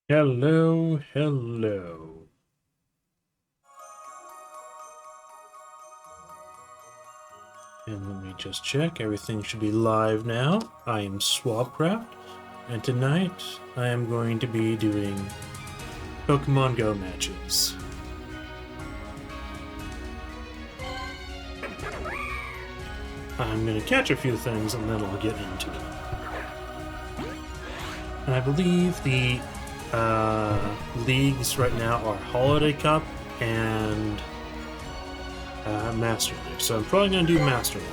Hello, hello. And let me just check. Everything should be live now. I am Swabcraft, and tonight I am going to be doing Pokemon Go matches. I'm going to catch a few things and then I'll get into it. And I believe the leagues right now are Holiday Cup and Master League. So I'm probably going to do Master League.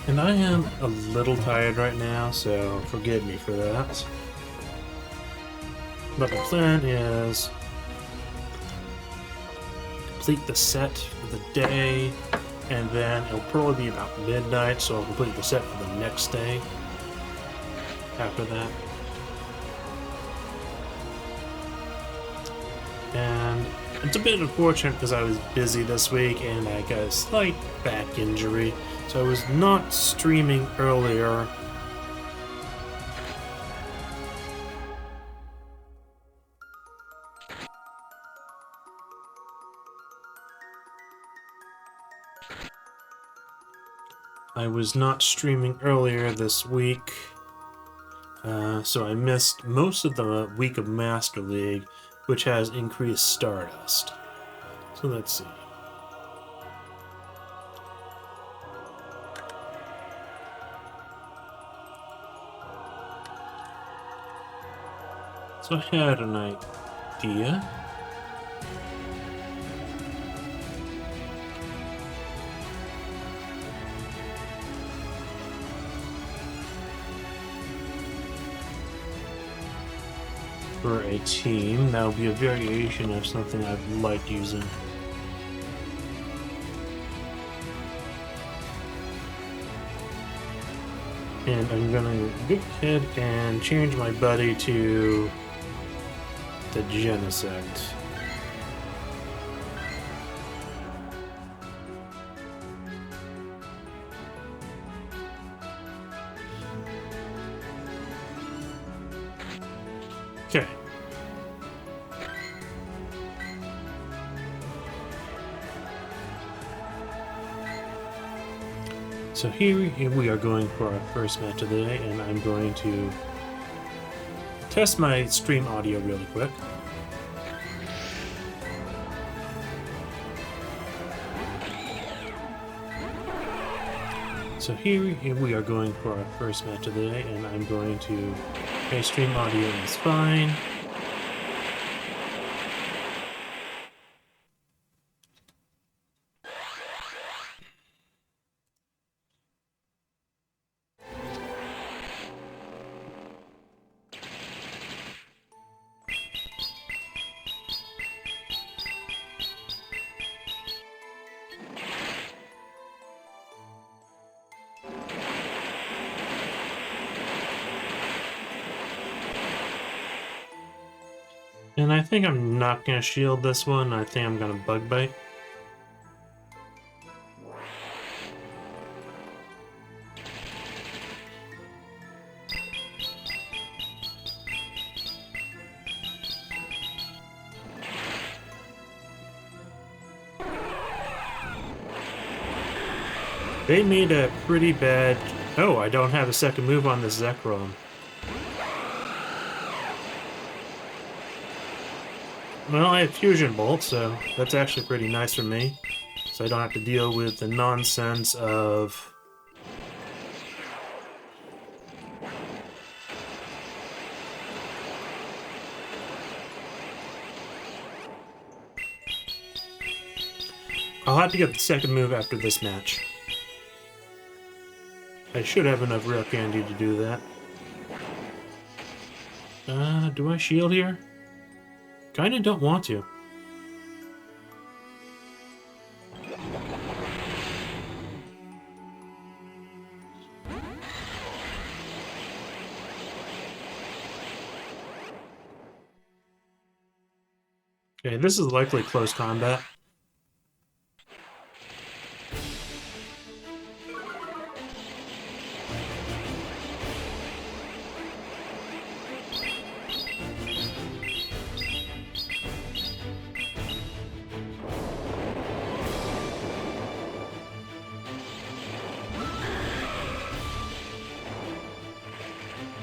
And I am a little tired right now, so forgive me for that. But the plan is complete the set for the day, and then it'll probably be about midnight, so I'll complete the set for the next day after that. And it's a bit unfortunate because I was busy this week and I got a slight back injury, so I was not streaming earlier. I was not streaming earlier this week, so I missed most of the week of Master League, which has increased Stardust. So let's see. So I had an idea. For a team, that will be a variation of something I've liked using. And I'm gonna go ahead and change my buddy to the Genesect. Okay. So here we are going for our first match of the day, and I'm going to test my stream audio really quick. So here we are going for our first match of the day, and I'm going to... Okay, stream audio is fine. And I think I'm not going to shield this one. I think I'm going to Bug Bite. They made a pretty bad... Oh, I don't have a second move on this Zekrom. Well, I have Fusion Bolt, so that's actually pretty nice for me. So I don't have to deal with the nonsense of... I'll have to get the second move after this match. I should have enough Rare Candy to do that. Do I shield here? Kinda don't want to. Okay, this is likely close combat.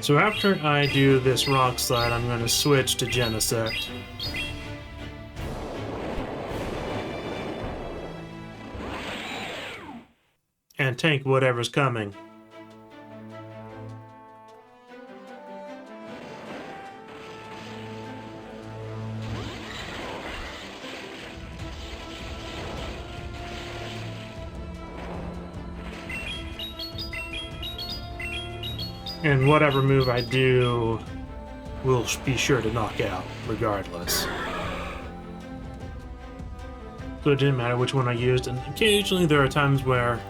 So after I do this rock slide, I'm going to switch to Genesect. And tank whatever's coming. And whatever move I do will be sure to knock out, regardless. So it didn't matter which one I used, and occasionally there are times where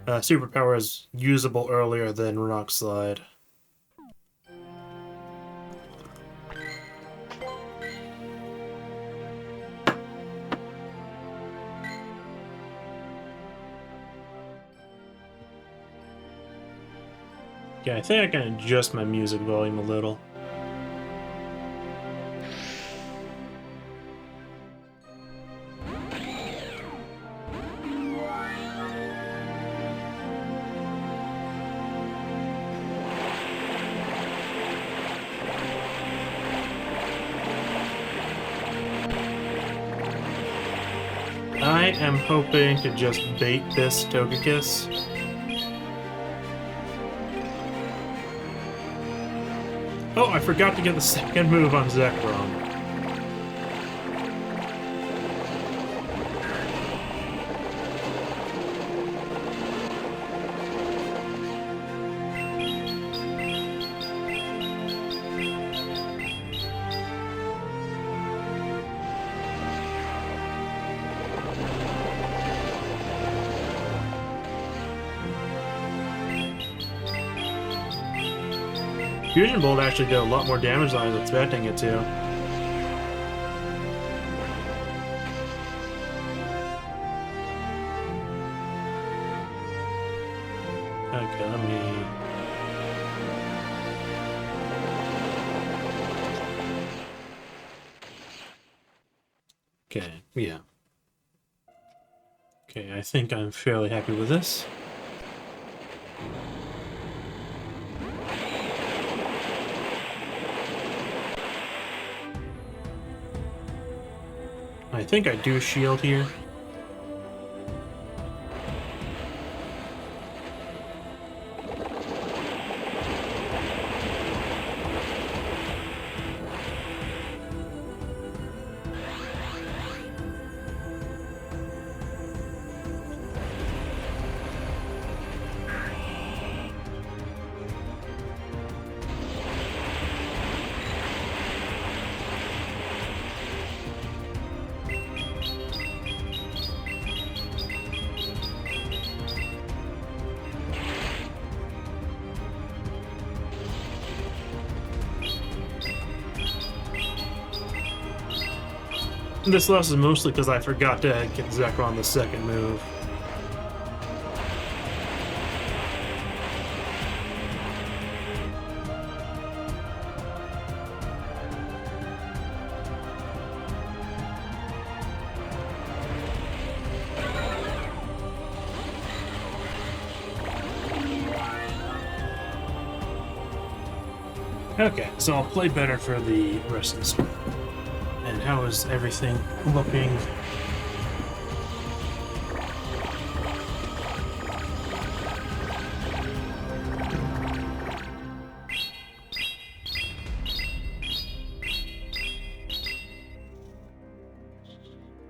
Superpower is usable earlier than Rock Slide. Yeah, I think I can adjust my music volume a little. I am hoping to just bait this Togekiss. Oh, I forgot to get the second move on Zekrom. Fusion Bolt actually did a lot more damage than I was expecting it to. Okay, let me... Okay, yeah. Okay, I think I'm fairly happy with this. I think I do shield here. This loss is mostly because I forgot to get Zekrom on the second move. Okay, so I'll play better for the rest of this one. And how is everything looking?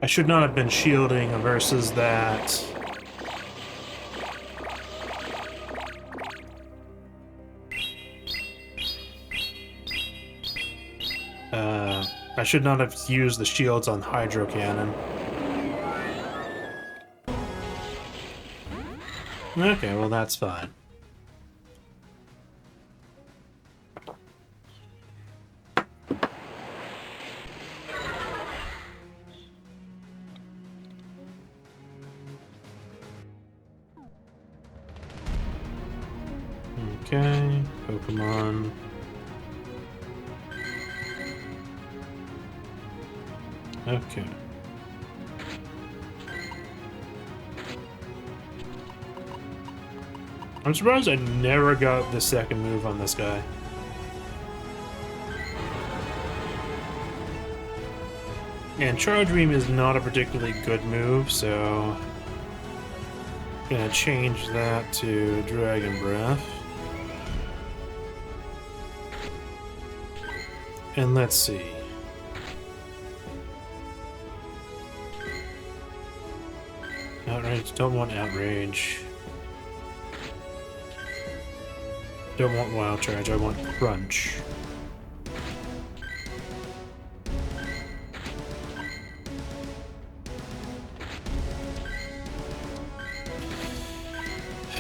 I should not have been shielding versus that. I should not have used the shields on Hydro Cannon. Okay, well that's fine. Okay, Pokemon. Okay. I'm surprised I never got the second move on this guy. And Charge Beam is not a particularly good move, so gonna change that to Dragon Breath. And let's see. Outrage, don't want Outrage. Don't want Wild Charge, I want Crunch.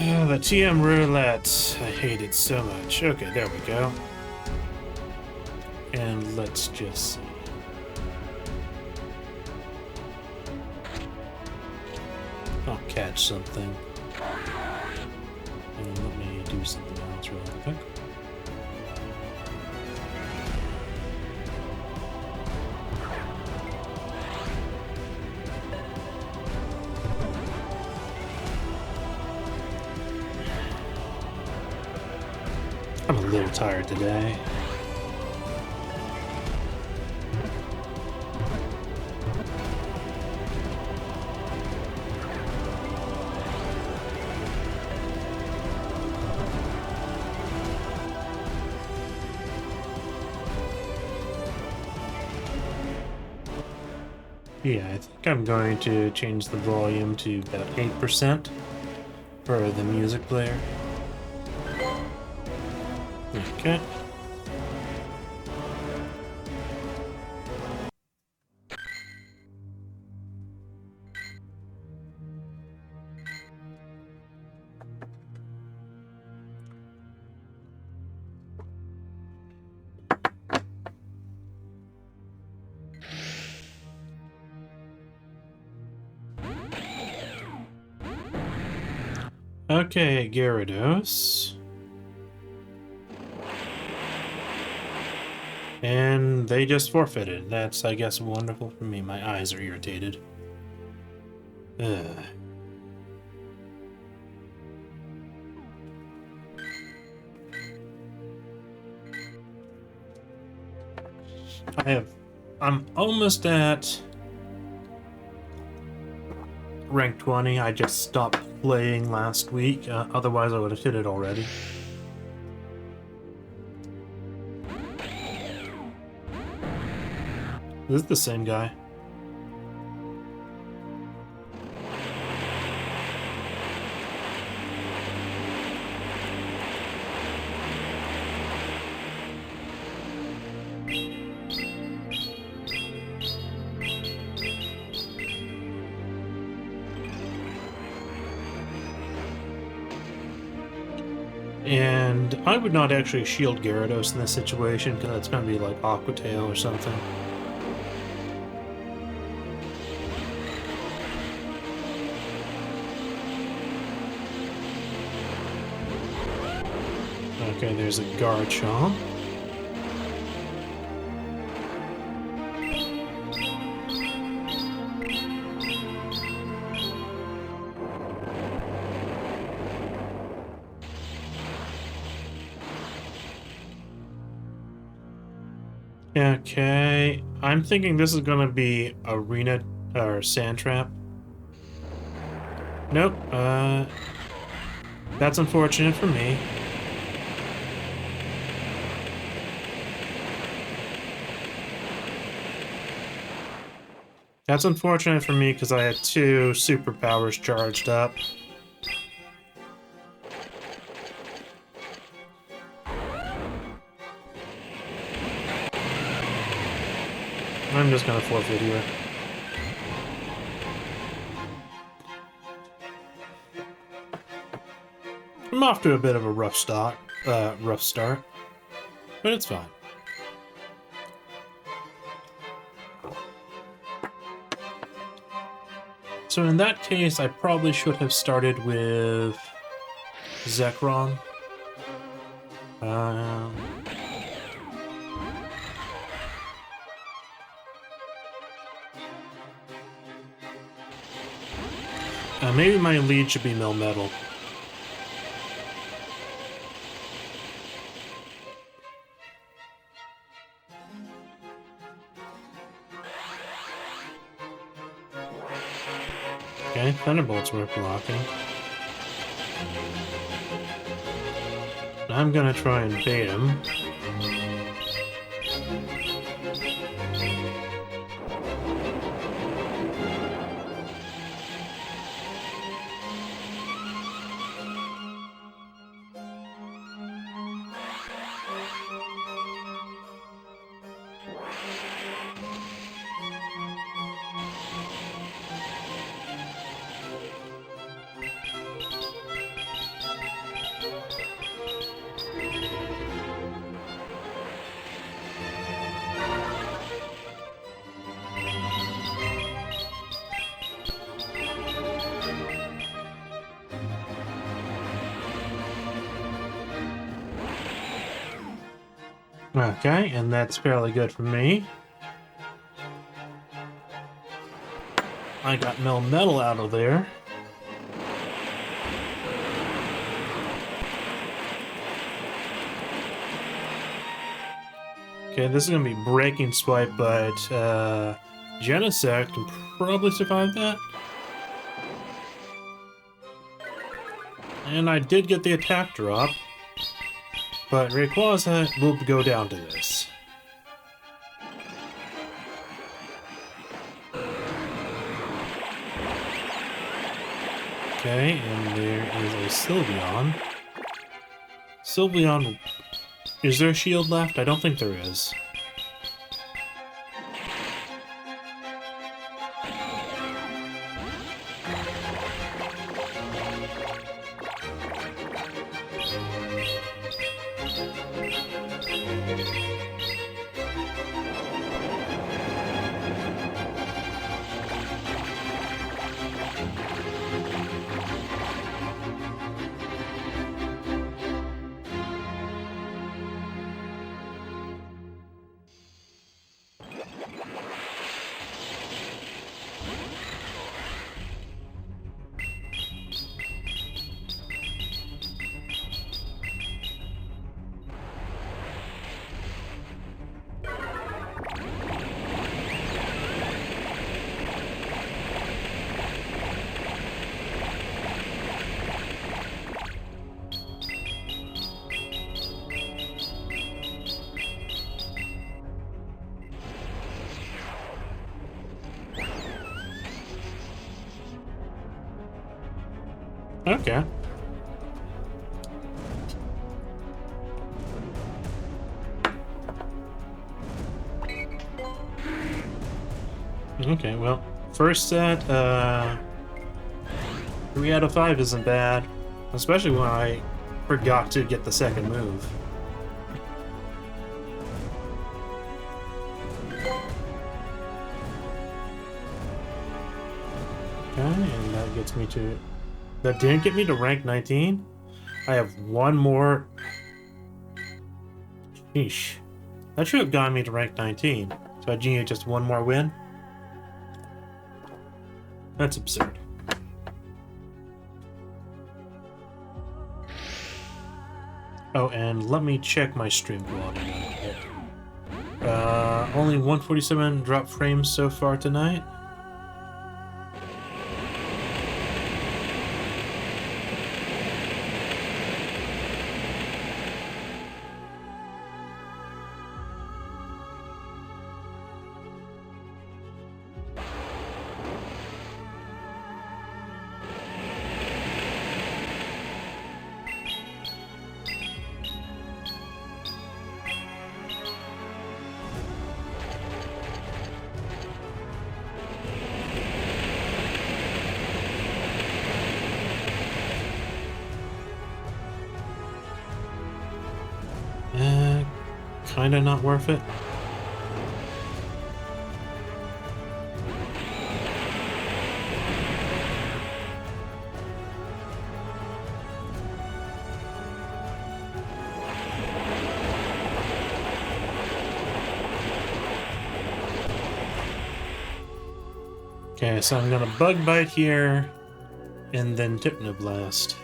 Oh, the TM roulette. I hate it so much. Okay, there we go. And let's just see. I'll catch something. And let me do something else real quick. I'm a little tired today. Yeah, I think I'm going to change the volume to about 8% for the music player. Okay. Okay, Gyarados. And they just forfeited. That's, I guess, wonderful for me. My eyes are irritated. Ugh. I'm almost at rank 20. I just stopped playing last week. Otherwise, I would have hit it already. This is the same guy. And I would not actually shield Gyarados in this situation, because it's going to be like Aqua Tail or something. Okay, there's a Garchomp. Okay, I'm thinking this is gonna be Arena or Sand Trap. Nope, that's unfortunate for me. That's unfortunate for me because I had 2 superpowers charged up. I'm just gonna forfeit here. I'm off to a bit of a rough start, but it's fine. So in that case, I probably should have started with Zekrom. Maybe my lead should be Melmetal. Okay, Thunderbolts were blocking. I'm gonna try and bait him. Okay, and that's fairly good for me. I got metal out of there. Okay, this is gonna be Breaking Swipe, but Genesect can probably survive that. And I did get the attack drop, but Rayquaza will go down to this. Okay, and there is a Sylveon. Sylveon, is there a shield left? I don't think there is. Okay. Okay, well, first set, 3 out of 5 isn't bad. Especially when I forgot to get the second move. Okay, and that gets me to... That didn't get me to rank 19. I have one more... Sheesh. That should have gotten me to rank 19. So I need just one more win? That's absurd. Oh, and let me check my stream quality a little bit. Only 147 drop frames so far tonight. Kinda not worth it. Okay, so I'm gonna Bug Bite here, and then Hypnoblast.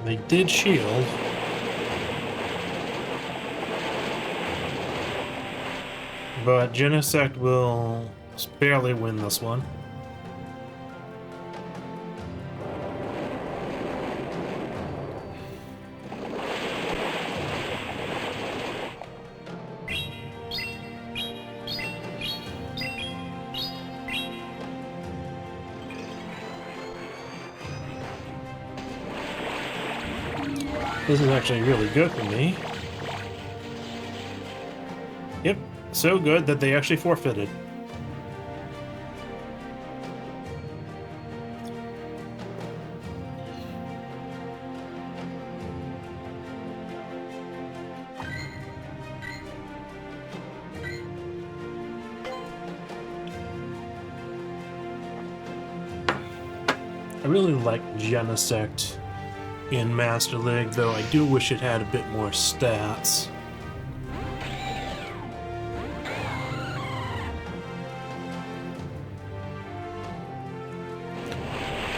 They did shield. But Genesect will barely win this one. This is actually really good for me. Yep, so good that they actually forfeited. I really like Genesect in Master League, though I do wish it had a bit more stats.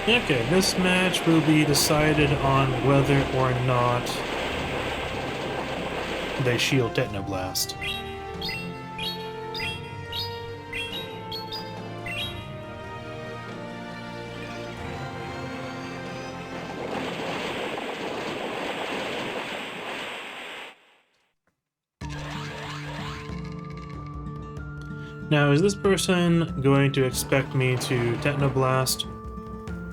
Okay, this match will be decided on whether or not they shield Technoblast. Now, is this person going to expect me to Technoblast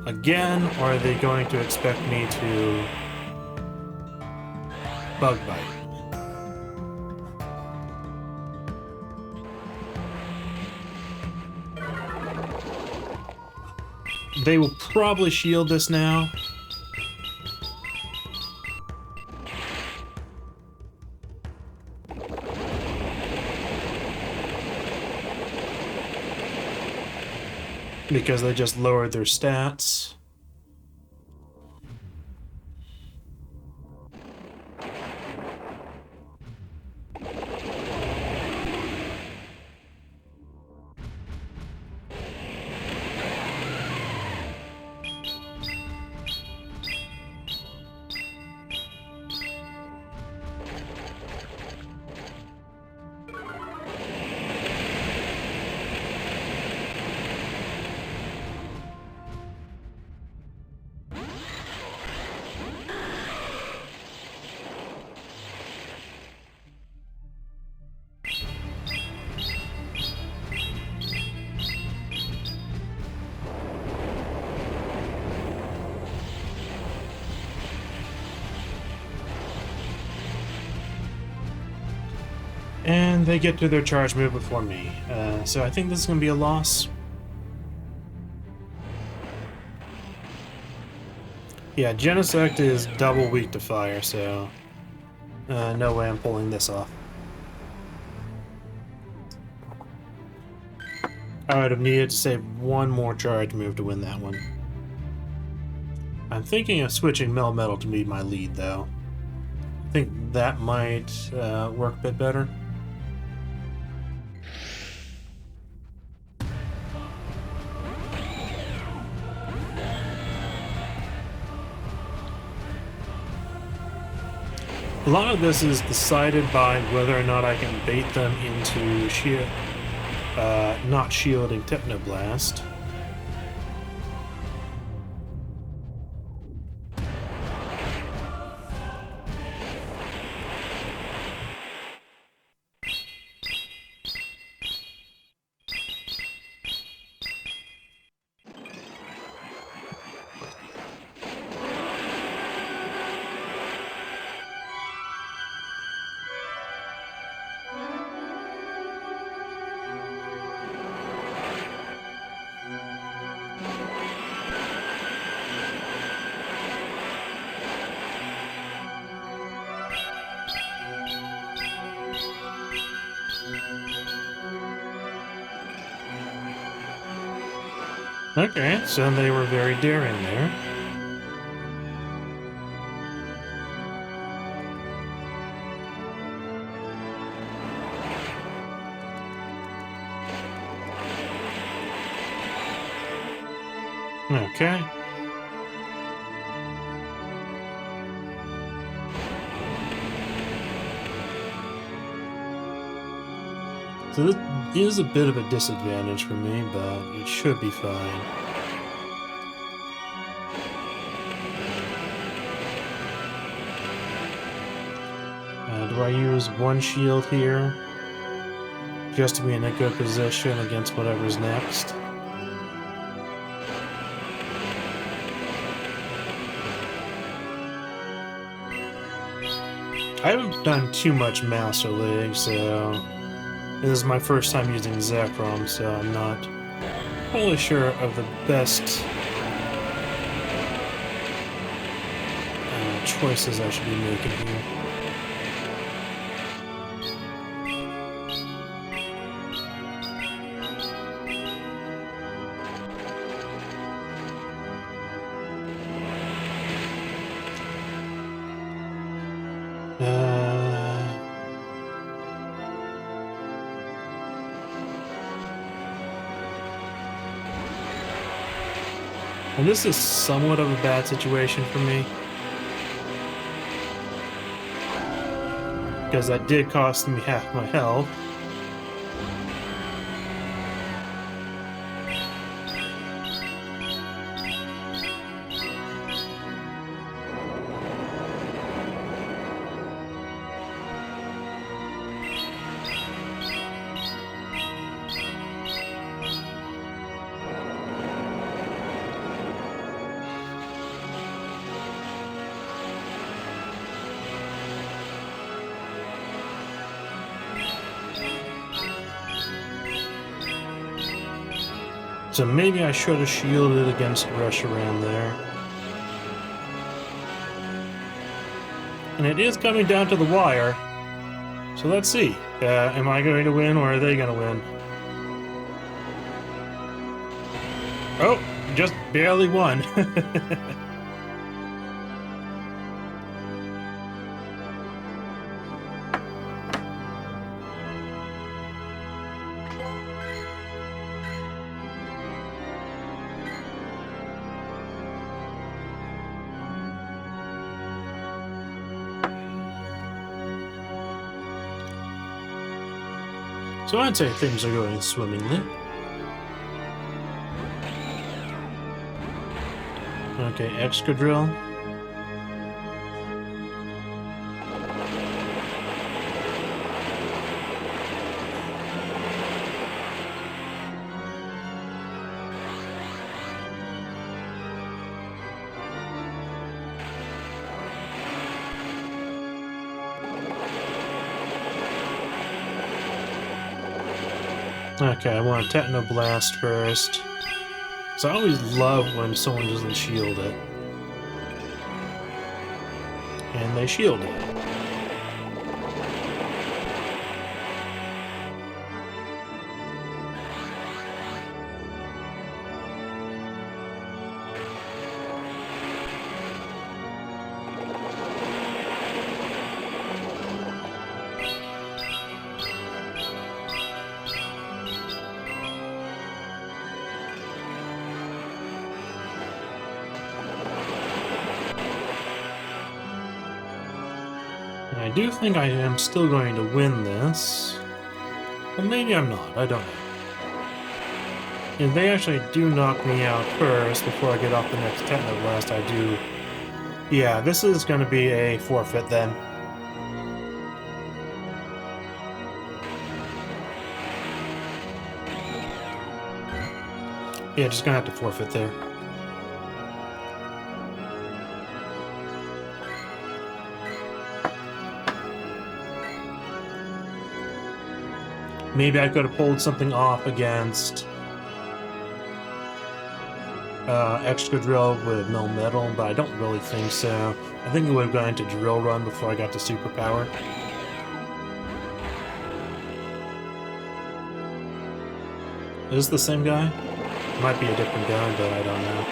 again, or are they going to expect me to Bug Bite? They will probably shield this now. Because they just lowered their stats. And they get to their charge move before me. So I think this is going to be a loss. Yeah, Genesect is double weak to fire, so no way I'm pulling this off. I would have needed to save one more charge move to win that one. I'm thinking of switching Melmetal to be my lead, though. I think that might work a bit better. A lot of this is decided by whether or not I can bait them into not shielding Technoblast. Okay, so they were very daring there. Okay. So this is a bit of a disadvantage for me, but it should be fine. Do I use one shield here? Just to be in a good position against whatever's next? I haven't done too much Master League, so this is my first time using Zekrom, so I'm not totally sure of the best choices I should be making here. And this is somewhat of a bad situation for me, because that did cost me half my health. So maybe I should have shielded against Reshiram there. And it is coming down to the wire. So let's see. Am I going to win or are they going to win? Oh, just barely won. So I'd say things are going swimmingly. Okay, Excadrill. Okay, I want Techno Blast first. So I always love when someone doesn't shield it. And they shield it. I do think I am still going to win this. Well, maybe I'm not. I don't know. If they actually do knock me out first before I get off the next Techno Blast, I do... Yeah, this is going to be a forfeit then. Yeah, just going to have to forfeit there. Maybe I could have pulled something off against Excadrill with no metal, but I don't really think so. I think it would have gone into Drill Run before I got to Superpower. Is this the same guy? It might be a different guy, but I don't know.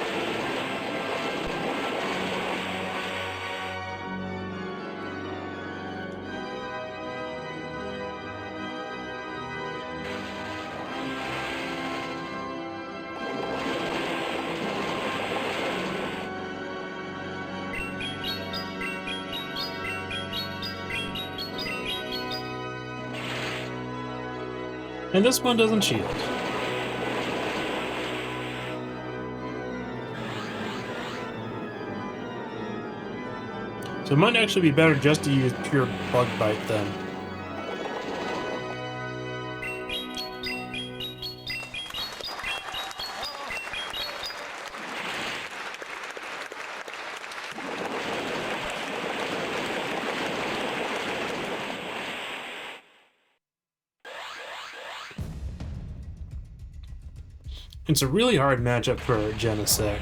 And this one doesn't shield. So it might actually be better just to use pure Bug Bite then. It's a really hard matchup for Genesect.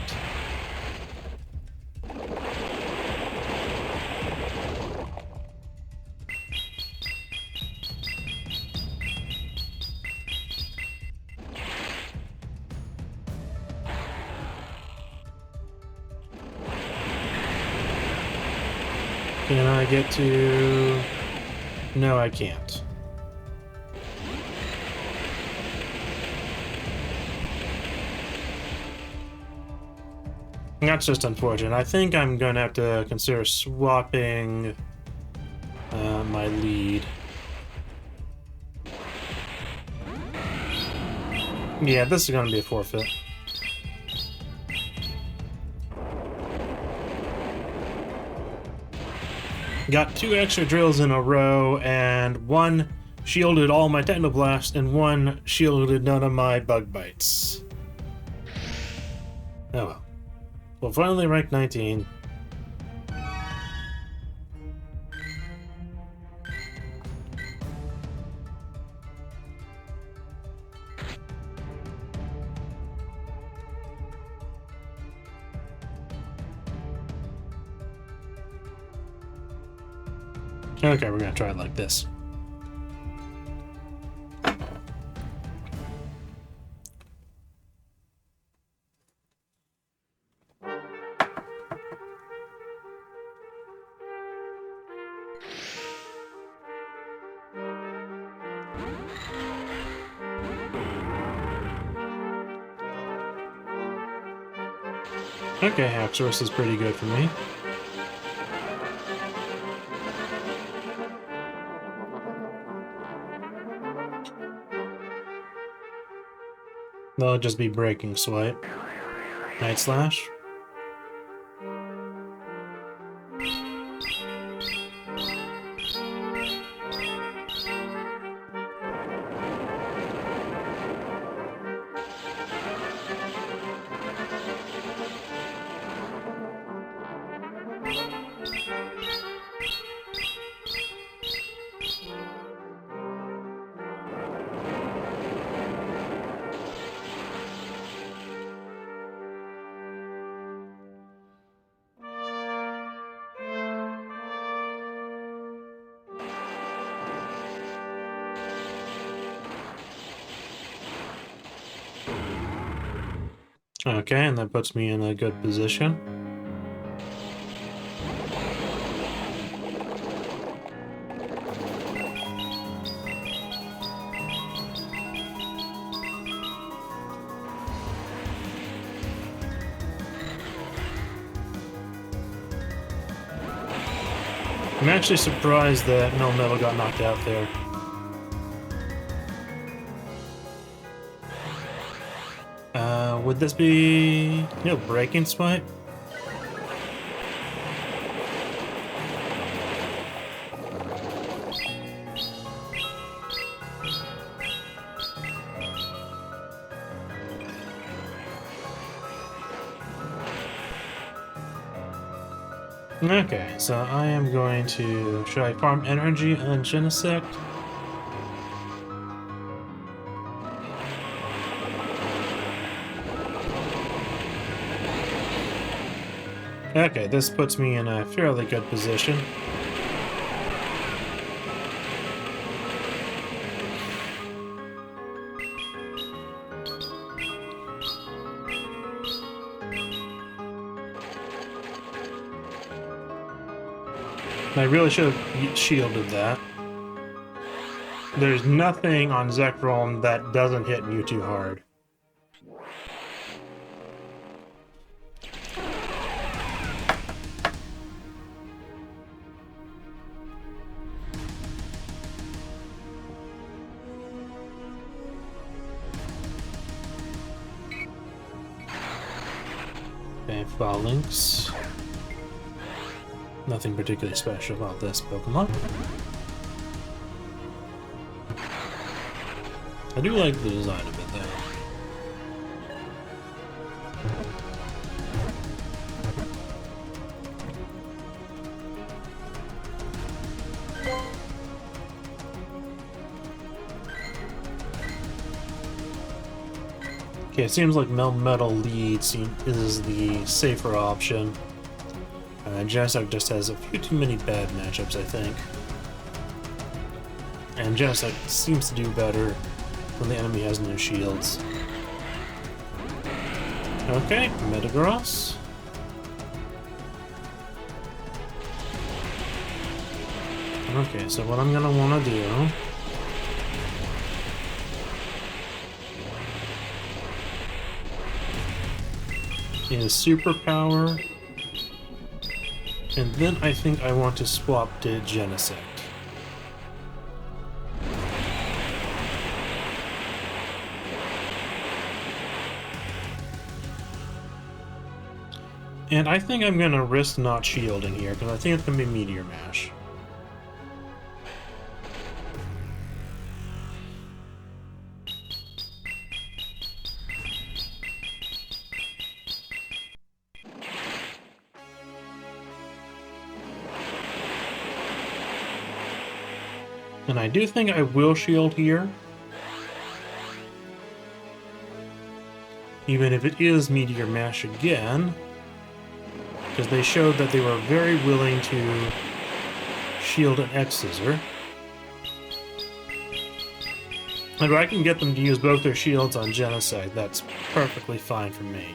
Can I get to... No, I can't. That's just unfortunate. I think I'm going to have to consider swapping my lead. Yeah, this is going to be a forfeit. Got 2 extra drills in a row, and one shielded all my Technoblast, and one shielded none of my Bug Bites. Oh well. Well, finally ranked 19. Okay, we're gonna try it like this. Okay, Haxorus is pretty good for me. They'll just be Breaking Swipe. Night Slash. Okay, and that puts me in a good position. I'm actually surprised that Melmetal got knocked out there. Would this be... no, Breaking Swipe? Okay, so I am going to... should I farm energy on Genesect? Okay, this puts me in a fairly good position. I really should have shielded that. There's nothing on Zekrom that doesn't hit Mewtwo hard. Okay, Phalanx. Nothing particularly special about this Pokemon. I do like the design of it, though. Okay, it seems like Melmetal lead is the safer option. Genesect just has a few too many bad matchups, I think. And Genesect seems to do better when the enemy has no shields. Okay, Metagross. Okay, so what I'm gonna want to do is Superpower, and then I think I want to swap to Genesect. And I think I'm gonna risk not shielding here, because I think it's gonna be Meteor Mash. And I do think I will shield here. Even if it is Meteor Mash again. Because they showed that they were very willing to shield an X-Scissor. And if I can get them to use both their shields on Genesect, that's perfectly fine for me.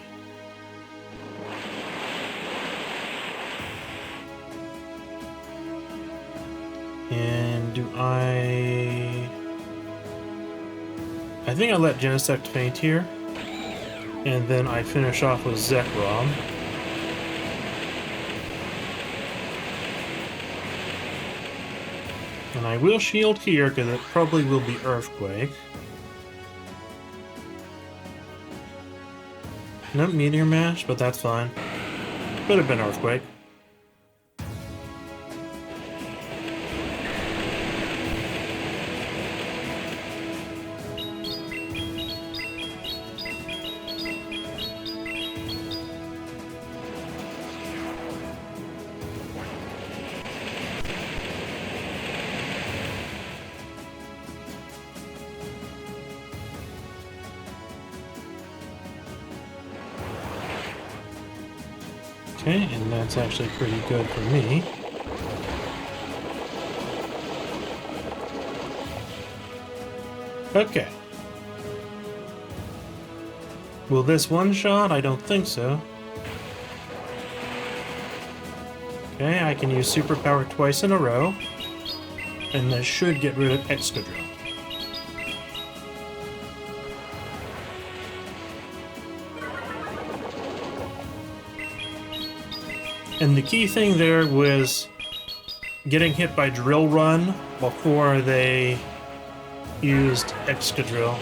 And do I think I let Genesect faint here. And then I finish off with Zekrom. And I will shield here, because it probably will be Earthquake. No Meteor Mash, but that's fine. Could have been Earthquake. Okay, and that's actually pretty good for me. Okay. Will this one-shot? I don't think so. Okay, I can use Superpower twice in a row. And this should get rid of Excadrill. And the key thing there was getting hit by Drill Run before they used Excadrill.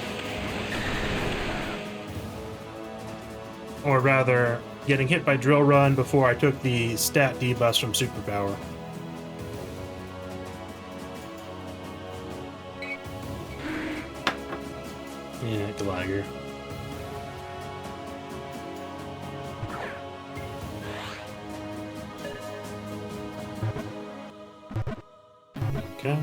Or rather, getting hit by Drill Run before I took the stat debuffs from Superpower. Yeah, Gligar. Okay.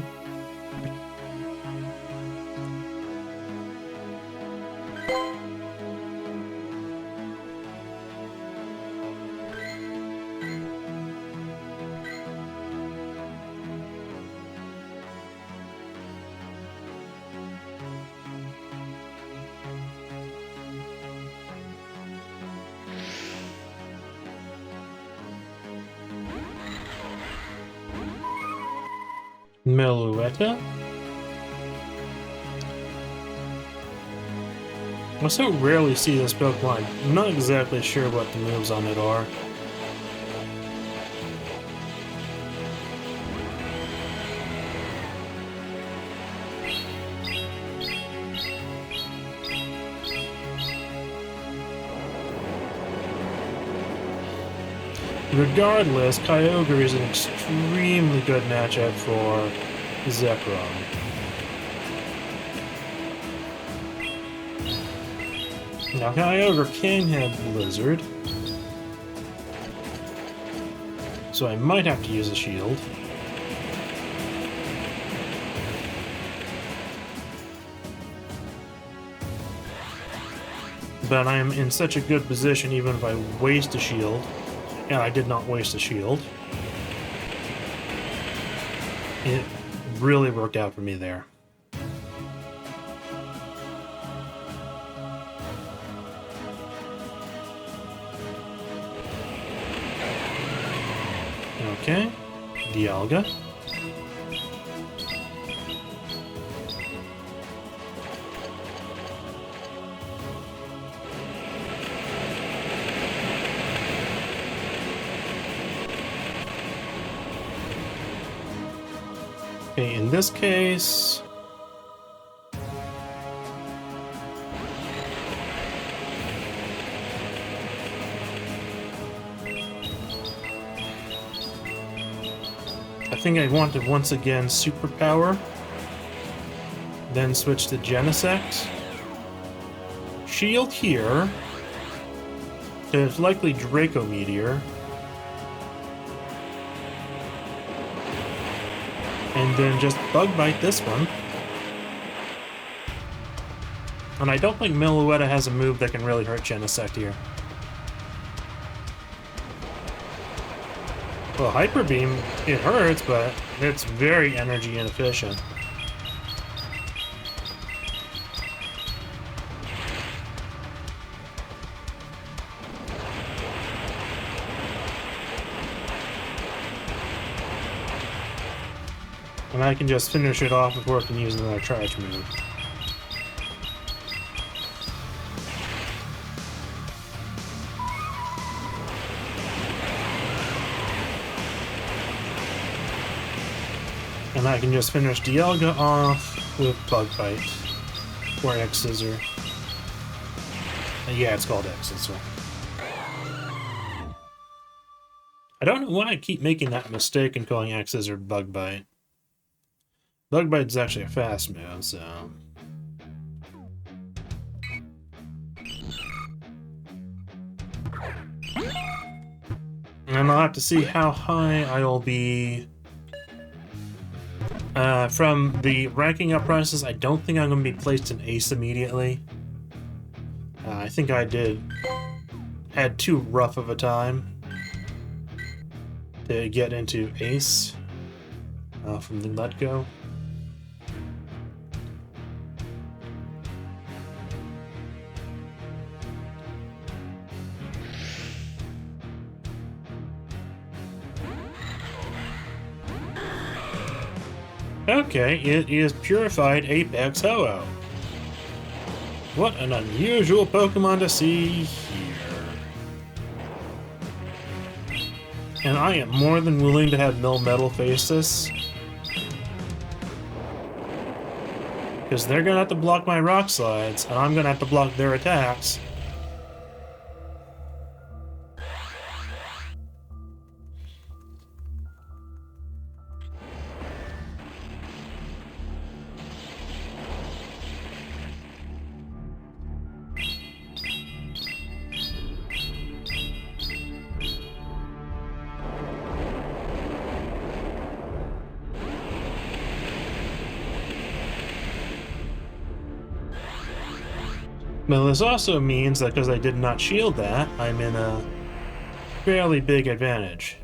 Meluetta? I so rarely see this Pokemon. I'm not exactly sure what the moves on it are. Regardless, Kyogre is an extremely good matchup for Zekrom. Now, Kyogre can have Blizzard, so I might have to use a shield. But I am in such a good position even if I waste a shield, and I did not waste a shield. It really worked out for me there. Okay, Dialga. Okay, in this case... I think I want to once again Superpower, then switch to Genesect. Shield here. It's likely Draco Meteor. And then just Bug Bite this one. And I don't think Meloetta has a move that can really hurt Genesect here. Well, Hyper Beam, it hurts, but it's very energy inefficient. And I can just finish it off before I can use another charge move. And I can just finish Dialga off with Bug Bite. Or X-Scissor. Yeah, it's called X-Scissor. I don't know why I keep making that mistake and calling X-Scissor Bug Bite. Bug Bite's actually a fast move, so... And I'll have to see how high I'll be... from the ranking up process, I don't think I'm going to be placed in Ace immediately. I think I had too rough of a time to get into Ace from the Let Go. Okay, it is Purified Apex Ho-Oh. What an unusual Pokemon to see here. And I am more than willing to have Melmetal face this. Because they're going to have to block my Rock Slides, and I'm going to have to block their attacks. Now this also means that because I did not shield that, I'm in a fairly big advantage.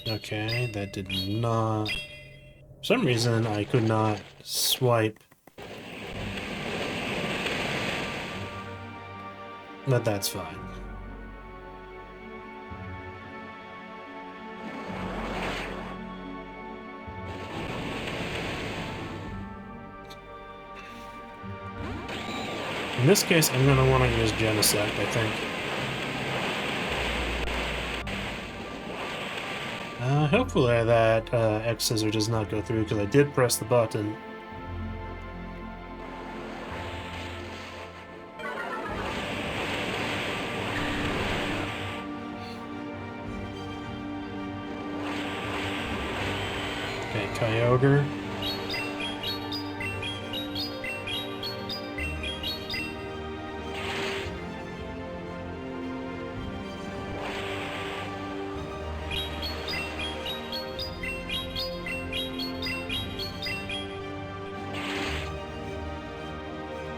Okay, that did not... For some reason, I could not swipe. But that's fine. In this case, I'm going to want to use Genesect, I think. Hopefully that X-Scissor does not go through, because I did press the button Kyogre.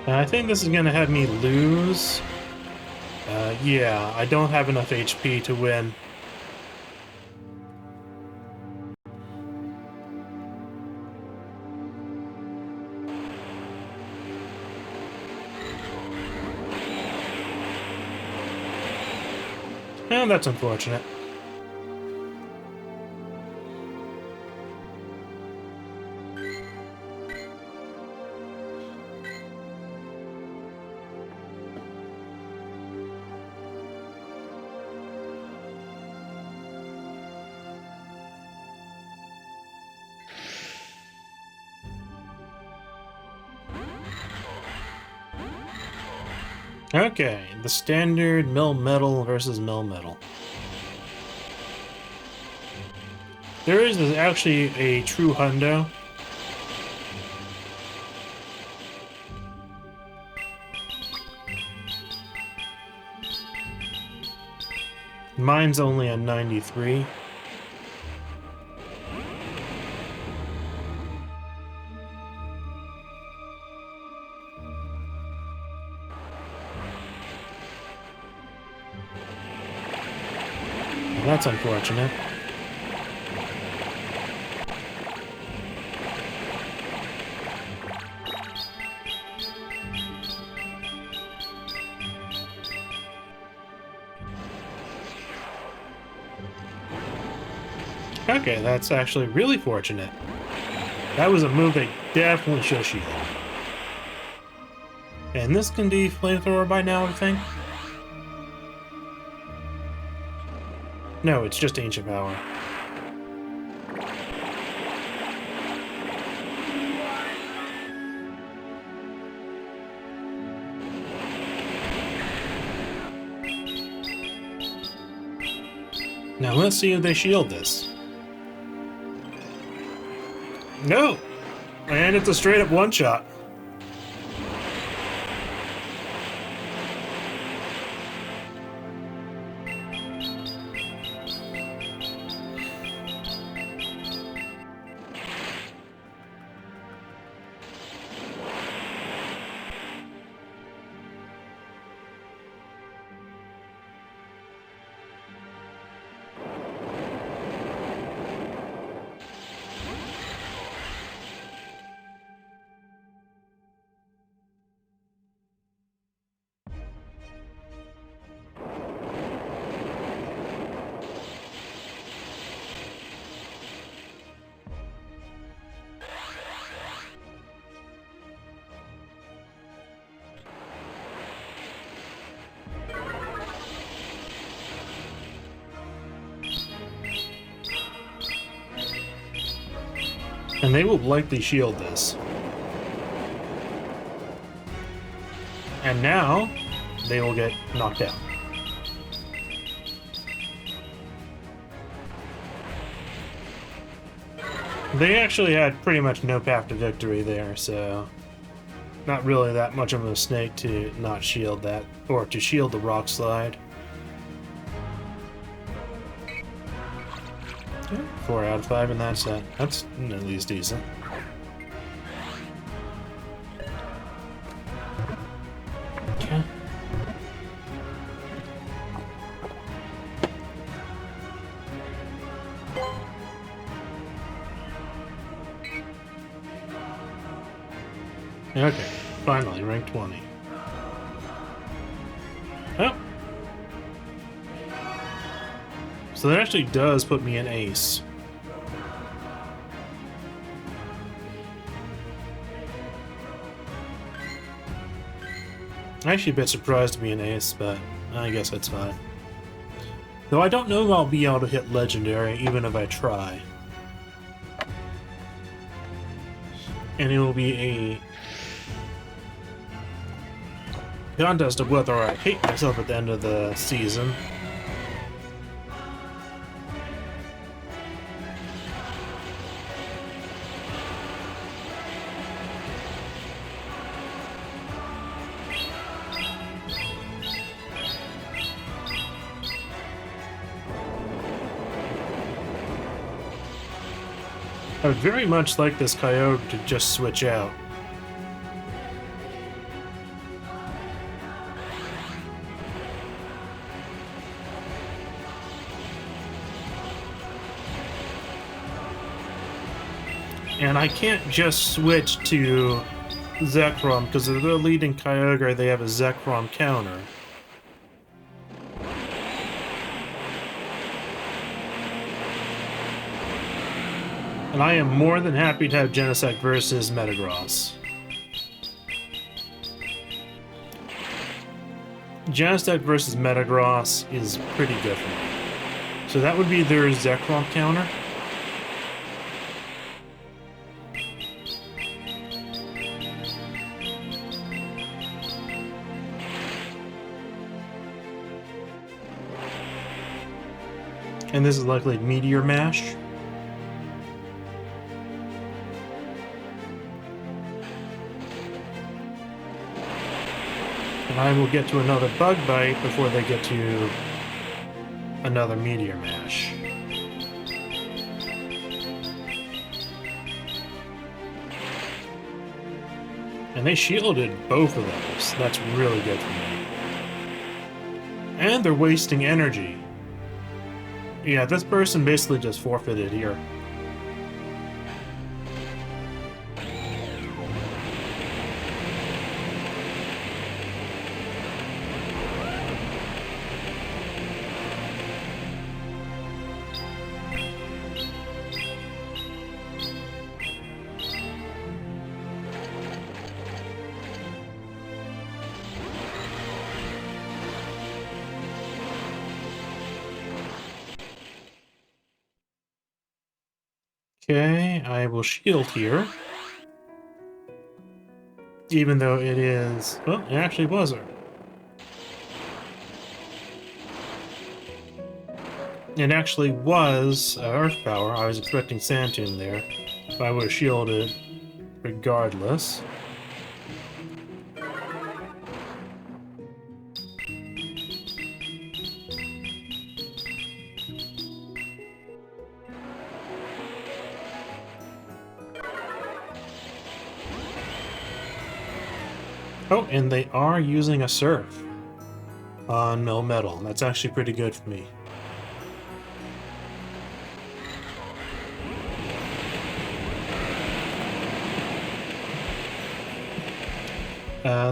I think this is gonna have me lose. Yeah, I don't have enough HP to win. And that's unfortunate. Okay, the standard Melmetal versus Melmetal. There is actually a true hundo. Mine's only a 93. That's unfortunate. Okay, that's actually really fortunate. That was a move they definitely should have shielded. And this can be flamethrower by now, I think? No, it's just ancient power. Now let's see if they shield this. No! And it's a straight up one-shot. And they will likely shield this. And now, they will get knocked out. They actually had pretty much no path to victory there, so not really that much of a mistake to not shield that, or to shield the rock slide. 4 out of 5 in that set. That's at least decent. Okay. Okay, finally, rank 20. Oh! So that actually does put me in ace. I'm actually a bit surprised to be an ace, but I guess that's fine. Though I don't know if I'll be able to hit legendary, even if I try. And it will be a contest of whether I hate myself at the end of the season. I would very much like this Kyogre to just switch out. And I can't just switch to Zekrom, because if they're leading Kyogre, they have a Zekrom counter. And I am more than happy to have Genesect versus Metagross. Genesect versus Metagross is pretty good for me. So that would be their Zekrom counter. And this is likely Meteor Mash. And I will get to another Bug Bite before they get to another Meteor Mash. And they shielded both of those. That's really good for me. And they're wasting energy. Yeah, this person basically just forfeited here. Okay, I will shield here. Even though it is... Well, it actually was her. It actually was Earth Power. I was expecting Sandtomb there. But I would have shielded regardless. Oh, and they are using a Surf on Melmetal. That's actually pretty good for me.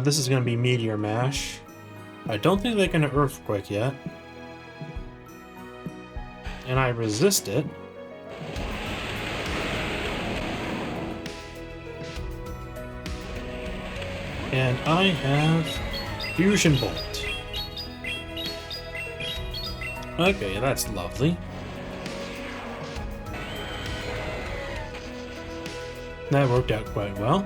This is going to be Meteor Mash. I don't think they can Earthquake yet. And I resist it. And I have Fusion Bolt. Okay, that's lovely. That worked out quite well.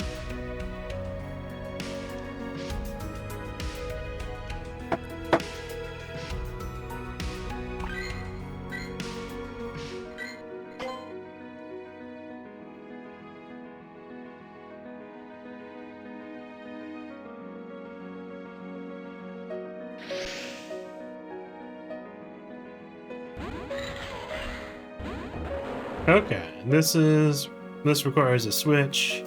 Okay, this requires a switch.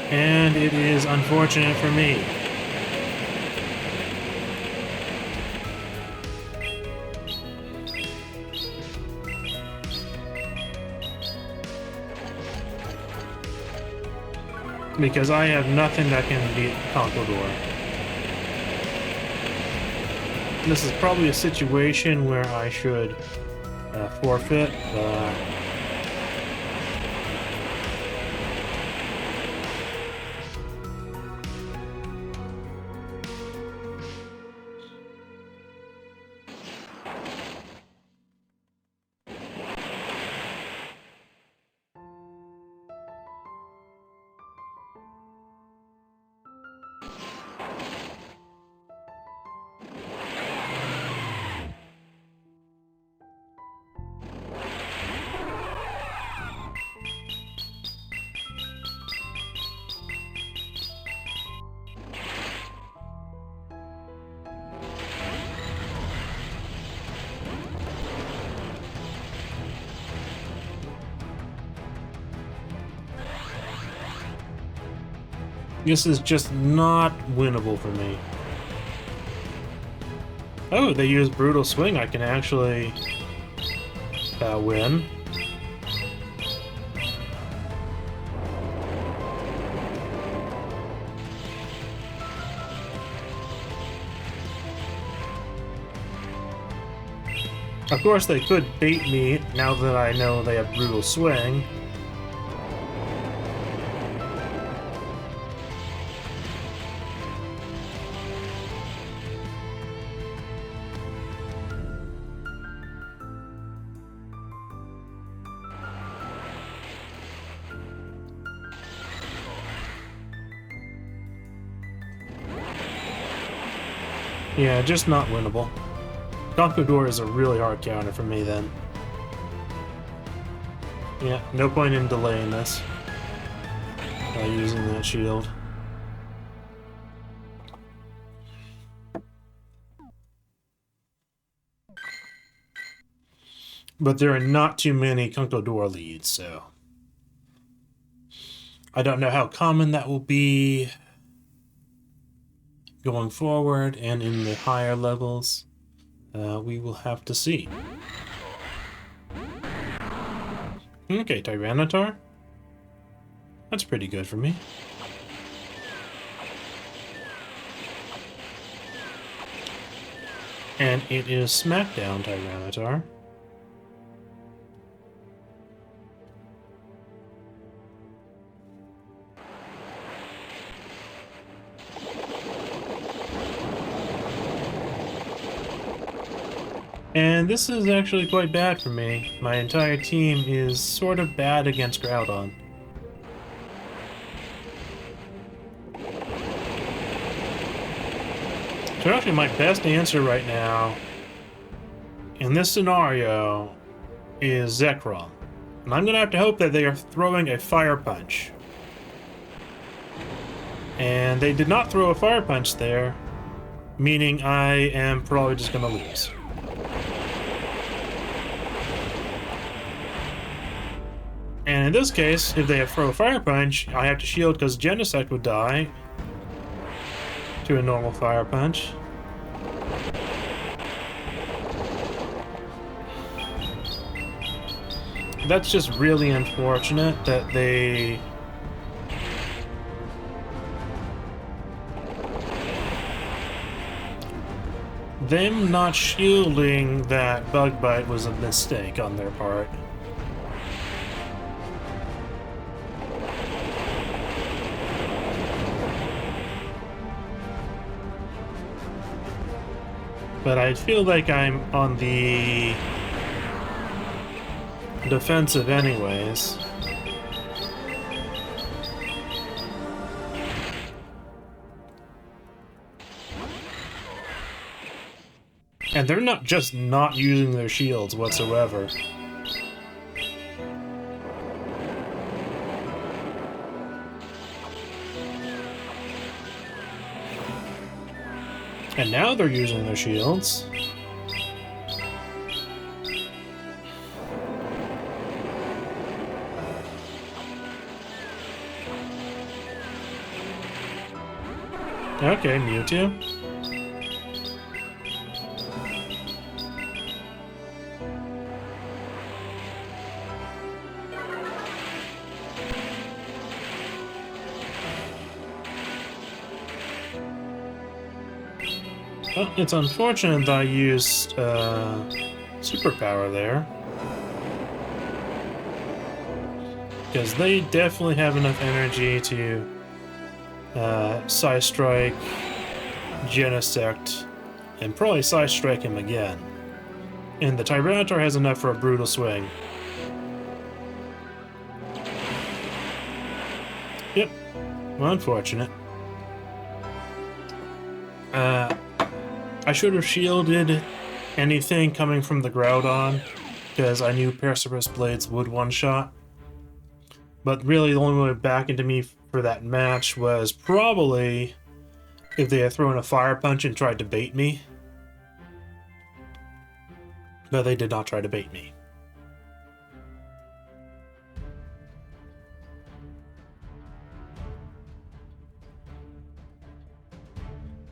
And it is unfortunate for me. Because I have nothing that can beat Conkeldurr. This is probably a situation where I should forfeit, but... This is just not winnable for me. Oh, they use Brutal Swing. I can actually win. Of course, they could bait me now that I know they have Brutal Swing. Yeah, just not winnable. Conquador is a really hard counter for me then. Yeah, no point in delaying this by using that shield. But there are not too many Conquador leads, so I don't know how common that will be going forward and in the higher levels. We will have to see. Okay, Tyranitar. That's pretty good for me. And it is Smackdown Tyranitar. And this is actually quite bad for me. My entire team is sort of bad against Groudon. So actually my best answer right now in this scenario is Zekrom. And I'm gonna have to hope that they are throwing a Fire Punch. And they did not throw a Fire Punch there, meaning I am probably just gonna lose. And in this case, if they throw a Fire Punch, I have to shield because Genesect would die to a normal Fire Punch. That's just really unfortunate that they... Them not shielding that Bug Bite was a mistake on their part. But I feel like I'm on the defensive anyways. And they're not just not using their shields whatsoever. And now they're using their shields. Okay, Mewtwo. Well, it's unfortunate that I used Superpower there. Because they definitely have enough energy to Psy-Strike, Genesect, and probably Psy-Strike him again. And the Tyranitar has enough for a Brutal Swing. Yep. Well, unfortunate. I should have shielded anything coming from the Groudon, because I knew Precipice Blades would one-shot. But really, the only way back into me for that match was probably if they had thrown a Fire Punch and tried to bait me. But they did not try to bait me.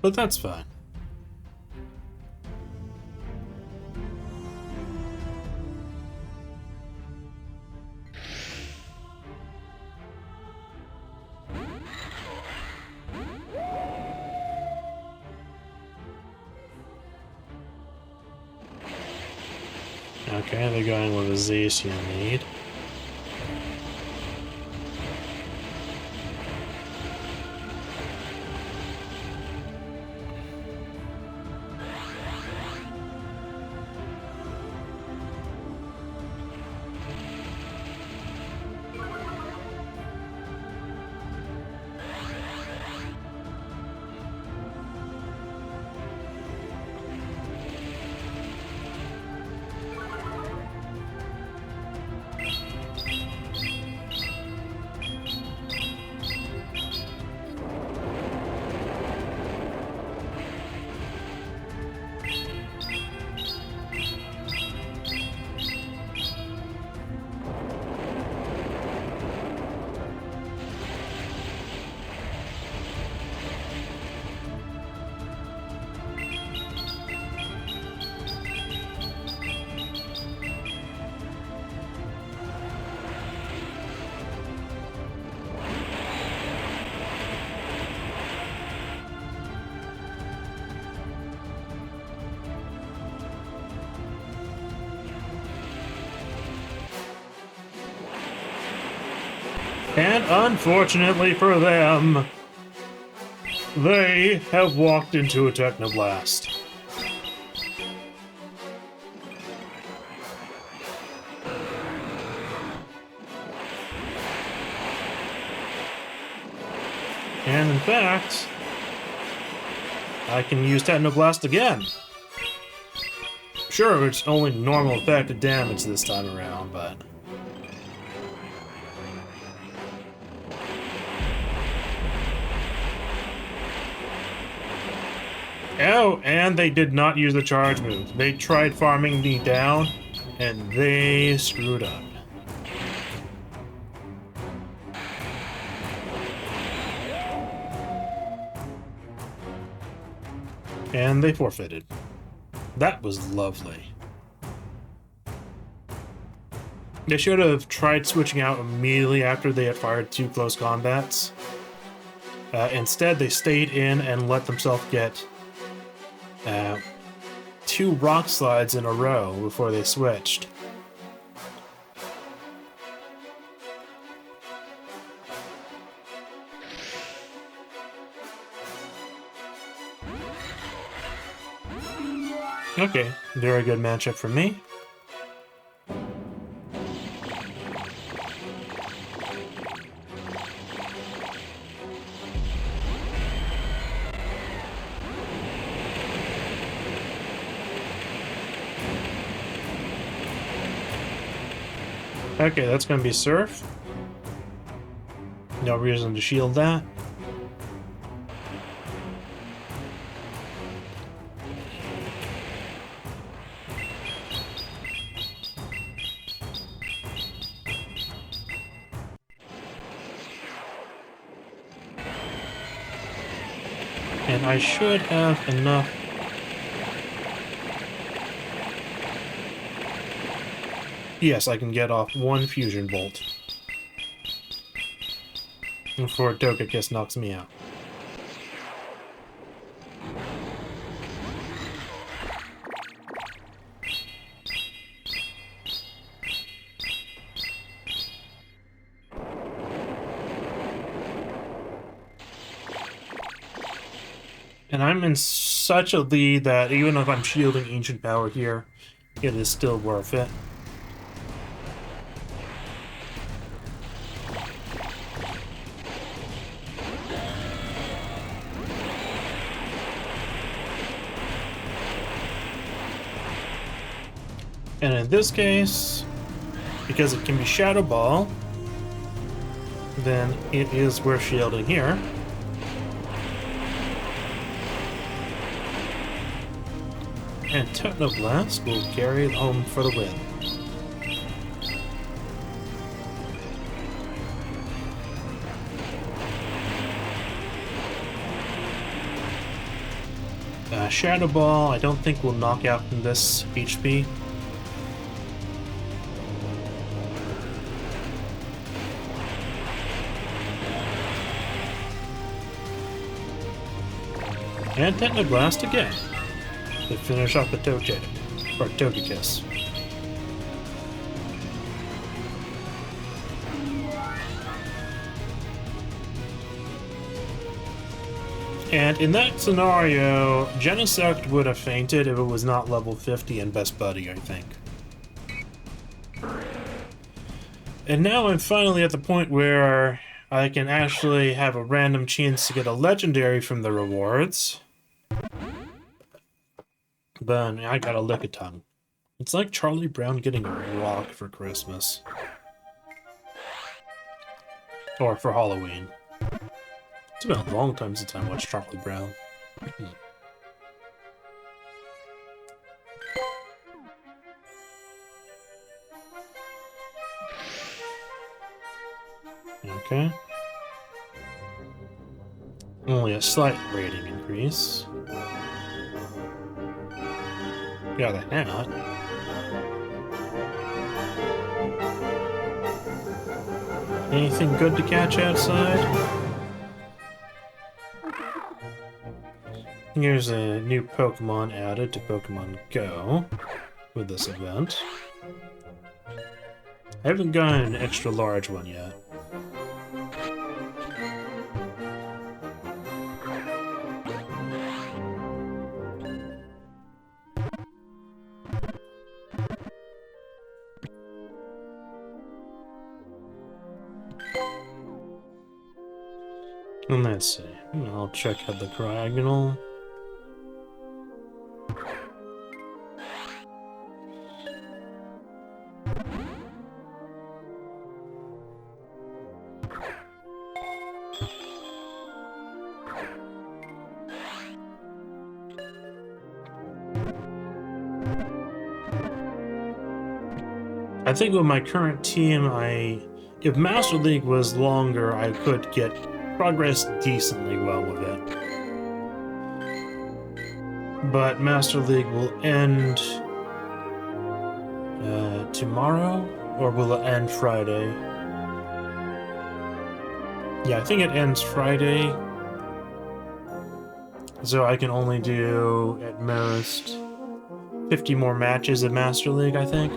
but that's fine. Okay, they're going with a Zacian lead. And unfortunately for them, they have walked into a Technoblast. And in fact, I can use Technoblast again. Sure, it's only normal effective damage this time around, but... Oh, and they did not use the charge move. They tried farming me down, and they screwed up. And they forfeited. That was lovely. They should have tried switching out immediately after they had fired 2 close combats. Instead, they stayed in and let themselves get 2 rock slides in a row before they switched. Okay, very good matchup for me. Okay, that's going to be Surf. No reason to shield that. And I should have enough. Yes, I can get off 1 fusion bolt before Togekiss knocks me out. And I'm in such a lead that even if I'm shielding Ancient Power here, it is still worth it. And in this case, because it can be Shadow Ball, then it is worth shielding here. And Technoblast will carry it home for the win. Shadow Ball, I don't think will knock out from this HP. And Technoblast again to finish off the Togekiss. And in that scenario, Genesect would have fainted if it was not level 50 and Best Buddy, I think. And now I'm finally at the point where I can actually have a random chance to get a legendary from the rewards. But I got a Lickitung. It's like Charlie Brown getting a rock for Christmas. Or for Halloween. It's been a long time since I watched Charlie Brown. Okay. Only a slight rating increase. Got a hat. Anything good to catch outside? Here's a new Pokemon added to Pokemon Go with this event. I haven't gotten an extra large one yet. And let's see. I'll check out the Cryogonal. I think with my current team, if Master League was longer, I could get progress decently well with it. But Master League will end tomorrow, or will it end Friday? Yeah, I think it ends Friday. So I can only do, at most, 50 more matches of Master League, I think,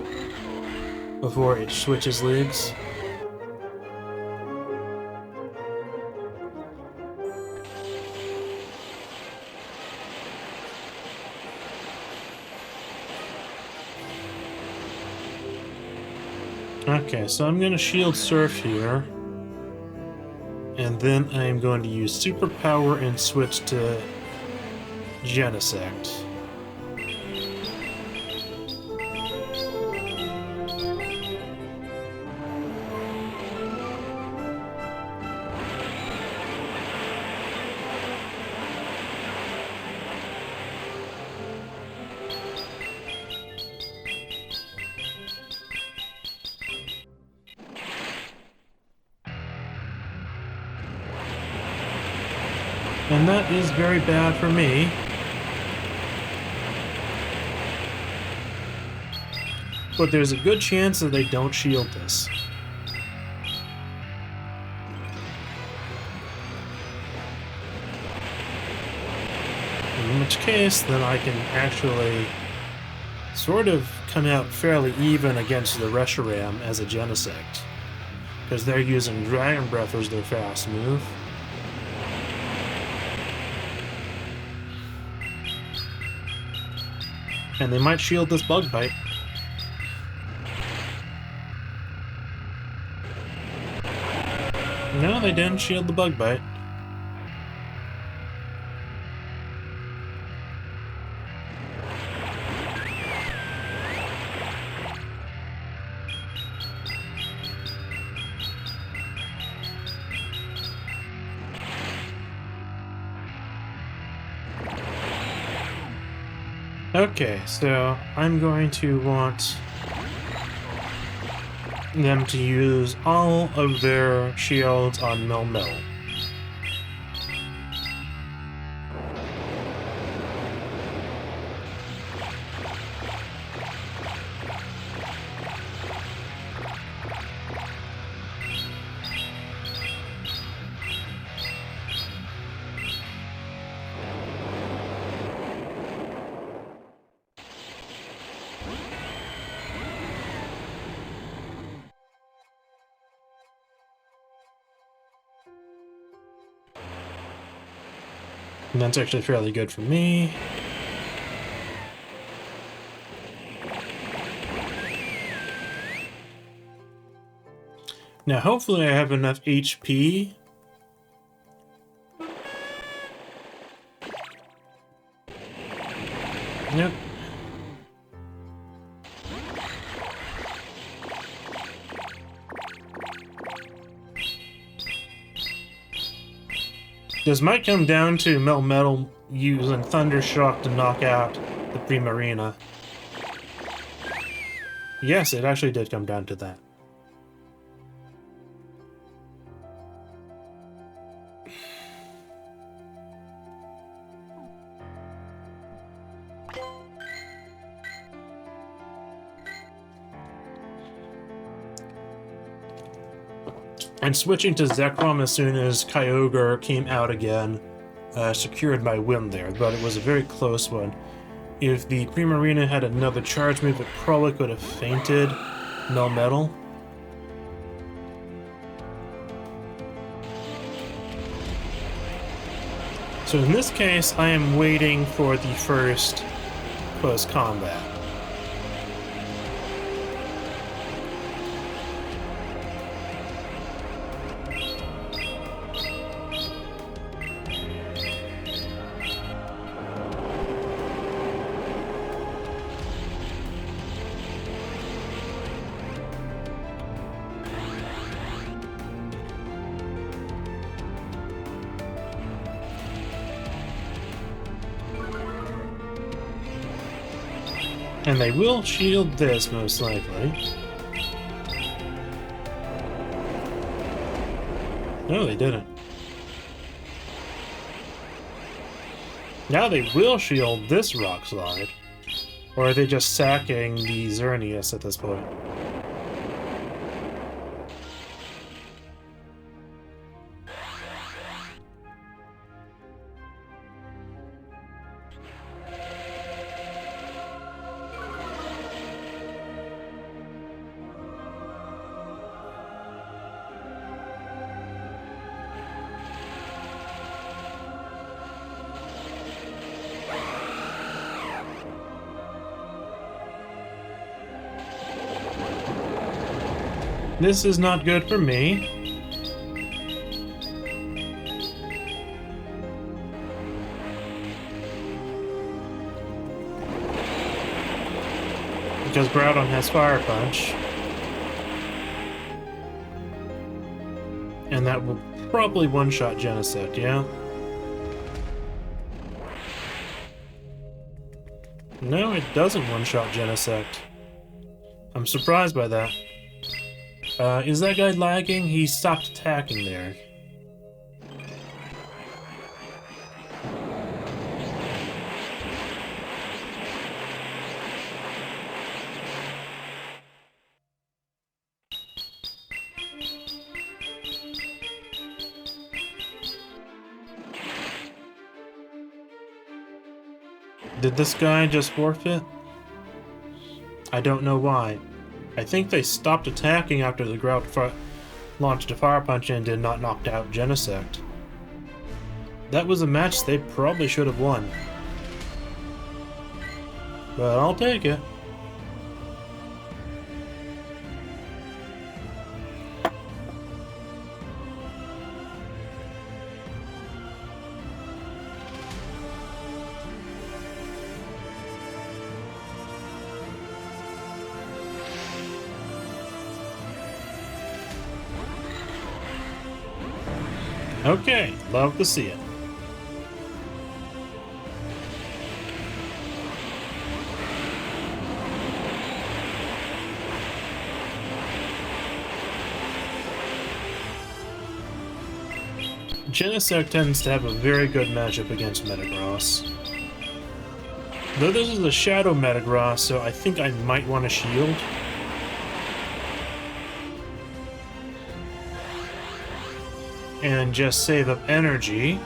before it switches leagues. Okay, so I'm going to Shield Surf here. And then I'm going to use Superpower and switch to Genesect. And that is very bad for me. But there's a good chance that they don't shield this. In which case, then I can actually sort of come out fairly even against the Reshiram as a Genesect. Because they're using Dragon Breath as their fast move. And they might shield this Bug Bite. No, they didn't shield the Bug Bite. Okay, so I'm going to want them to use all of their shields on Mil. And that's actually fairly good for me. Now, hopefully I have enough HP. Nope. This might come down to Melmetal using Thunder Shock to knock out the Primarina. Yes, it actually did come down to that. And switching to Zekrom as soon as Kyogre came out again secured my win there, but it was a very close one. If the Primarina had another charge move, it probably could have fainted Melmetal. So in this case, I am waiting for the first close combat. And they will shield this, most likely. No, they didn't. Now they will shield this Rock Slide. Or are they just sacking the Xerneas at this point? This is not good for me. Because Groudon has Fire Punch. And that will probably one-shot Genesect, yeah? No, it doesn't one-shot Genesect. I'm surprised by that. Is that guy lagging? He stopped attacking there. Did this guy just forfeit? I don't know why. I think they stopped attacking after the Groudon launched a Fire Punch and did not knock out Genesect. That was a match they probably should have won. But I'll take it. Okay, love to see it. Genesect tends to have a very good matchup against Metagross. Though this is a Shadow Metagross, so I think I might want to shield. And just save up energy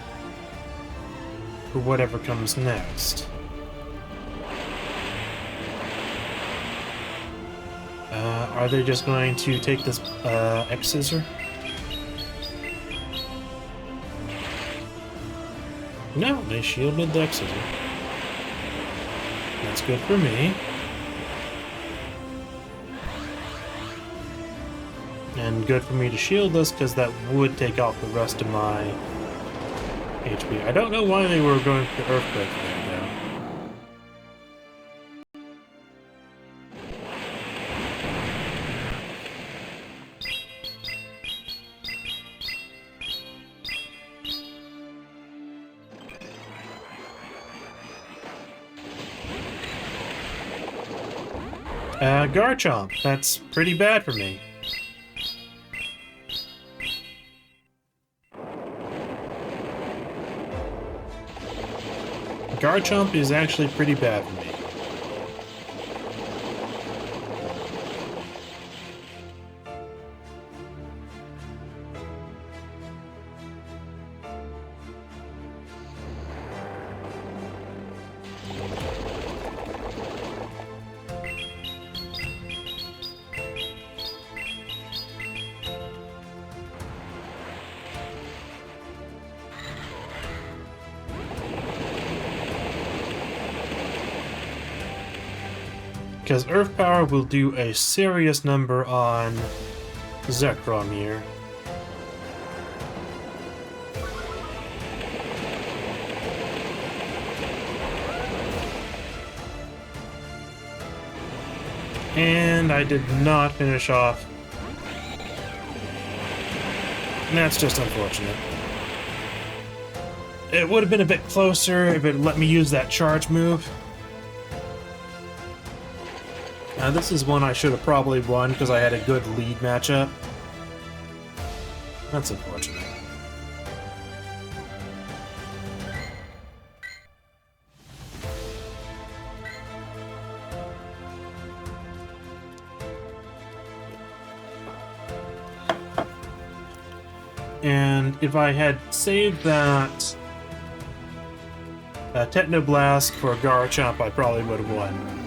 for whatever comes next. Are they just going to take this X-Scissor? No, they shielded the Exeter. That's good for me. And good for me to shield this, because that would take off the rest of my HP. I don't know why they were going for Earthquake there, though. Garchomp. That's pretty bad for me. Garchomp is actually pretty bad for me. Because Earth Power will do a serious number on Zekrom here. And I did not finish off. And that's just unfortunate. It would have been a bit closer if it let me use that charge move. This is one I should have probably won because I had a good lead matchup. That's unfortunate. And if I had saved that Technoblast for Garchomp, I probably would have won.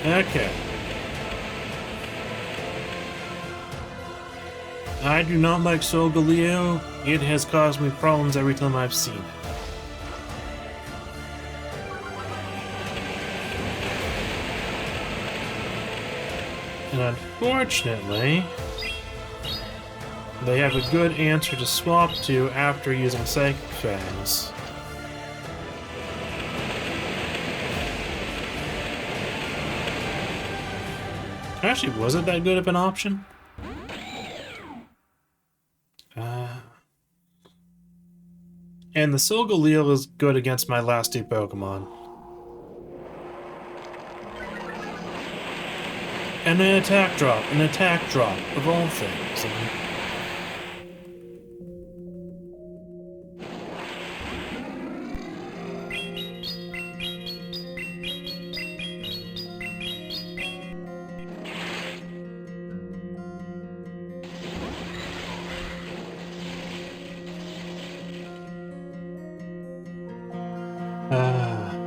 Okay. I do not like Solgaleo. It has caused me problems every time I've seen it. And unfortunately, they have a good answer to swap to after using Psychic Fangs. Actually, was it that good of an option? And the Solgaleo is good against my last two Pokemon. And an attack drop, of all things.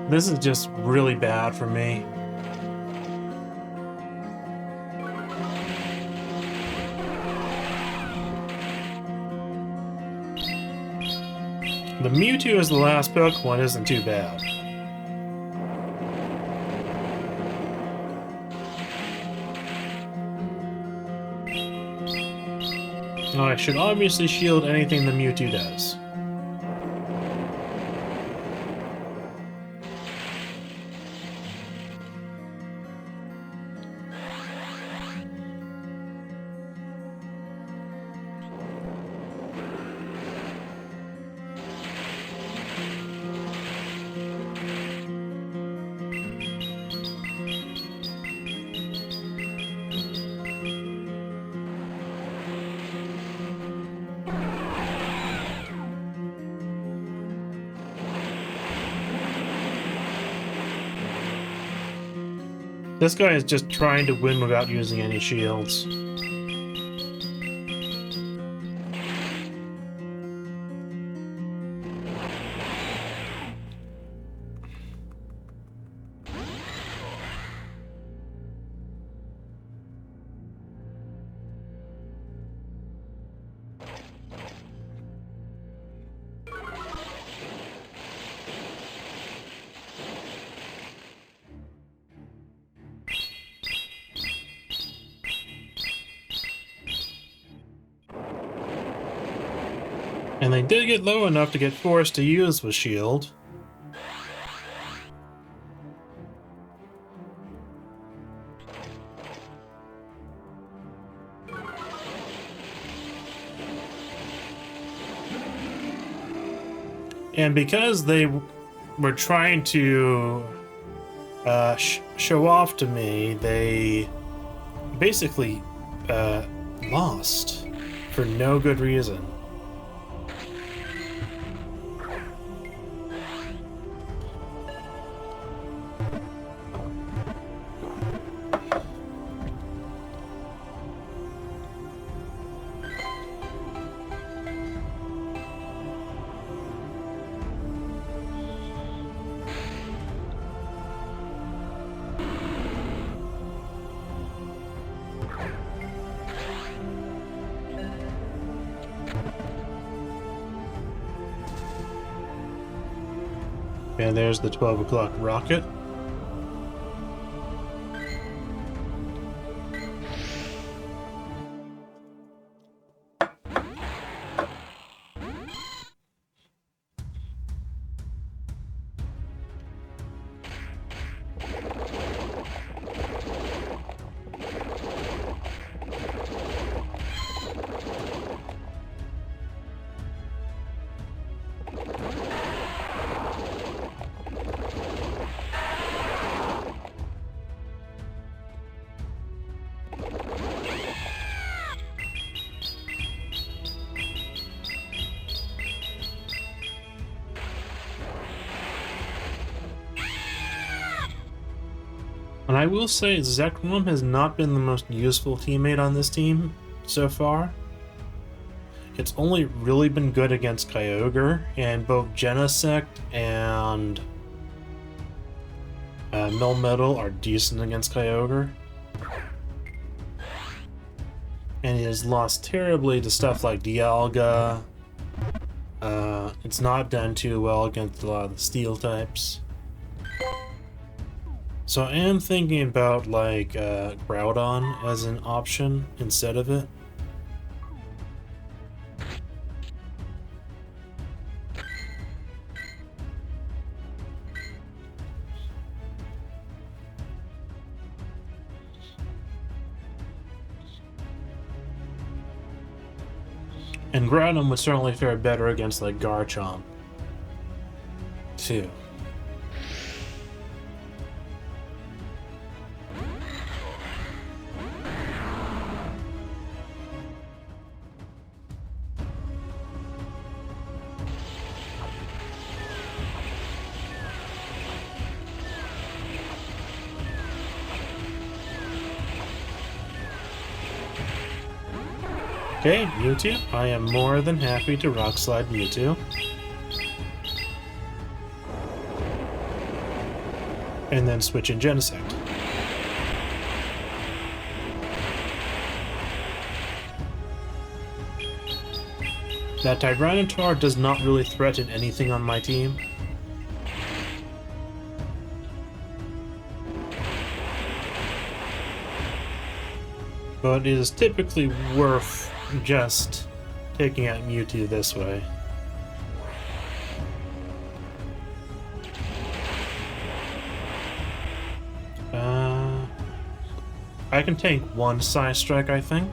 This is just really bad for me. The Mewtwo as the last Pokemon isn't too bad. Now I should obviously shield anything the Mewtwo does. This guy is just trying to win without using any shields. And they did get low enough to get forced to use the shield. And because they were trying to show off to me, they basically lost for no good reason. And there's the 12 o'clock rocket. And I will say, Zekrom has not been the most useful teammate on this team so far. It's only really been good against Kyogre, and both Genesect and Melmetal are decent against Kyogre. And he has lost terribly to stuff like Dialga. It's not done too well against a lot of the Steel types. So I am thinking about, like, Groudon as an option instead of it. And Groudon would certainly fare better against, like, Garchomp, too. Okay, Mewtwo. I am more than happy to Rock Slide Mewtwo. And then switch in Genesect. That Tyranitar does not really threaten anything on my team. But it is typically worth just taking out Mewtwo this way. I can tank one Side Strike, I think.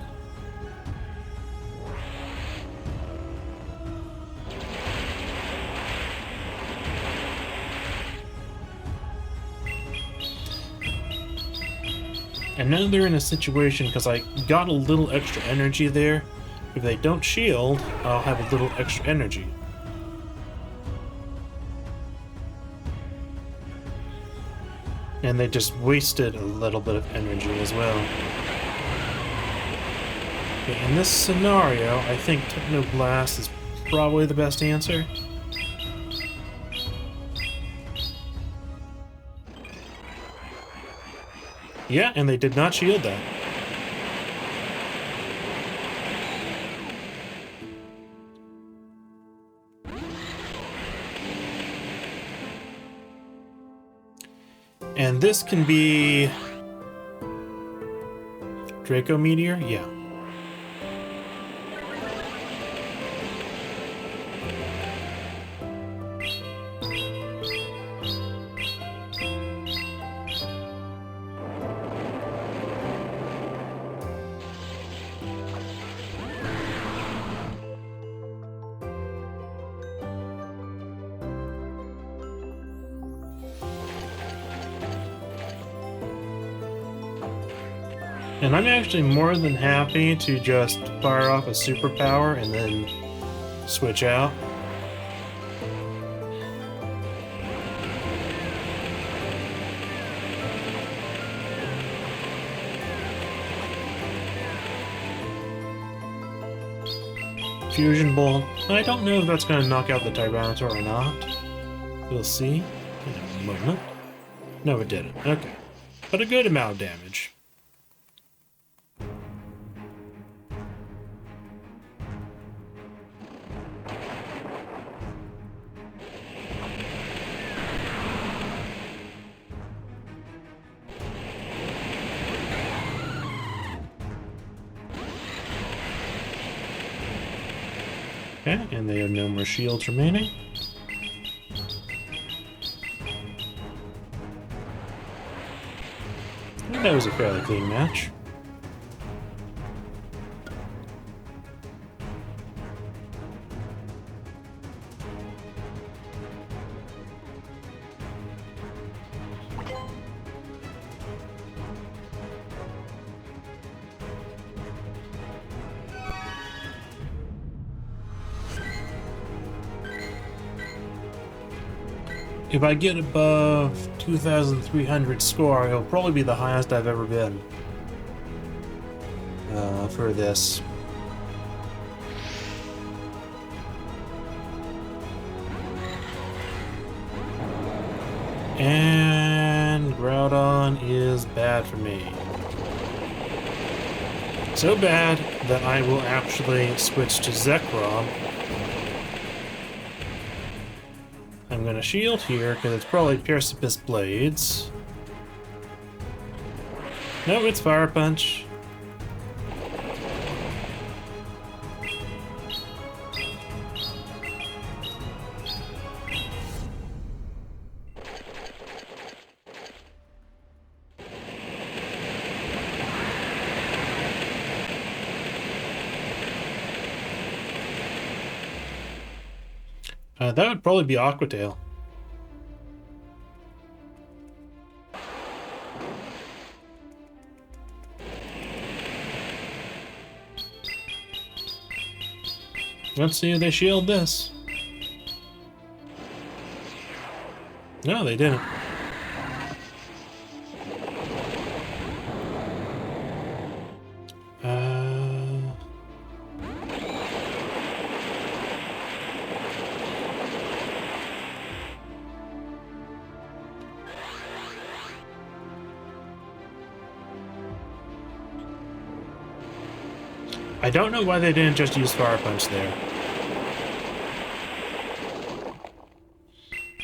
And now they're in a situation, because I got a little extra energy there. If they don't shield, I'll have a little extra energy. And they just wasted a little bit of energy as well. Okay, in this scenario, I think Techno Blast is probably the best answer. Yeah, and they did not shield that. And this can be Draco Meteor? Yeah. And I'm actually more than happy to just fire off a superpower and then switch out. Fusion Bolt. I don't know if that's going to knock out the Tyranitar or not. We'll see in a moment. No, it didn't. Okay. But a good amount of damage. Okay, and they have no more shields remaining. And that was a fairly clean match. If I get above 2,300 score, it'll probably be the highest I've ever been for this. And Groudon is bad for me. So bad that I will actually switch to Zekrom. I'm gonna shield here because it's probably Piercipus Blades. No, it's Fire Punch. That would probably be Aqua Tail. Let's see if they shield this. No, they didn't. I don't know why they didn't just use Fire Punch there.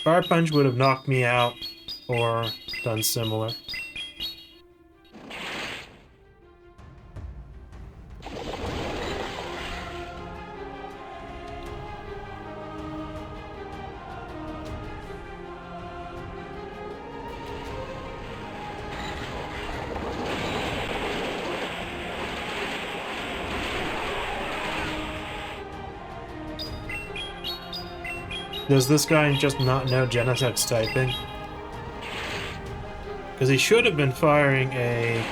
Fire Punch would have knocked me out or done similar. Does this guy just not know Genesec's typing? Because he should have been firing a...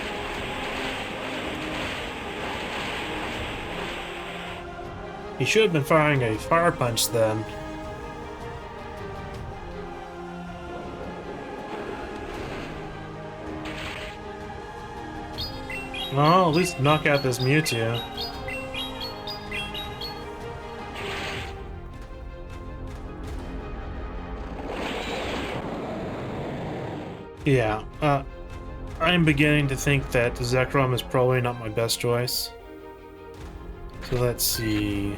He should have been firing a Fire Punch then. Well, at least knock out this Mewtwo. Yeah, I'm beginning to think that Zekrom is probably not my best choice. So let's see.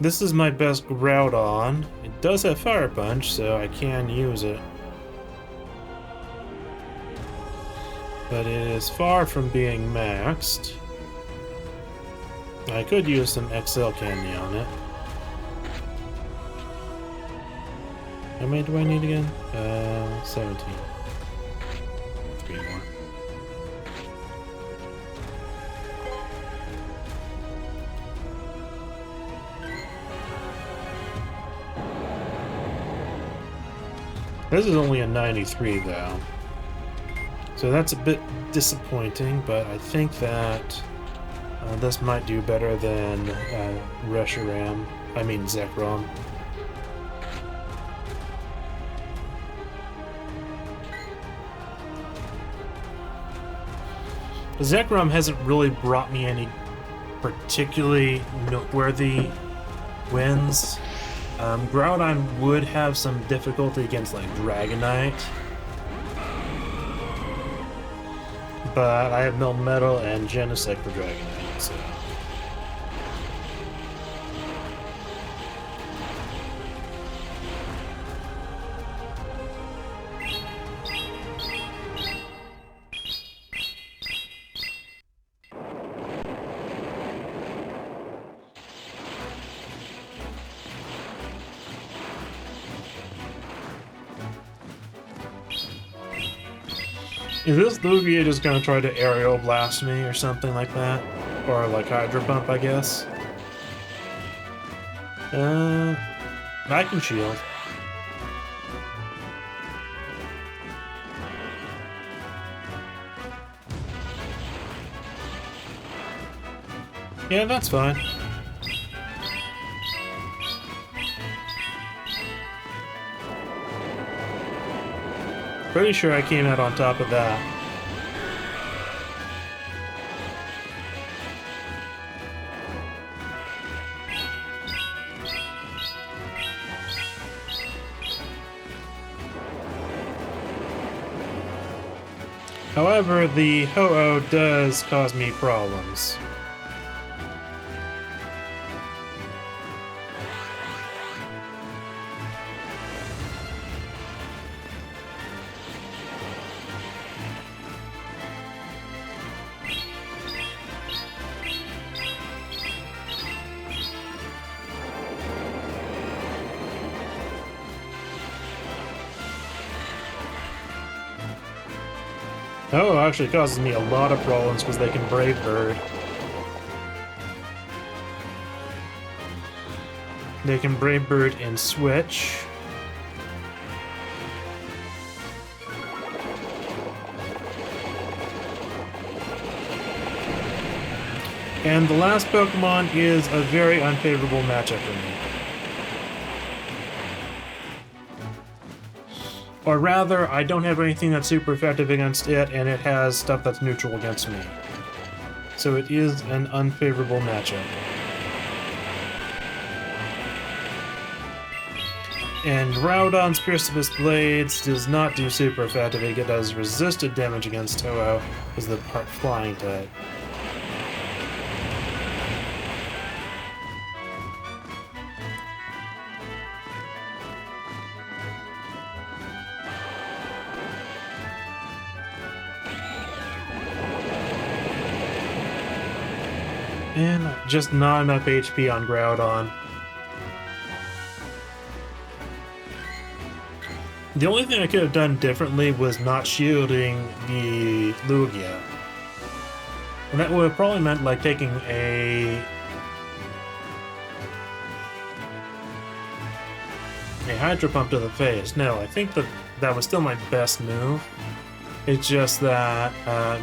This is my best Groudon. It does have Fire Punch, so I can use it. But it is far from being maxed. I could use some XL candy on it. How many do I need again? 17. 3 more. This is only a 93 though. So that's a bit disappointing, but I think that this might do better than Zekrom. Zekrom hasn't really brought me any particularly noteworthy wins. Groudon would have some difficulty against like Dragonite, but I have Melmetal and Genesect for Dragonite, so. Is this Lugia just gonna try to aerial blast me or something like that? Or like Hydro Pump, I guess? I can shield. Yeah, that's fine. Pretty sure I came out on top of that. However, the Ho-Oh does cause me problems. Oh, it actually causes me a lot of problems because they can Brave Bird. They can Brave Bird and switch. And the last Pokemon is a very unfavorable matchup for me. Or rather, I don't have anything that's super effective against it, and it has stuff that's neutral against me. So it is an unfavorable matchup. And Groudon's Piercibus Blades does not do super effective. It does resisted damage against Ho-Oh, is the part flying type. And just not enough HP on Groudon. The only thing I could have done differently was not shielding the Lugia. And that would have probably meant like taking a Hydro Pump to the face. No, I think that was still my best move. It's just that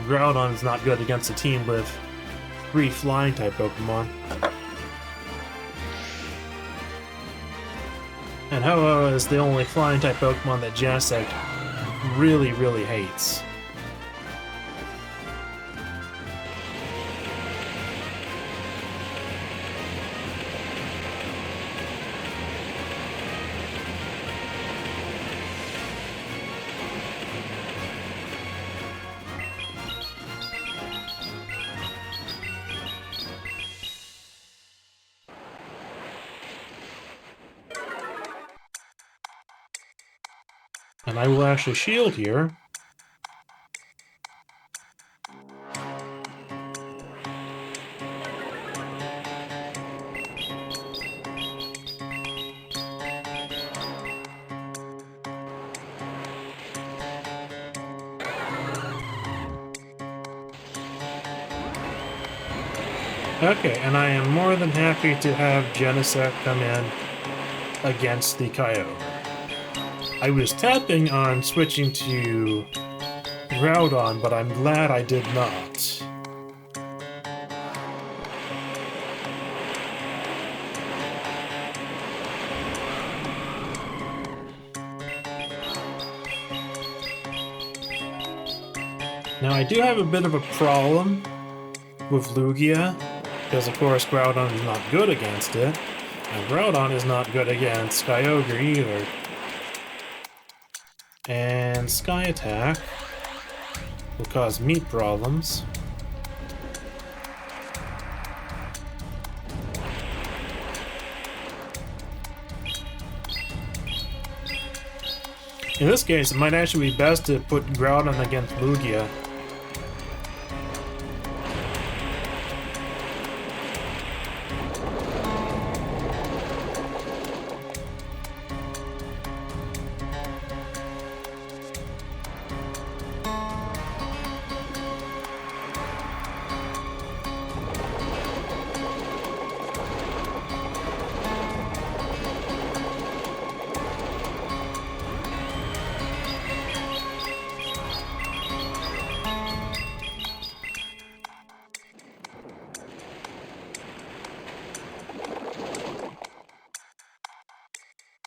Groudon is not good against a team with 3 flying type Pokemon. And Ho-Oh is the only flying type Pokemon that Genesect really, really hates. And I will actually shield here. Okay, and I am more than happy to have Genesect come in against the Kyogre. I was tapping on switching to Groudon, but I'm glad I did not. Now, I do have a bit of a problem with Lugia, because of course Groudon is not good against it, and Groudon is not good against Kyogre either. And Sky Attack will cause meat problems. In this case, it might actually be best to put Groudon against Lugia.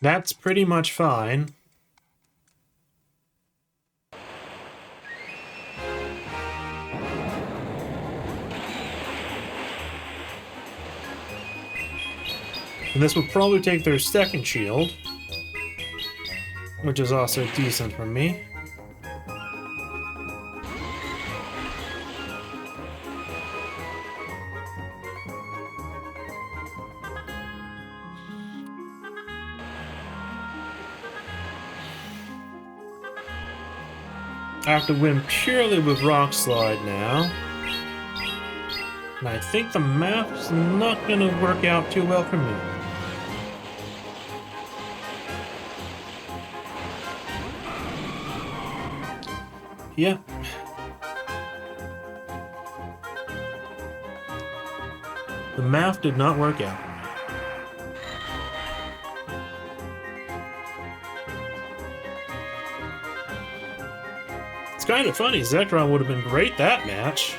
That's pretty much fine. And this will probably take their second shield, which is also decent for me. I have to win purely with Rock Slide now. And I think the map's not going to work out too well for me. Yep. The map did not work out. It's kind of funny, Zekrom would have been great that match.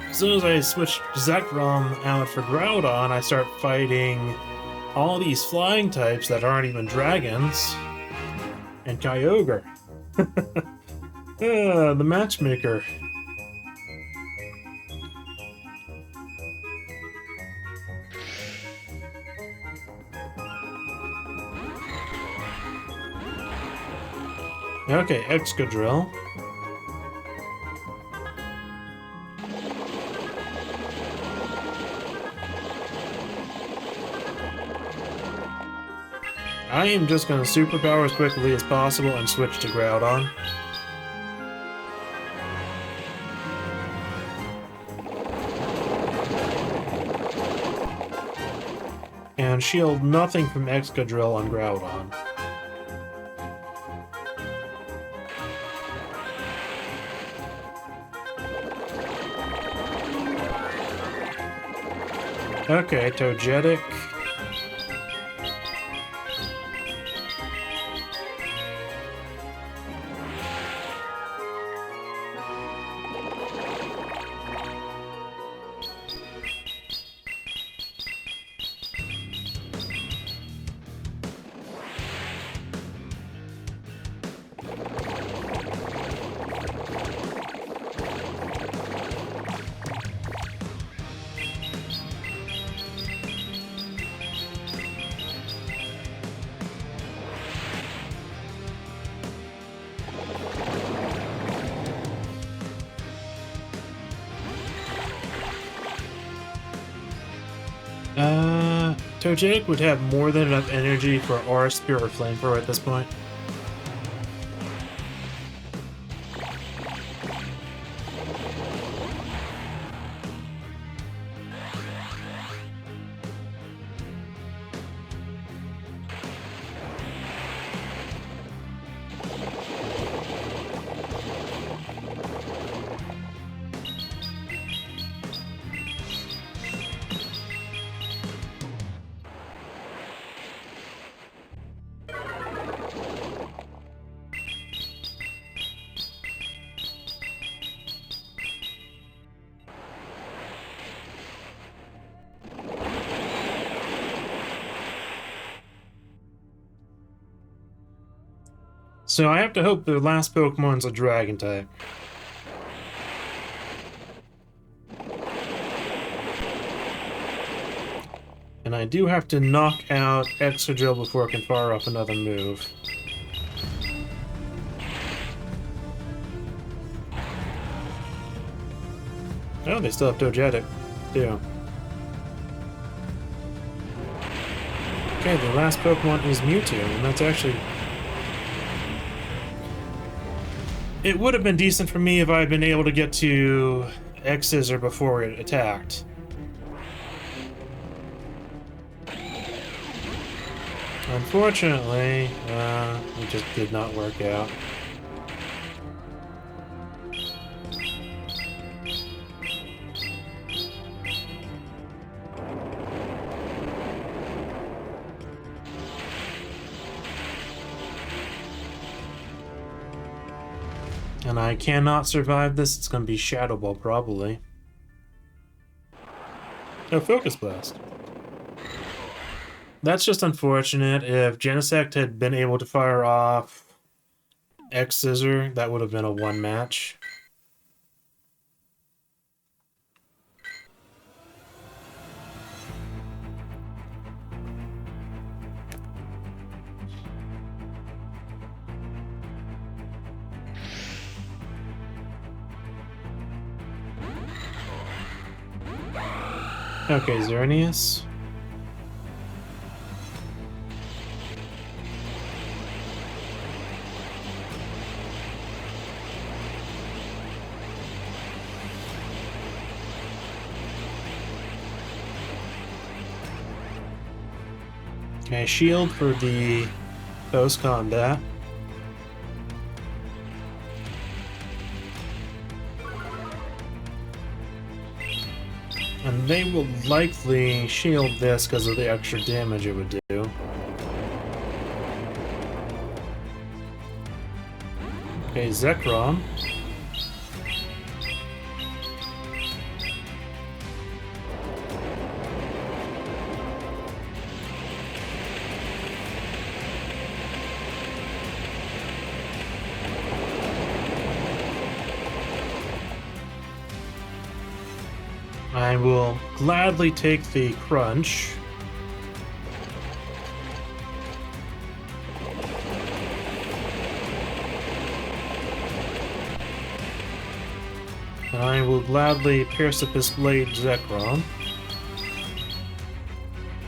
As soon as I switched Zekrom out for Groudon, I start fighting all these flying types that aren't even dragons. And Kyogre. The matchmaker. Okay, Excadrill. I am just going to superpower as quickly as possible and switch to Groudon. And shield nothing from Excadrill on Groudon. Okay, Togetic. Togetic would have more than enough energy for Aura Spear or Flamethrower at this point. So I have to hope the last Pokemon's a Dragon type. And I do have to knock out Excadrill before I can fire off another move. Oh, they still have Togetic, too. Okay, the last Pokemon is Mewtwo, and that's actually... It would have been decent for me if I had been able to get to X-Scissor before it attacked. Unfortunately, it just did not work out. And I cannot survive this. It's going to be Shadow Ball, probably. Oh, Focus Blast. That's just unfortunate. If Genesect had been able to fire off X-Scissor, that would have been a one match. Okay, Xerneas. Okay, shield for the post-combat. And they will likely shield this because of the extra damage it would do. Okay, Zekrom. I will gladly take the crunch. And I will gladly pierce up this blade Zekrom.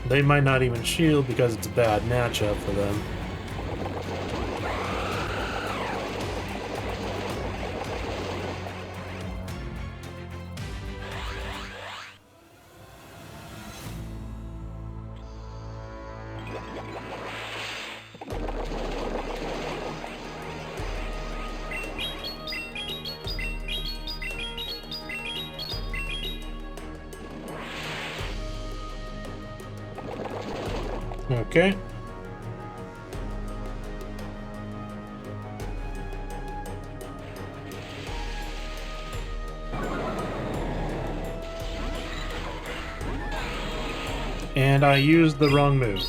They might not even shield because it's a bad matchup for them. Okay. And I used the wrong move.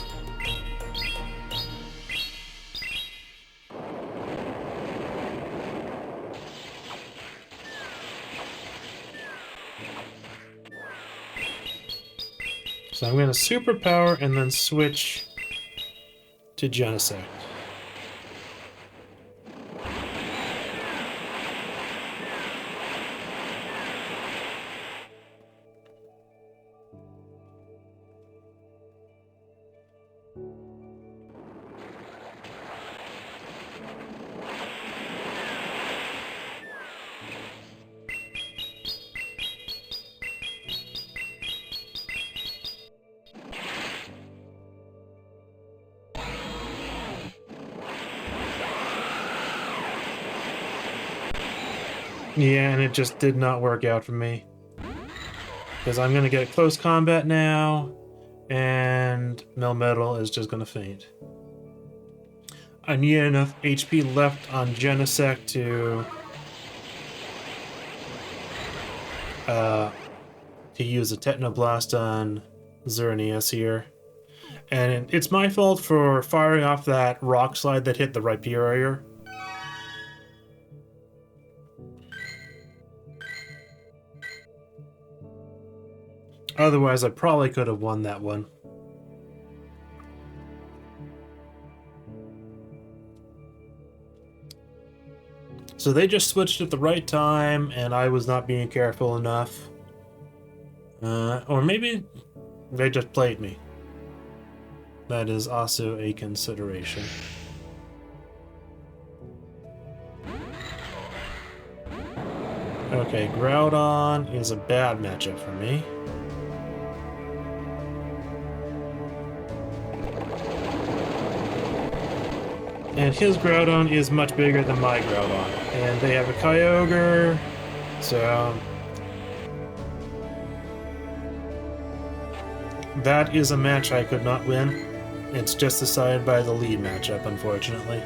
So I'm going to superpower and then switch to Genesect. Yeah, and it just did not work out for me. Because I'm going to get close combat now, and Melmetal is just going to faint. I need enough HP left on Genesect to use a Technoblast on Xerneas here. And it's my fault for firing off that Rock Slide that hit the Rhyperior. Otherwise, I probably could have won that one. So they just switched at the right time, and I was not being careful enough. Or maybe they just played me. That is also a consideration. Okay, Groudon is a bad matchup for me. And his Groudon is much bigger than my Groudon. And they have a Kyogre, so... that is a match I could not win. It's just decided by the lead matchup, unfortunately.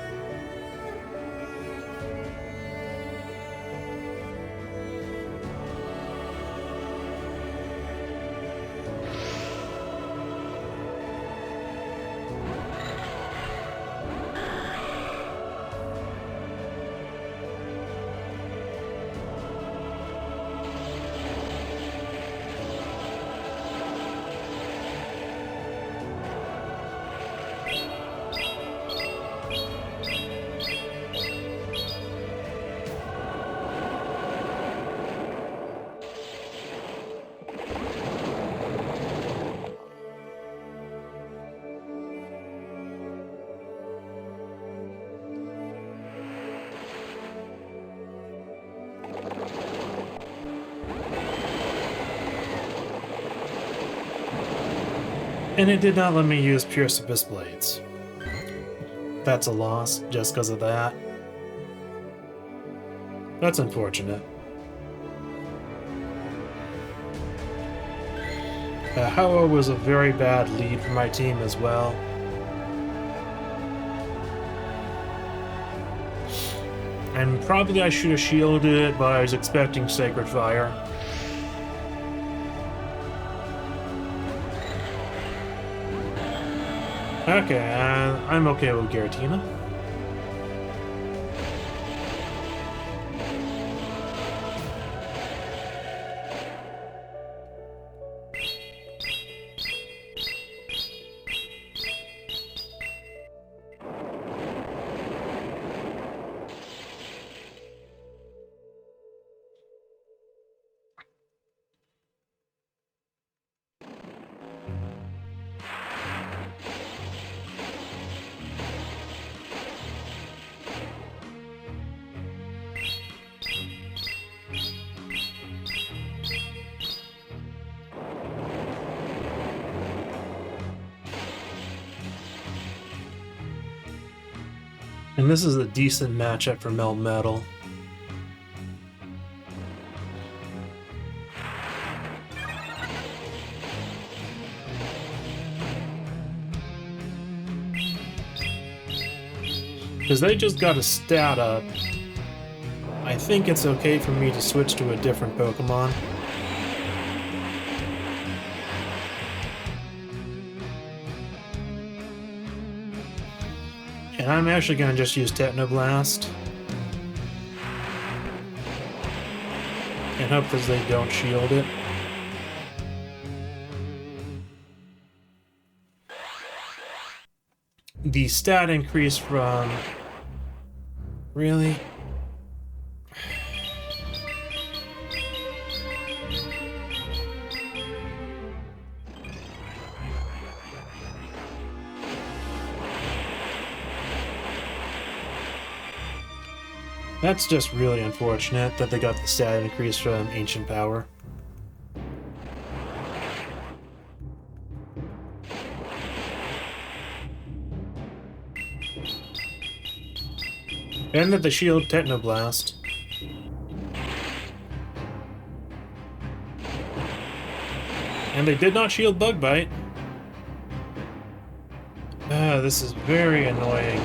And it did not let me use Pure Surface Blades. That's a loss, just because of that. That's unfortunate. Ho-Oh was a very bad lead for my team as well. And probably I should have shielded it, but I was expecting Sacred Fire. Okay, I'm okay with Giratina. And this is a decent matchup for Melmetal. Because they just got a stat up. I think it's okay for me to switch to a different Pokemon. And I'm actually going to just use Technoblast. And hope that they don't shield it. The stat increase from... Really? That's just really unfortunate that they got the stat increase from Ancient Power. And that they shield Technoblast. And they did not shield Bug Bite. This is very annoying.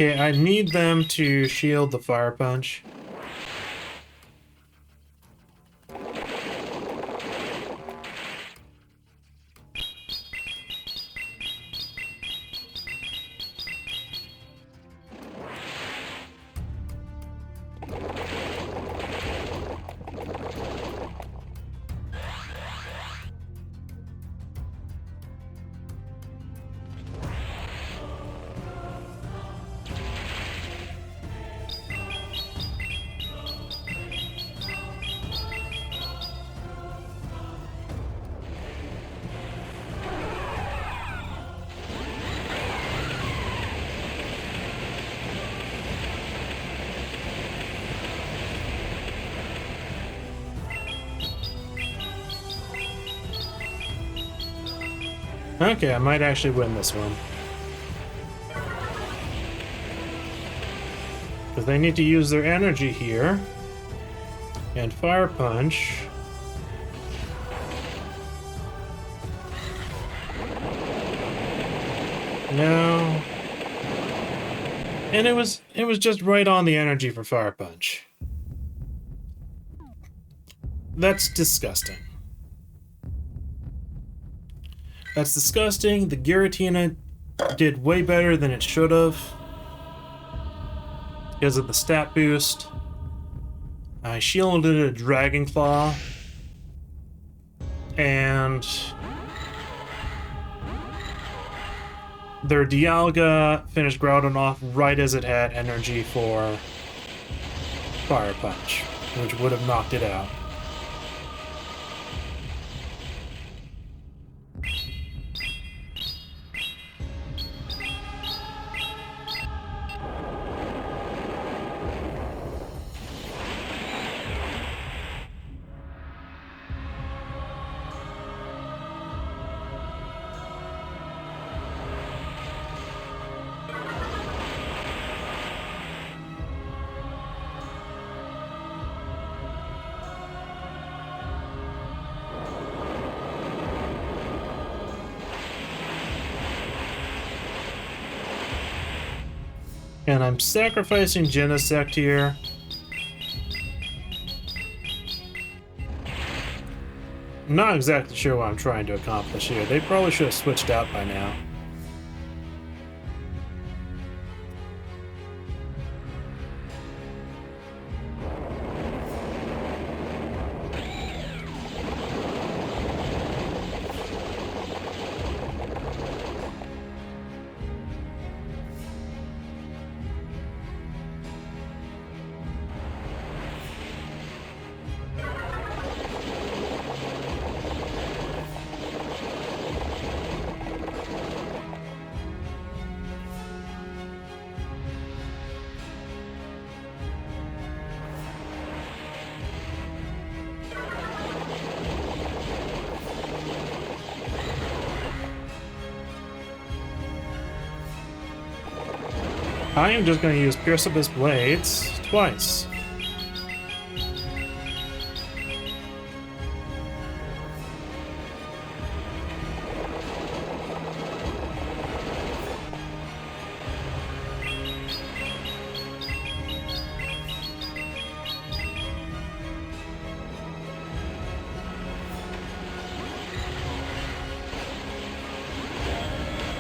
Okay, I need them to shield the fire punch. Okay, I might actually win this one. Because they need to use their energy here. And Fire Punch. No. And it was just right on the energy for Fire Punch. That's disgusting. That's disgusting. The Giratina did way better than it should have because of the stat boost. I shielded a Dragon Claw, and their Dialga finished Groudon off right as it had energy for Fire Punch, which would have knocked it out. And I'm sacrificing Genesect here. I'm not exactly sure what I'm trying to accomplish here. They probably should have switched out by now. I am just going to use Pierce Abyss Blades twice.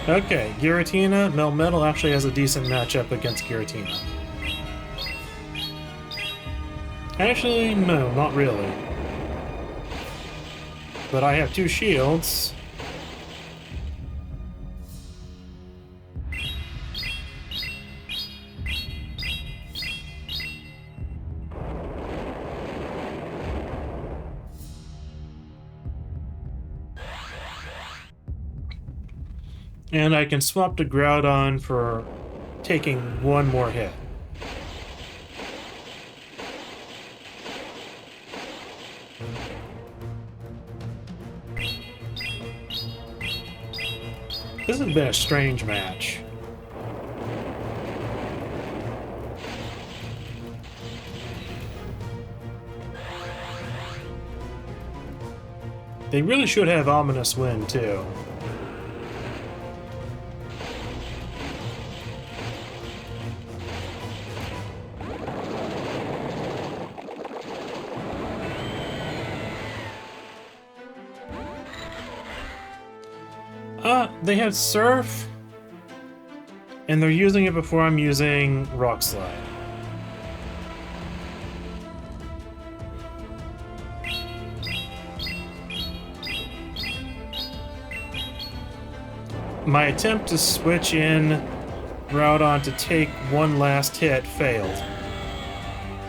Okay, Giratina, Melmetal actually has a decent matchup against Giratina. Actually, no, not really. But I have two shields. And I can swap to Groudon for taking one more hit. This has been a strange match. They really should have Ominous Wind, too. They have Surf, and they're using it before I'm using Rock Slide. My attempt to switch in Groudon to take one last hit failed.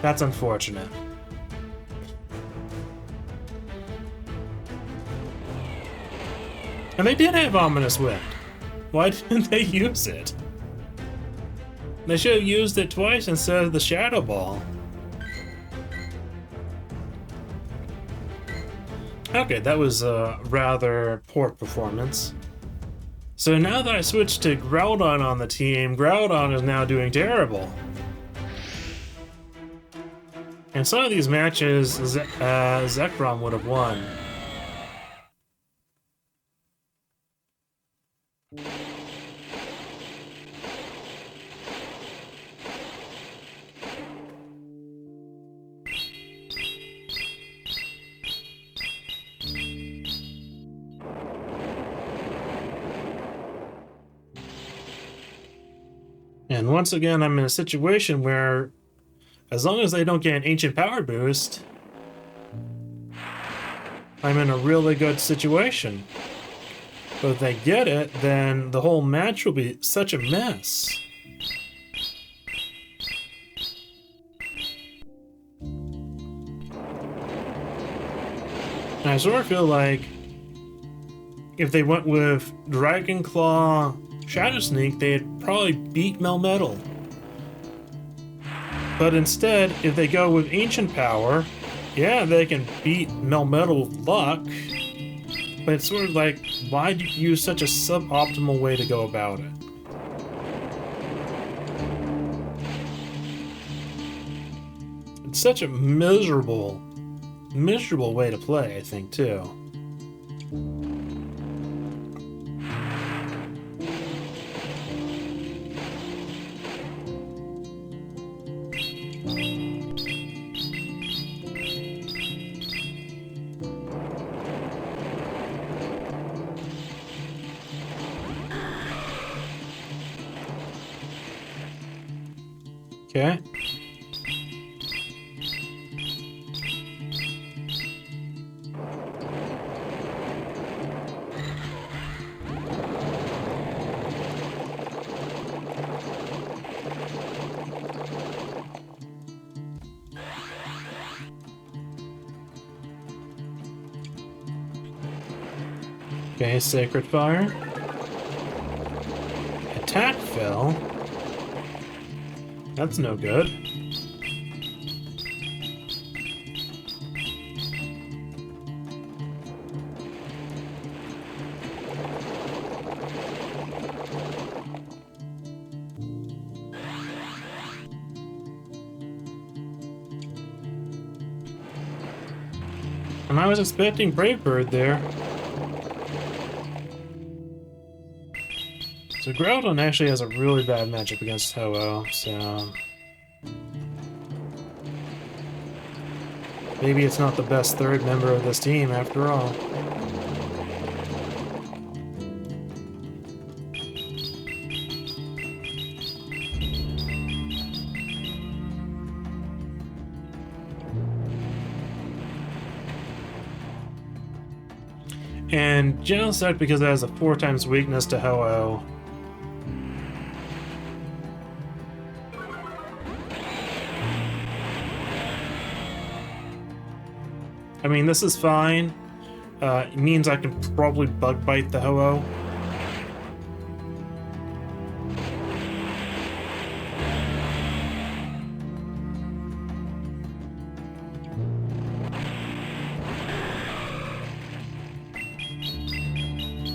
That's unfortunate. And they did have Ominous Wind. Why didn't they use it? They should have used it twice instead of the Shadow Ball. Okay, that was a rather poor performance. So now that I switched to Groudon on the team, Groudon is now doing terrible. In some of these matches, Zekrom would have won. And once again, I'm in a situation where, as long as they don't get an Ancient Power boost, I'm in a really good situation. But if they get it, then the whole match will be such a mess. And I sort of feel like if they went with Dragon Claw Shadow Sneak, they'd probably beat Melmetal. But instead, if they go with Ancient Power, yeah, they can beat Melmetal luck. But it's sort of like, why do you use such a suboptimal way to go about it? It's such a miserable way to play, I think, too. Okay. Okay, Sacred Fire. Attack fell. That's no good. And I was expecting Brave Bird there. So Groudon actually has a really bad matchup against Ho-Oh, so... maybe it's not the best third member of this team after all. And Genocide, because it has a 4 times weakness to Ho-Oh. I mean, this is fine. It means I can probably Bug Bite the Ho-Oh.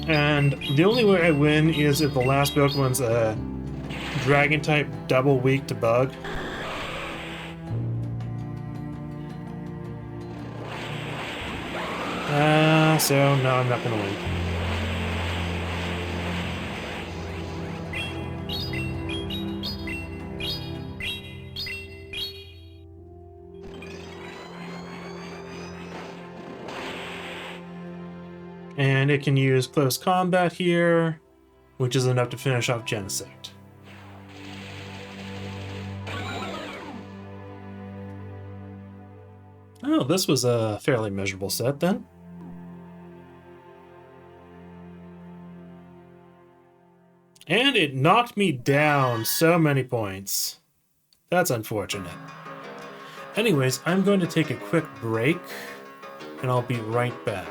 And the only way I win is if the last Pokemon's a Dragon-type double weak to Bug. So no, I'm not gonna win. And it can use close combat here, which is enough to finish off Genesect. Oh, this was a fairly measurable set then. And it knocked me down so many points. That's unfortunate. Anyways, I'm going to take a quick break, and I'll be right back.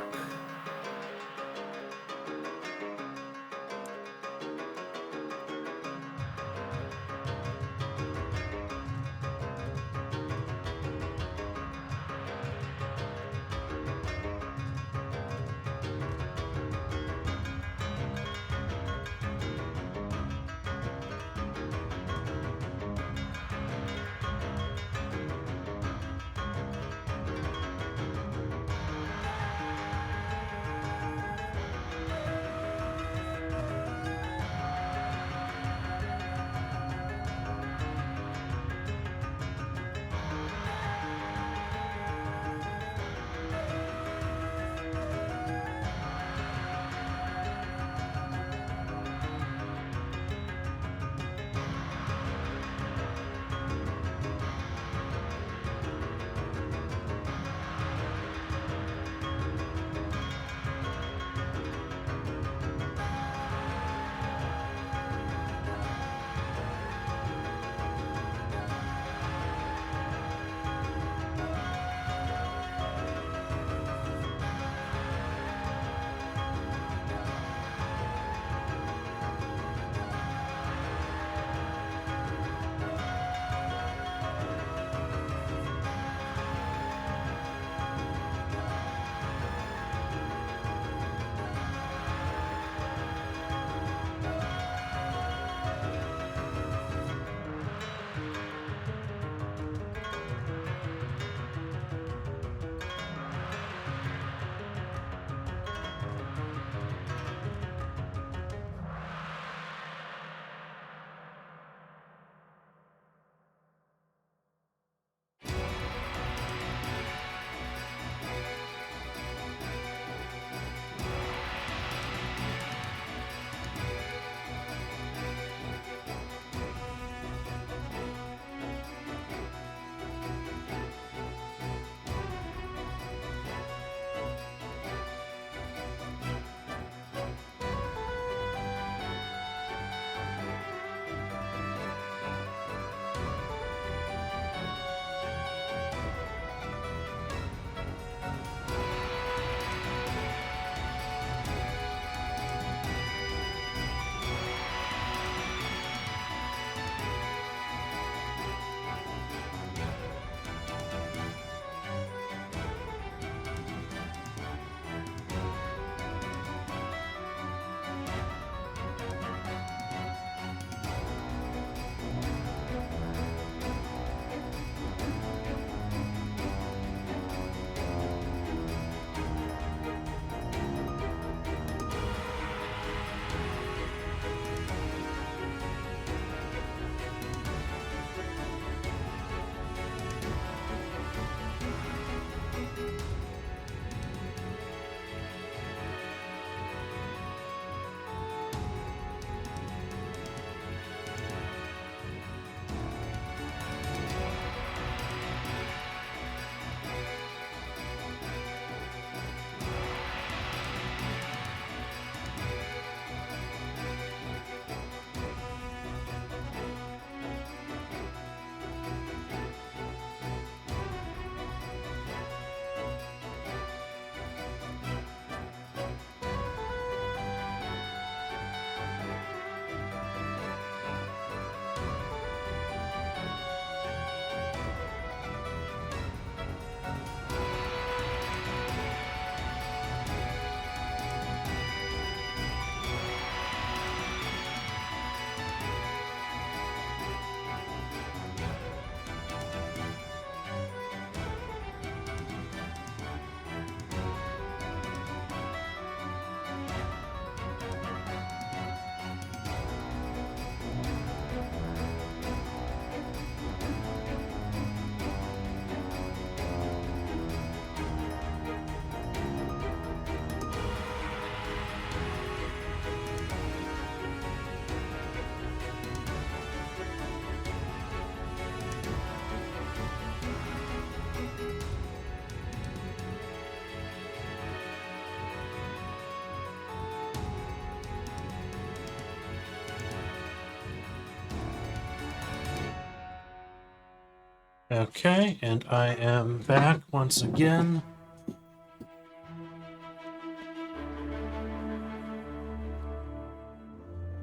Okay, and I am back once again.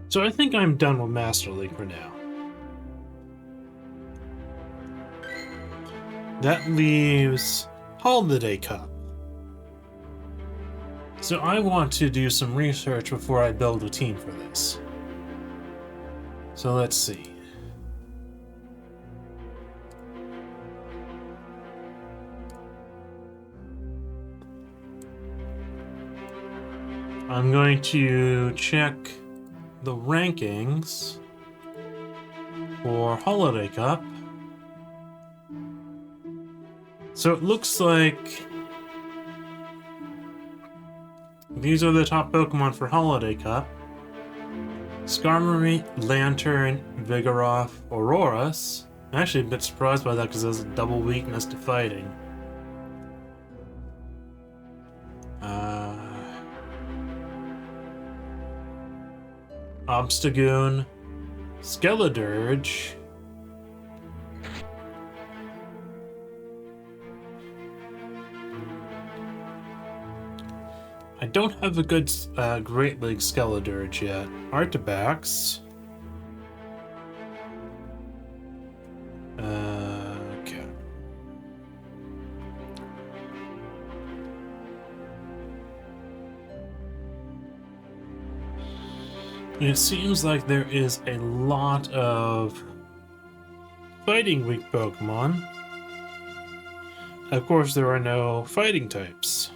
So I think I'm done with Master League for now. That leaves Holiday Cup. So I want to do some research before I build a team for this. So let's see. I'm going to check the rankings for Holiday Cup. So it looks like these are the top Pokemon for Holiday Cup. Skarmory, Lantern, Vigoroth, Aurorus. I'm actually a bit surprised by that because it has a double weakness to fighting. Obstagoon, Skeledirge, I don't have a good Great League Skeledirge yet. Artibax. Okay. It seems like there is a lot of fighting weak Pokemon. Of course, there are no fighting types.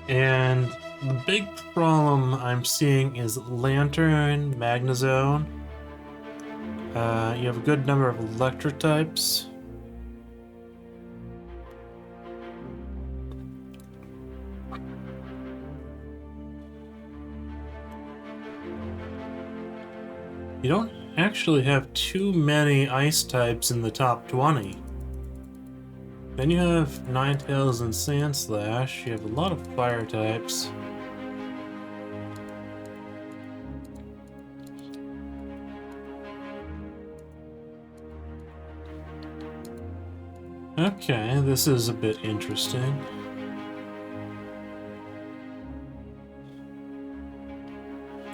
And the big problem I'm seeing is Lantern, Magnezone. You have a good number of electric types. You don't actually have too many ice types in the top 20. Then you have Ninetales and Sandslash. You have a lot of fire types. Okay, this is a bit interesting.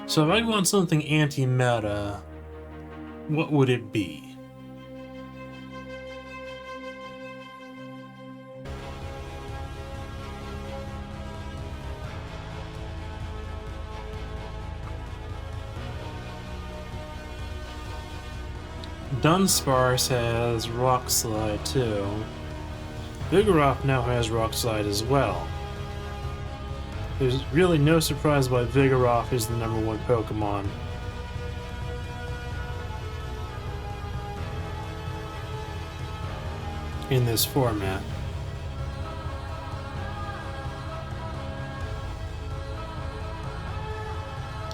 So if I want something anti-meta, what would it be? Dunsparce has Rock Slide too. Vigoroth now has Rock Slide as well. There's really no surprise why Vigoroth is the #1 Pokemon. In this format.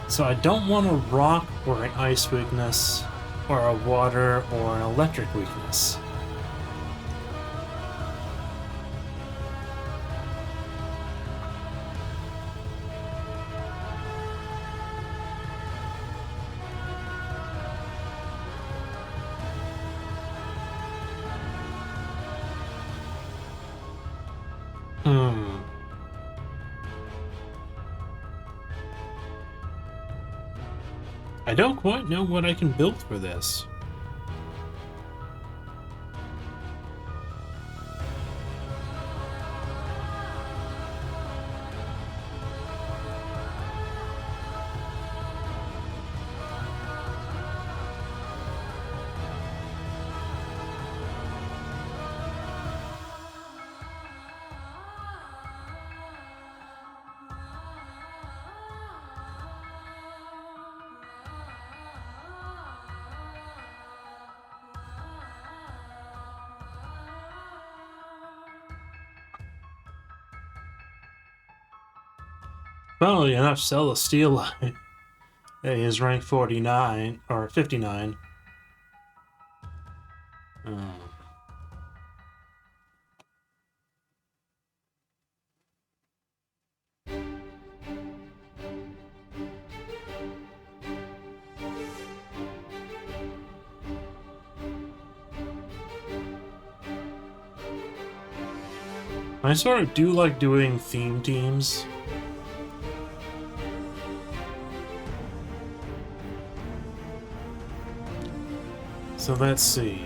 So I don't want a rock or an ice weakness, or a water or an electric weakness. I don't quite know what I can build for this. Funnily enough, Celesteela is ranked 49 or 59. I sort of do like doing theme teams. So let's see.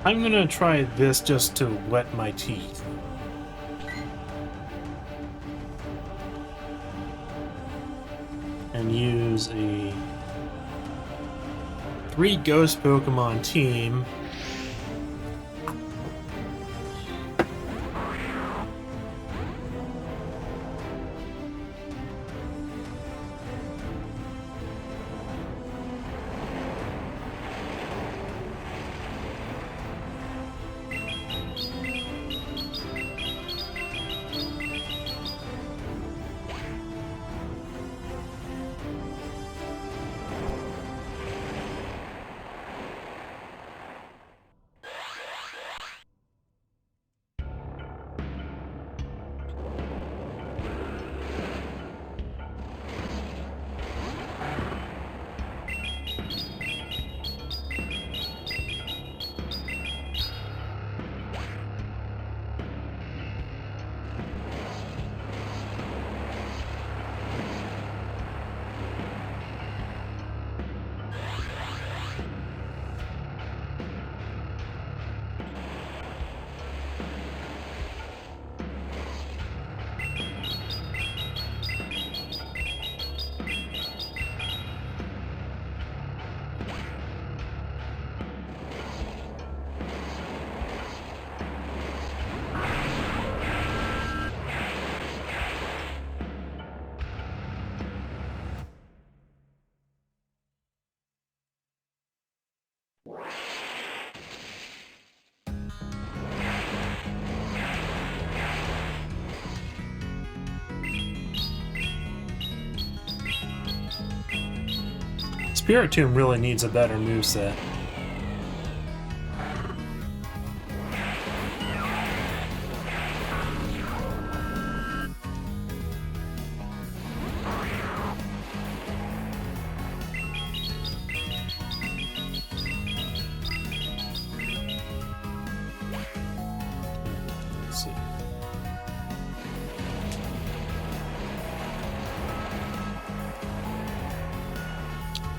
I'm gonna try this just to wet my teeth. And use a 3 ghost Pokemon team. Spiritomb really needs a better moveset. Let's see.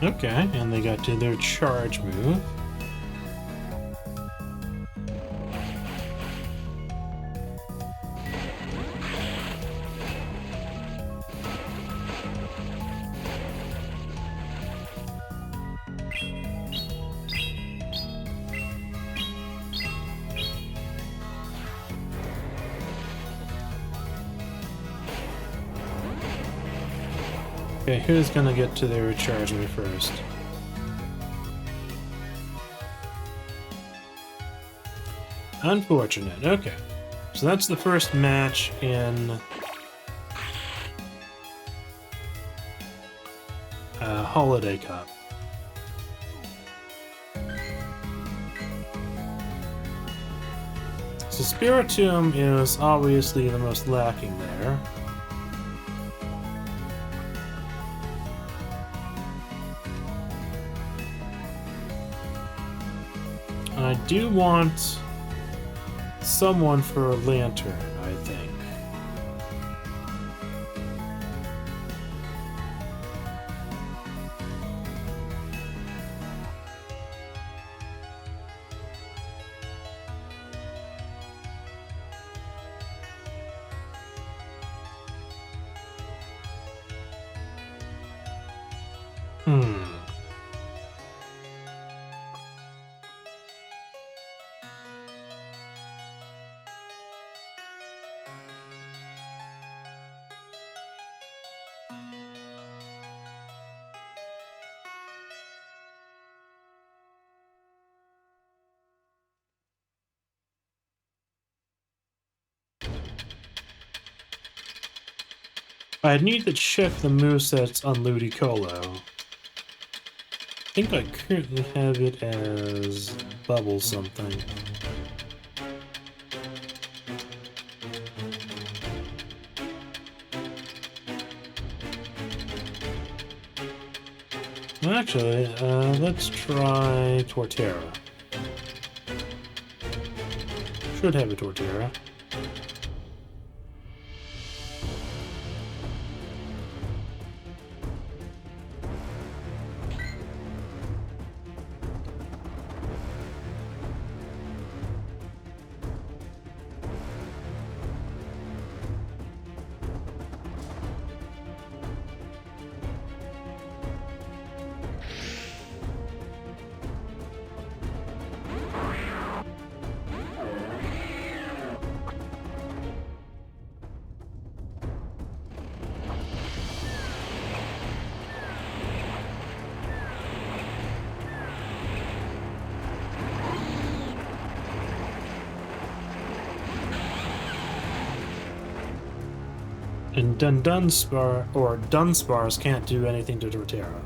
Okay, and they got to their charge move. Okay, who's gonna get to their charge move first? Unfortunate. Okay. So that's the first match in Holiday Cup. So Spiritomb is obviously the most lacking there. I do want someone for a lantern, I think. I need to check the movesets on Ludicolo. I think I currently have it as Bubble something. Actually, let's try Torterra. Should have a Torterra. And Dunsparce can't do anything to Torterra.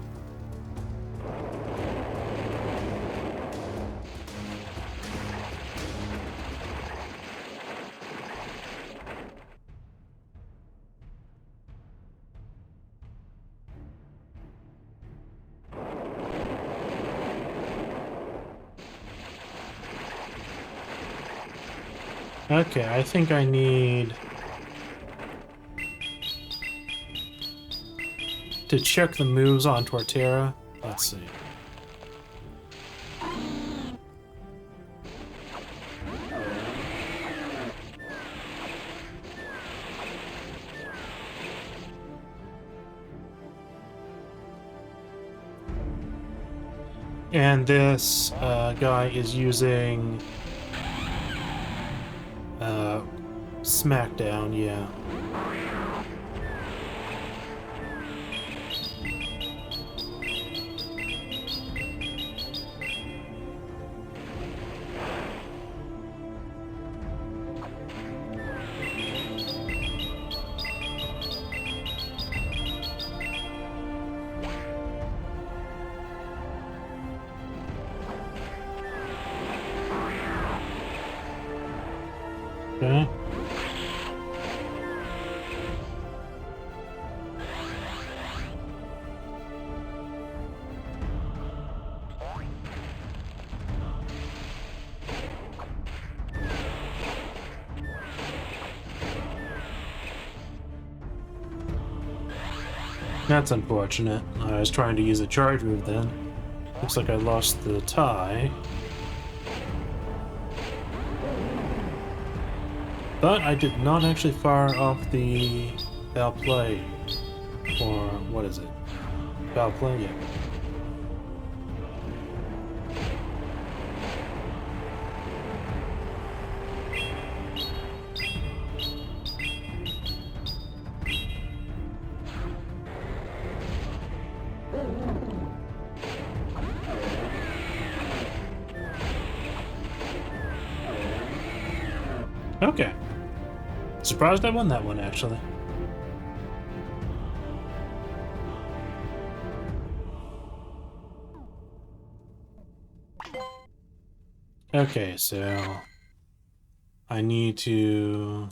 Okay, I think I need to check the moves on Torterra. Let's see. And this guy is using Smackdown, yeah. Okay. That's unfortunate. I was trying to use a charge move then. Looks like I lost the tie. But I did not actually fire off the foul play. Or what is it? Foul play? Yeah. Okay. Surprised I won that one, actually. Okay, so I need to...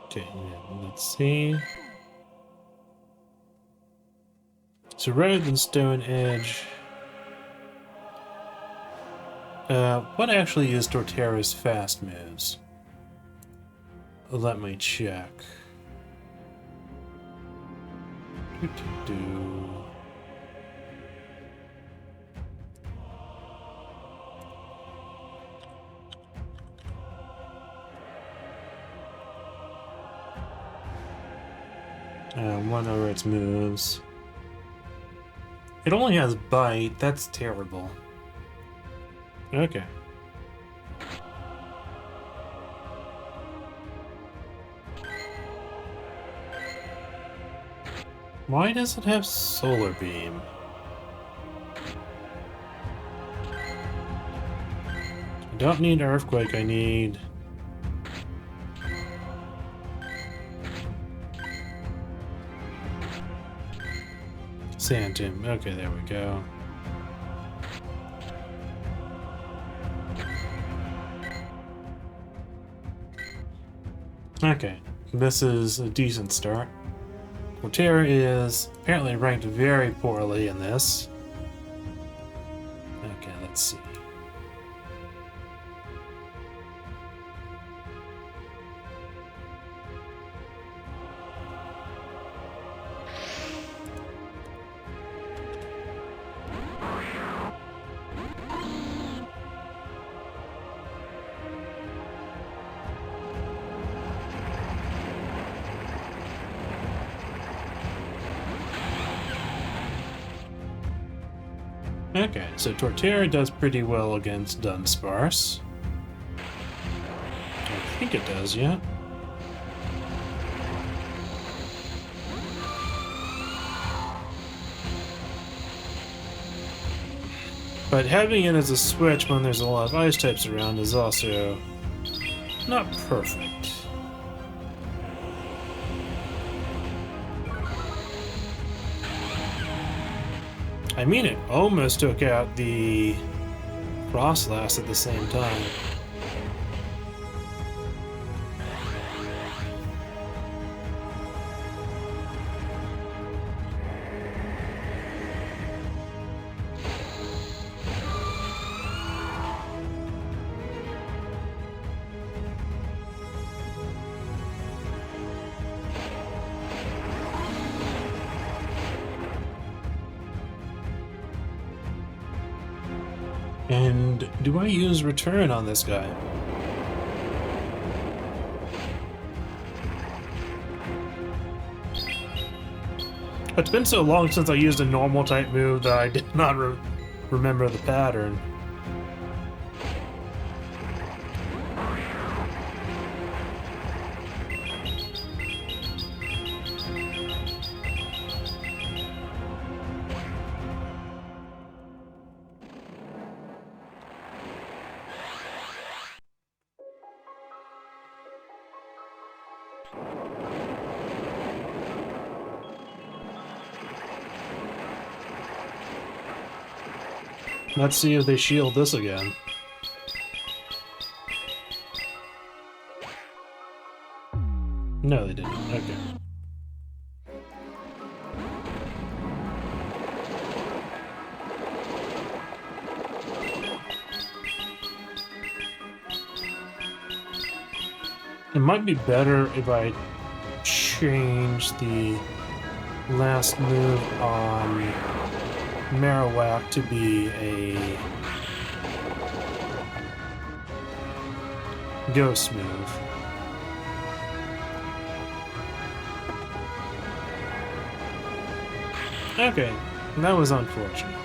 Okay, yeah, let's see. So rather than Stone Edge... what actually is Torterra's fast moves? Let me check. One over its moves. It only has bite. That's terrible. Okay. Why does it have Solar Beam? don't need Earthquake, I need... Sand Tomb. Okay, there we go. Okay, this is a decent start. Torterra is apparently ranked very poorly in this. Okay, let's see. Okay, so Torterra does pretty well against Dunsparce. I think it does, yeah. But having it as a switch when there's a lot of ice types around is also not perfect. I mean, it almost took out the Frostlass at the same time. And do I use Return on this guy? It's been so long since I used a normal type move that I did not remember the pattern. Let's see if they shield this again. No, they didn't. Okay. It might be better if I change the last move on Marowak to be a ghost move. Okay, that was unfortunate.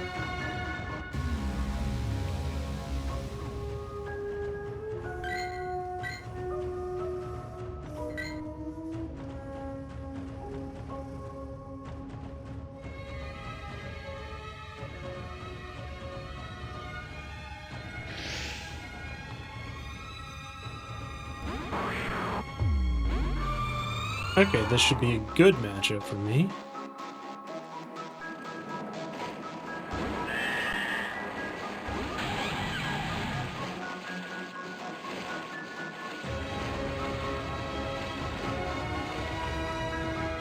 Okay, this should be a good matchup for me.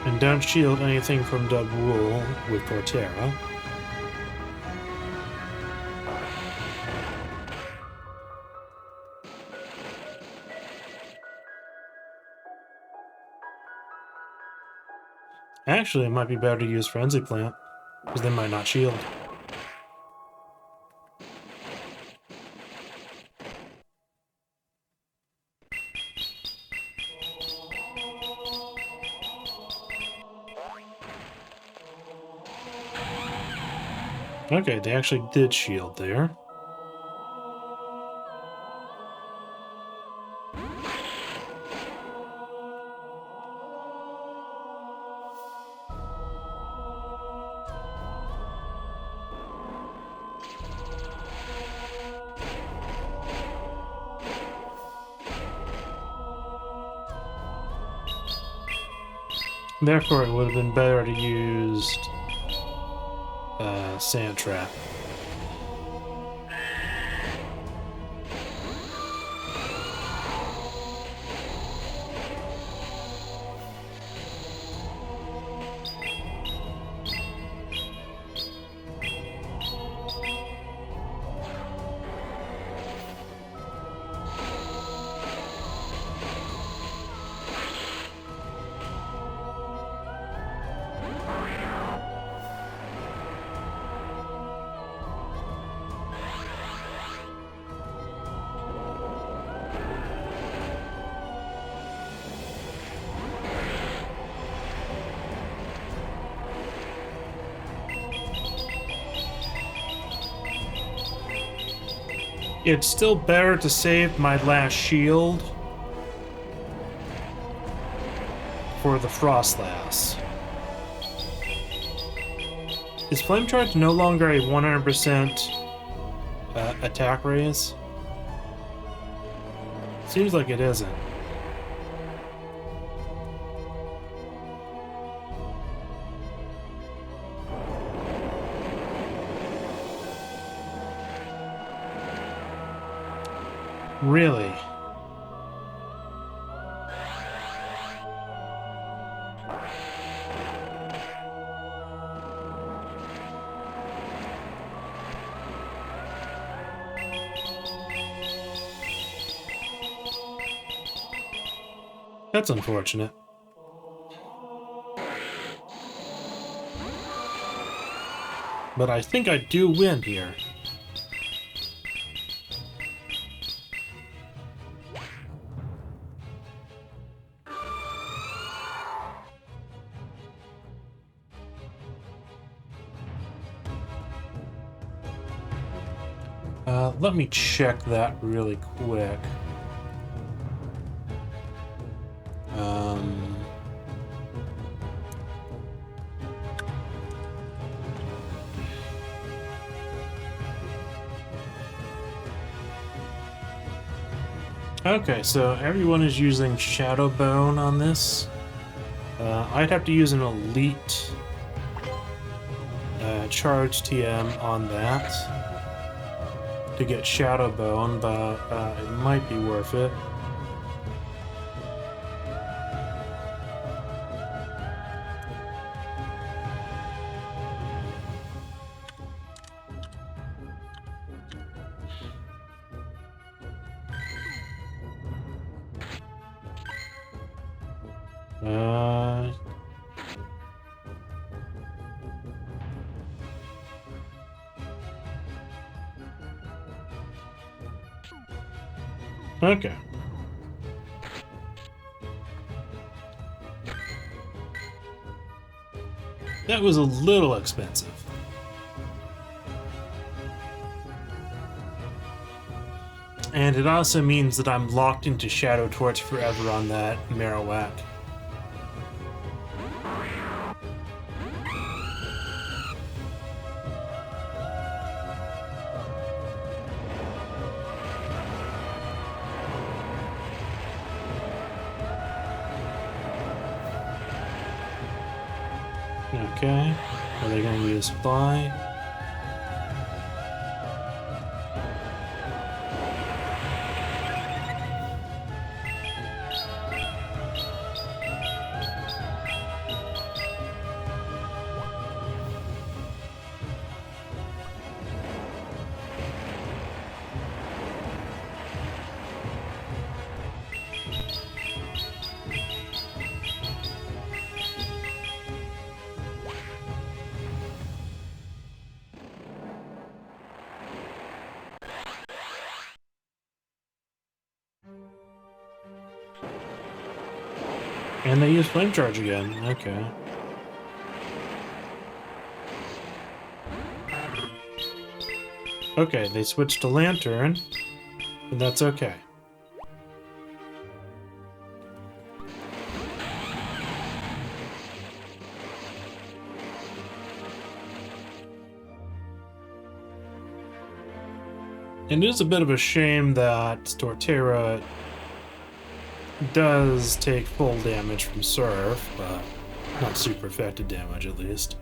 And don't shield anything from Dugwool with Torterra. Actually, it might be better to use Frenzy Plant, because they might not shield. Okay, they actually did shield there. Therefore, it would have been better to use Sand Trap. It's still better to save my last shield for the Frost Lass. Is Flame Charge no longer a 100% attack raise? Seems like it isn't. Really? That's unfortunate. But I think I do win here. Let me check that really quick. Okay, so everyone is using Shadow Bone on this. I'd have to use an Elite Charge TM on that to get Shadow Bone, but it might be worth it. Okay. That was a little expensive. And it also means that I'm locked into Shadow Torch forever on that Marowak. Okay, are they going to use Fly? And they use Flame Charge again. Okay. Okay, they switched to Lantern, but that's okay. It is a bit of a shame that Torterra does take full damage from Surf, but Not super effective damage, at least.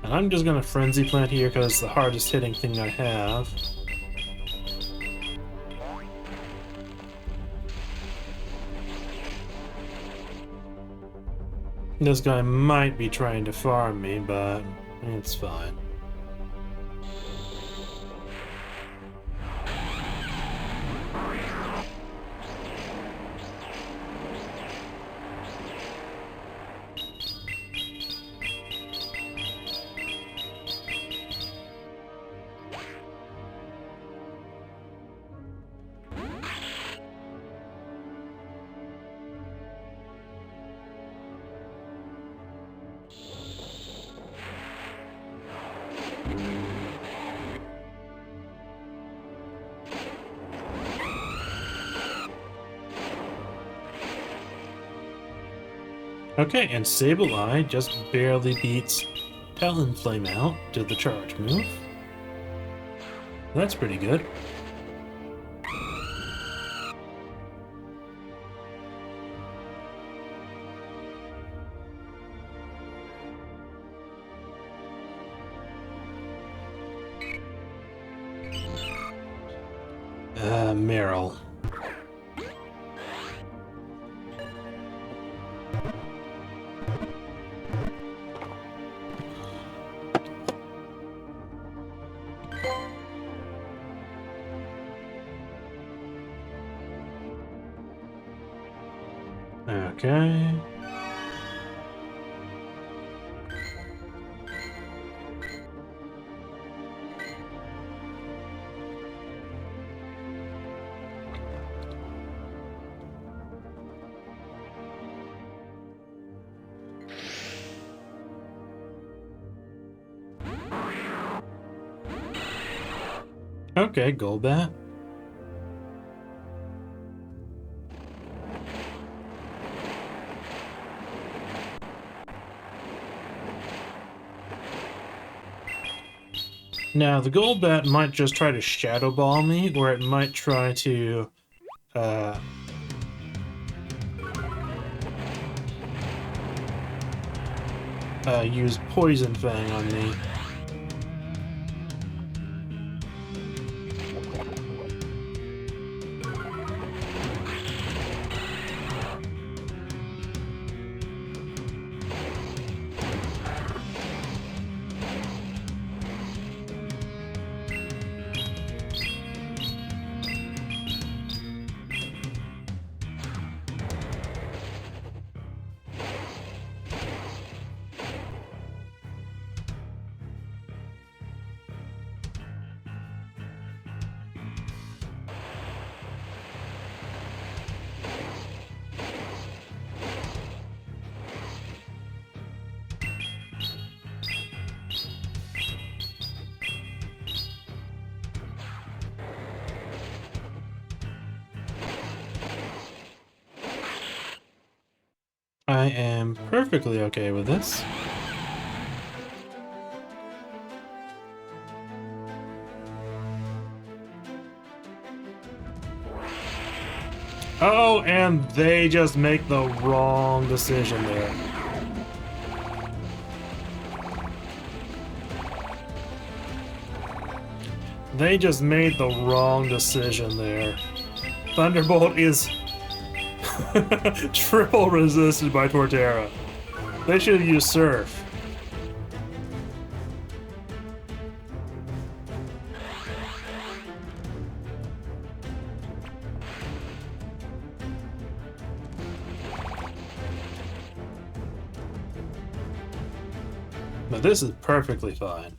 And I'm just gonna Frenzy Plant here because it's the hardest hitting thing I have. This guy might be trying to farm me, but it's fine. Okay, and Sableye just barely beats Talonflame out to the charge move. That's pretty good. Meryl. Okay. Okay, Golbat. Now, the Golbat might just try to Shadow Ball me, or it might try to, use Poison Fang on me. I am perfectly okay with this. Oh, and they just make the wrong decision there. They just made the wrong decision there. Thunderbolt is triple resisted by Torterra. They should have used Surf. But this is perfectly fine.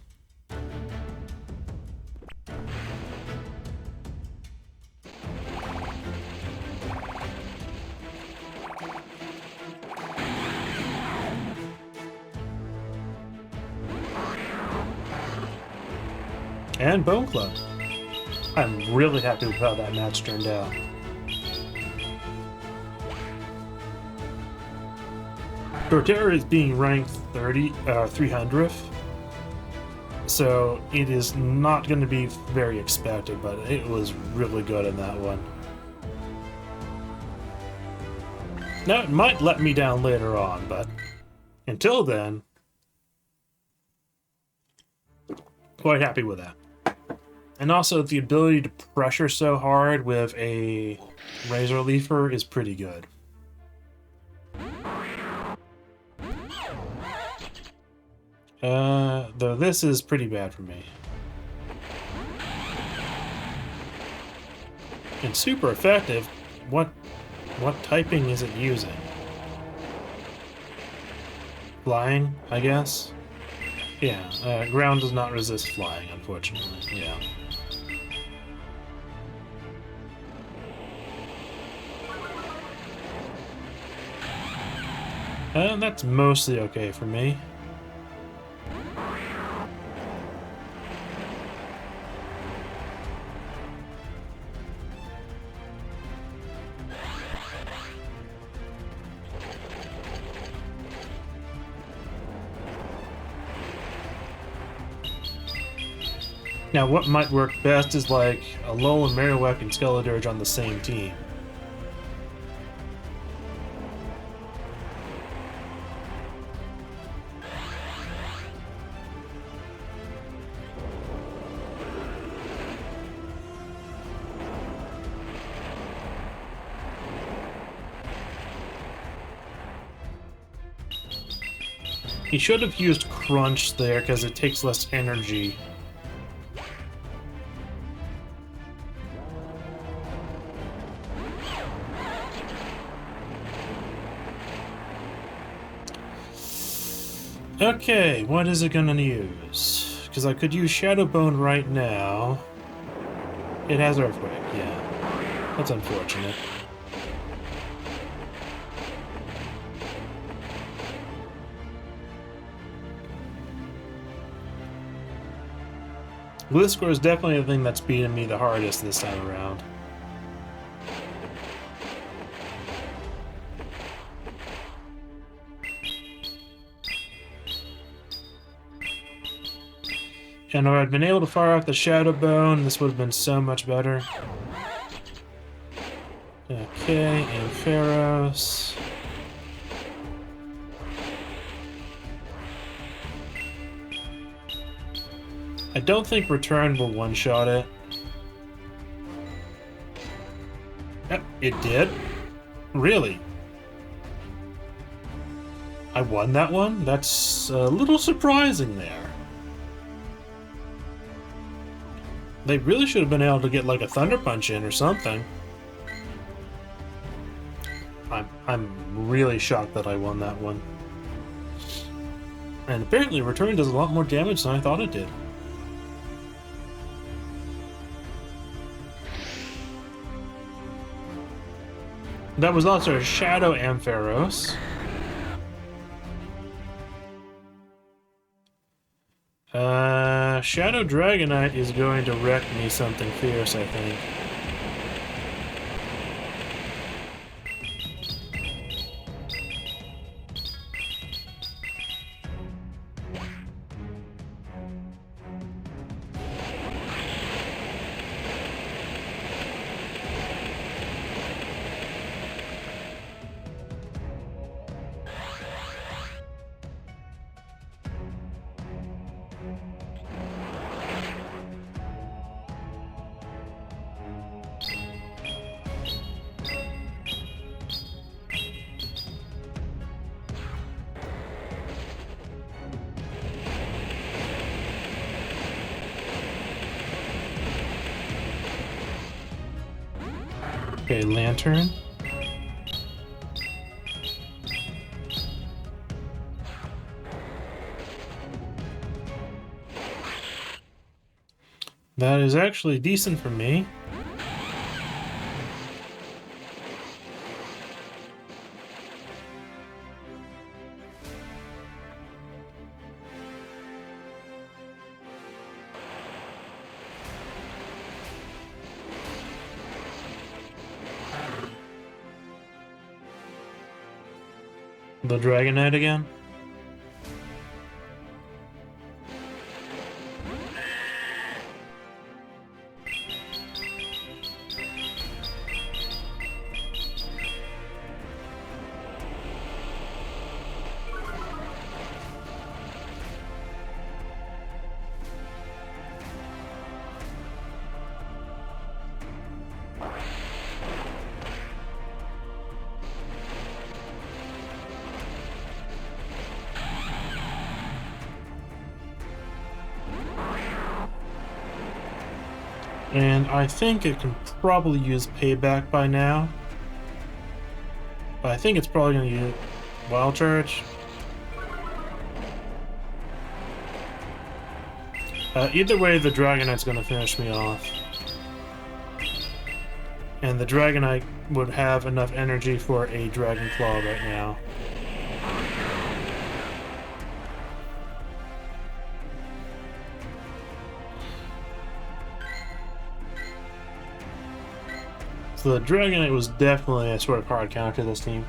And Bone Club. I'm really happy with how that match turned out. Torterra is being ranked 300th, So it is not going to be very expected, but it was really good in that one. Now, it might let me down later on, but until then, quite happy with that. And also, the ability to pressure so hard with a Razor Leafer is pretty good. Though this is pretty bad for me. And super effective. What typing is it using? Flying, I guess? Yeah, ground does not resist flying, unfortunately. Yeah. That's mostly okay for me. Now, what might work best is like a Lowell and Marowak and Skeledirge on the same team. He should have used Crunch there because it takes less energy. Okay, what is it gonna use? Because I could use Shadow Bone right now. It has Earthquake, yeah. That's unfortunate. Gliscor is definitely the thing that's beating me the hardest this time around. And if I'd been able to fire off the Shadow Bone, this would have been so much better. Okay, Ampharos. I don't think Return will one-shot it. Yep, it did. Really? I won that one? That's a little surprising there. They really should have been able to get like a Thunder Punch in or something. I'm really shocked that I won that one. And apparently Return does a lot more damage than I thought it did. That was also a Shadow Ampharos. Shadow Dragonite is going to wreck me something fierce, I think. Okay, Lantern. That is actually decent for me. The Dragonite again? And I think it can probably use payback by now. But I think it's probably going to use Wild Charge. Either way, the Dragonite's going to finish me off. And the Dragonite would have enough energy for a Dragon Claw right now. So the Dragonite was definitely a sort of hard counter to this team.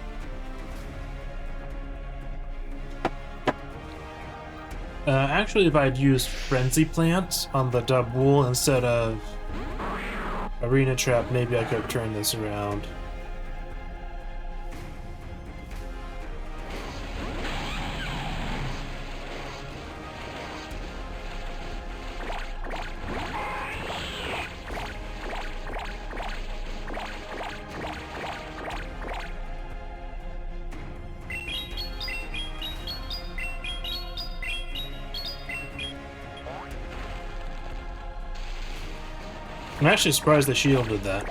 Actually, if I'd used Frenzy Plant on the Dubwool instead of Arena Trap, maybe I could have turned this around. I'm actually surprised the shield did that.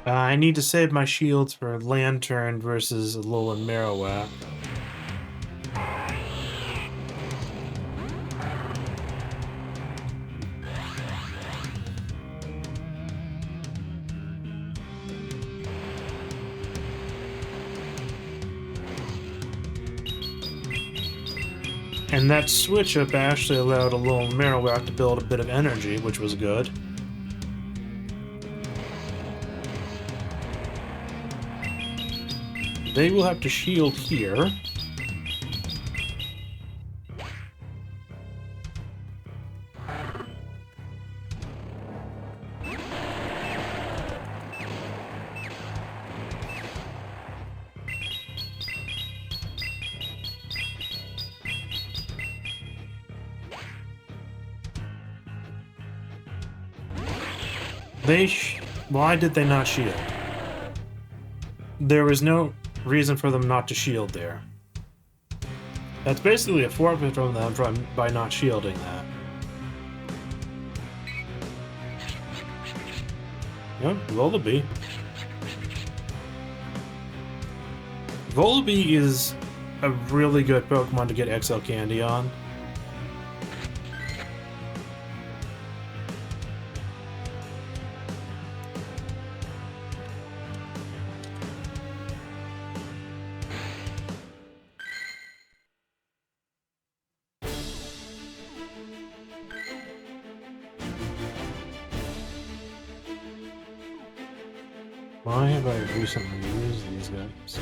I need to save my shields for Lantern versus Alolan Marowak. And that switch up actually allowed Alolan Marowak to build a bit of energy, which was good. They will have to shield here. Why did they not shield? There was no reason for them not to shield there. That's basically a forfeit from them by not shielding that. Yep, Volibee. Volibee is a really good Pokemon to get XL Candy on. Why have I recently used these guys?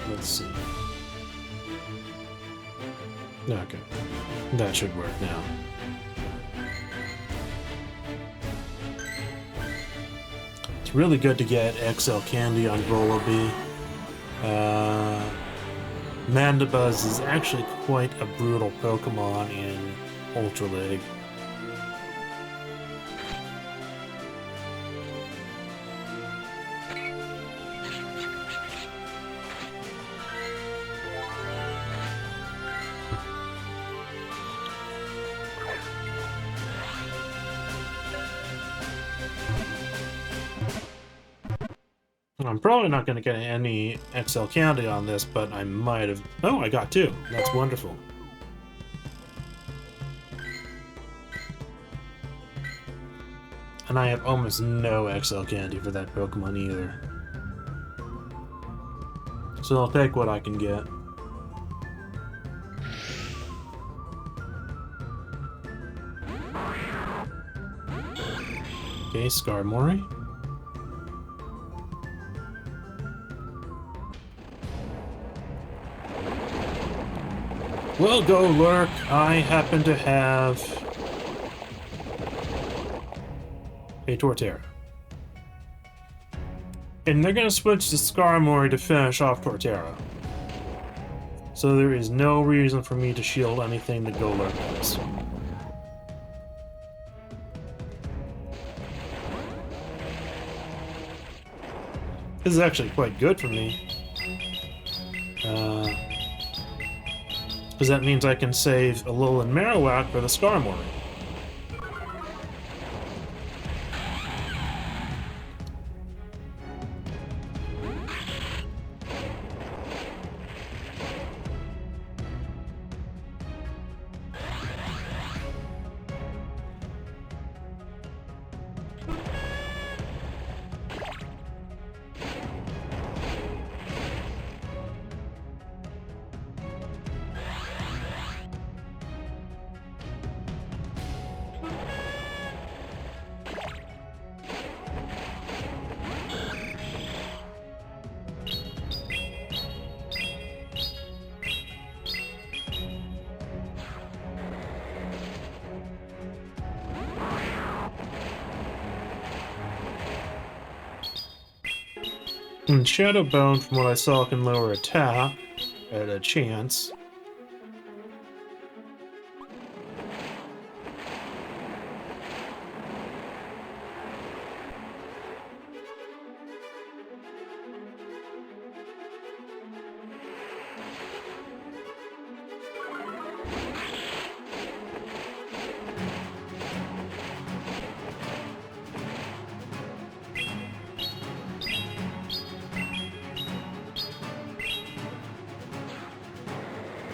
Let's see. Okay. That should work now. It's really good to get XL Candy on Volibee. Mandibuzz is actually quite a brutal Pokemon in Ultra League. I'm probably not going to get any XL Candy on this, but I might have... Oh, I got two. That's wonderful. And I have almost no XL Candy for that Pokemon either. So I'll take what I can get. Okay, Skarmory. Well, go Lurk. I happen to have a Torterra. And they're going to switch to Skarmory to finish off Torterra. So there is no reason for me to shield anything that Golurk does. This is actually quite good for me. Because that means I can save Alolan Marowak for the Skarmory. And Shadow Bone, from what I saw, can lower attack at a chance.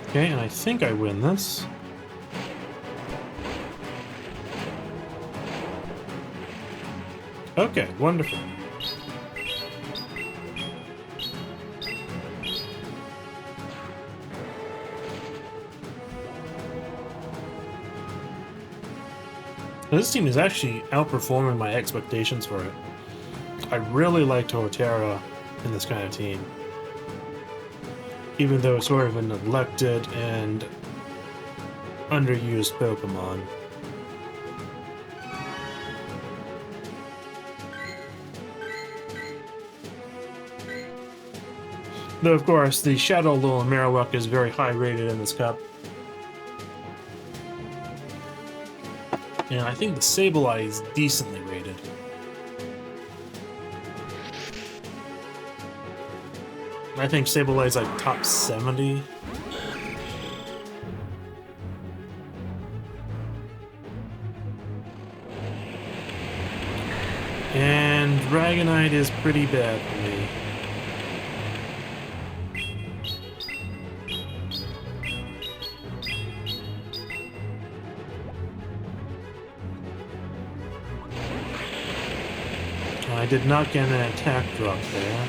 Okay, and I think I win this. Okay, wonderful. This team is actually outperforming my expectations for it. I really like Torterra in this kind of team. Even though it's sort of a neglected and underused Pokemon. Though, of course, the Shadow Alolan Marowak is very high rated in this cup. And I think the Sableye is decently rated. I think Sableye's like top 70. And Dragonite is pretty bad for me. I did not get an attack drop there.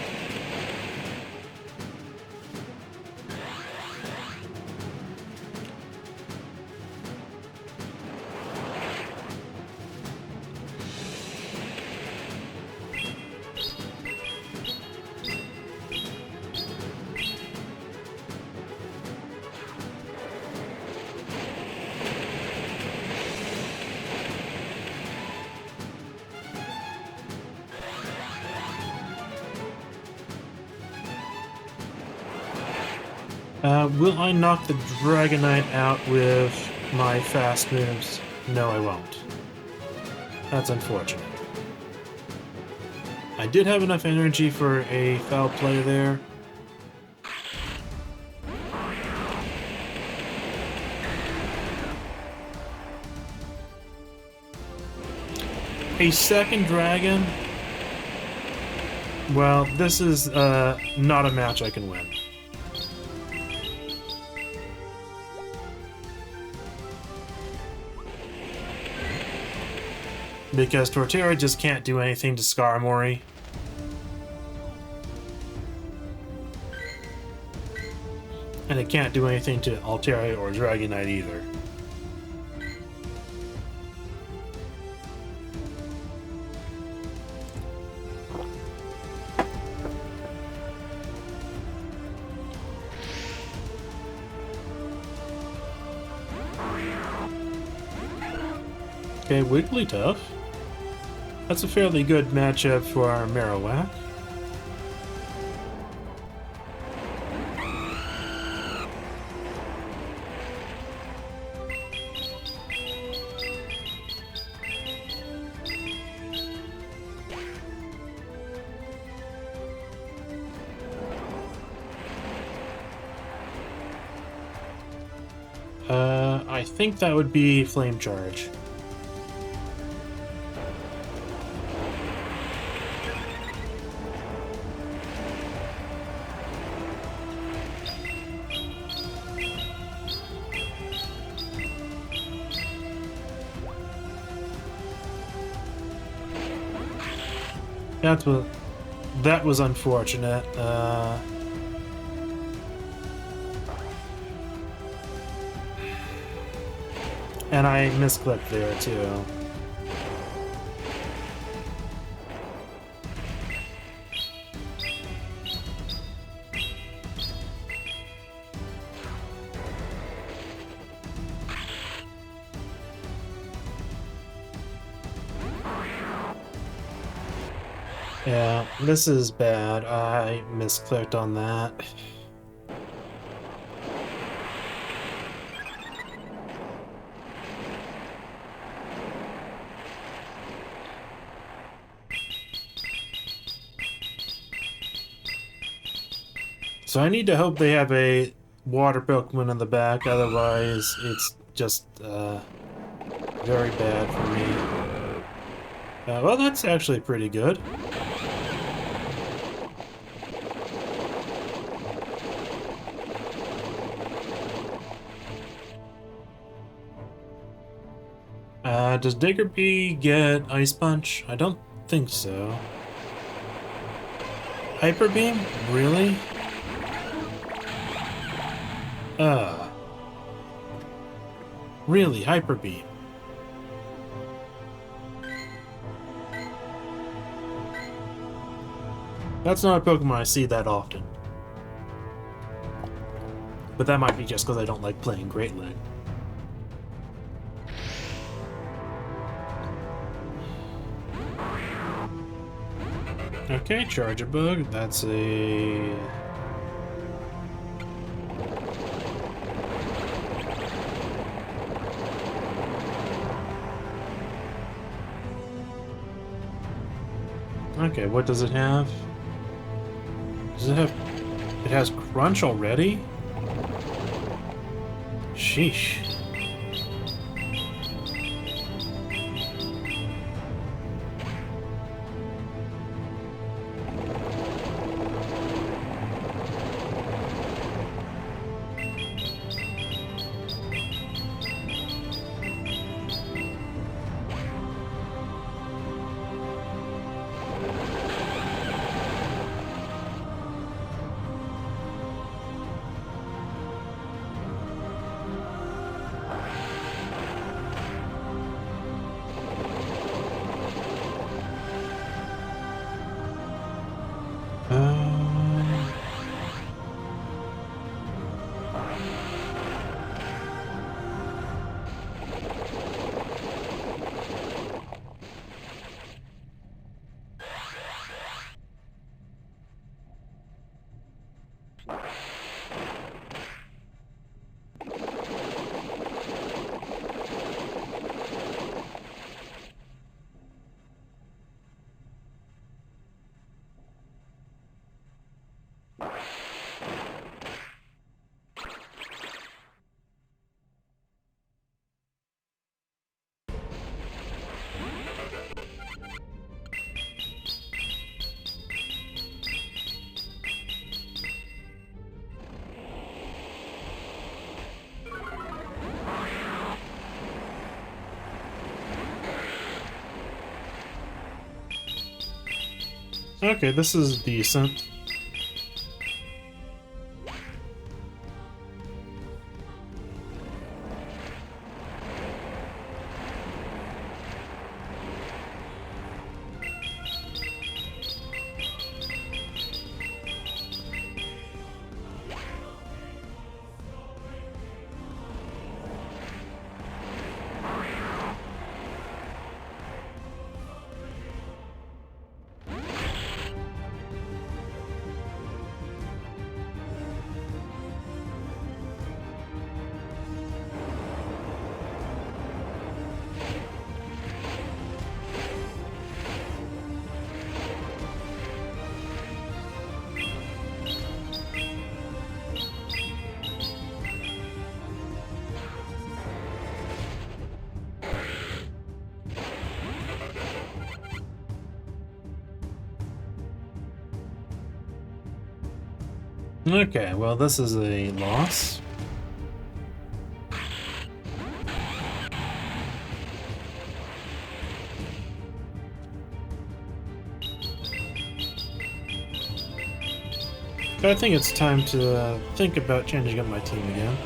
Will I knock the Dragonite out with my fast moves? No, I won't. That's unfortunate. I did have enough energy for a foul play there. A second dragon? Well, this is not a match I can win. Because Torterra just can't do anything to Skarmory. And it can't do anything to Altaria or Dragonite either. Okay, Wigglytuff. That's a fairly good matchup for our Marowak. I think that would be Flame Charge. That was unfortunate. And I misclicked there too. Yeah, this is bad. I misclicked on that. So I need to hope they have a water Pokemon in the back, otherwise it's just very bad for me. Well, that's actually pretty good. Does Diggerbee get Ice Punch? I don't think so. Hyper Beam? Really? Really, Hyper Beam? That's not a Pokemon I see that often. But that might be just because I don't like playing Great Lake. Okay, Charge a Bug. That's a... Okay, what does it have? Does it have... It has Crunch already? Sheesh. Okay, this is decent. Okay, well, this is a loss. But I think it's time to think about changing up my team again.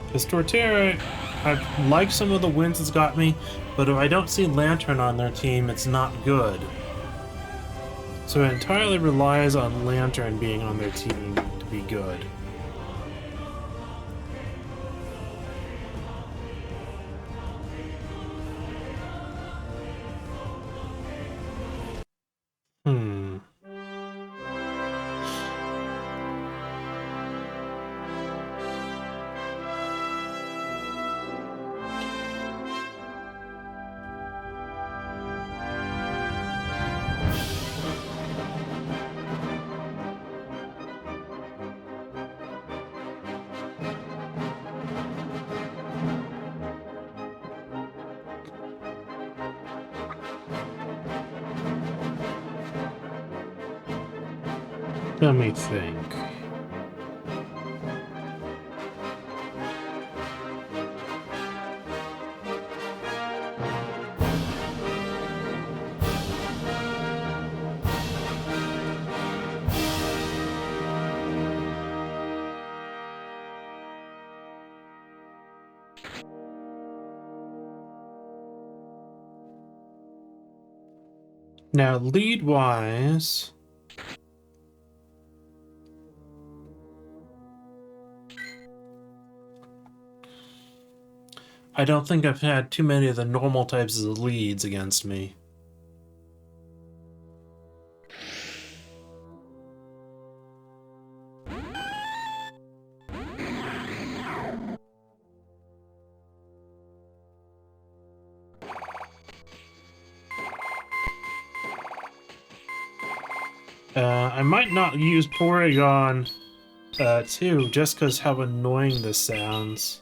Because Torterra, I like some of the wins it's got me, but if I don't see Lantern on their team, it's not good. So it entirely relies on Lantern being on their team to be good. Hmm. Let me think. Now, lead-wise, I don't think I've had too many of the normal types of leads against me. I might not use Porygon, too, just because how annoying this sounds.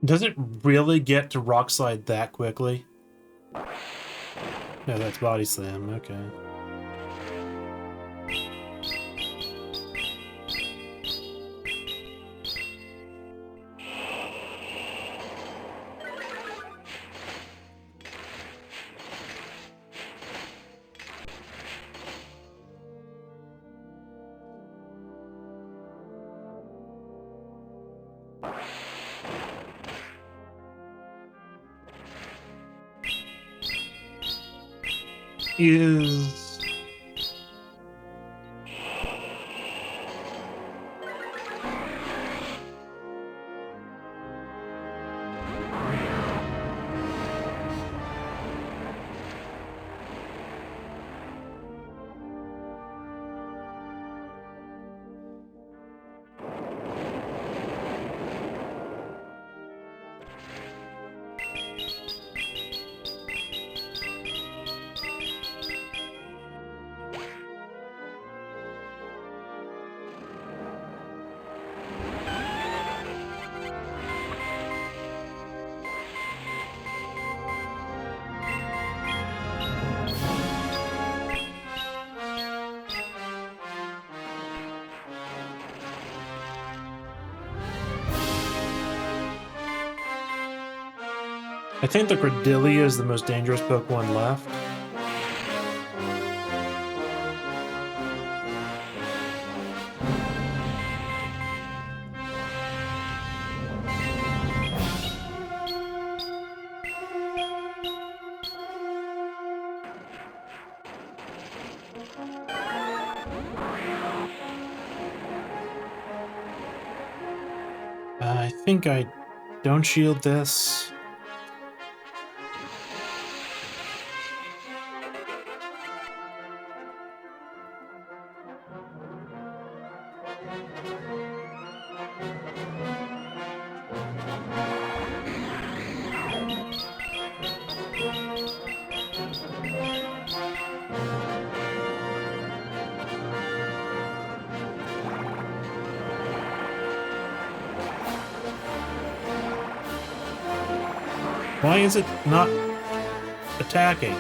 Does it really get to Rock Slide that quickly? No, that's Body Slam, okay. Is... I think the Cordelia is the most dangerous Pokemon left. I think I don't shield this. Why is it not attacking?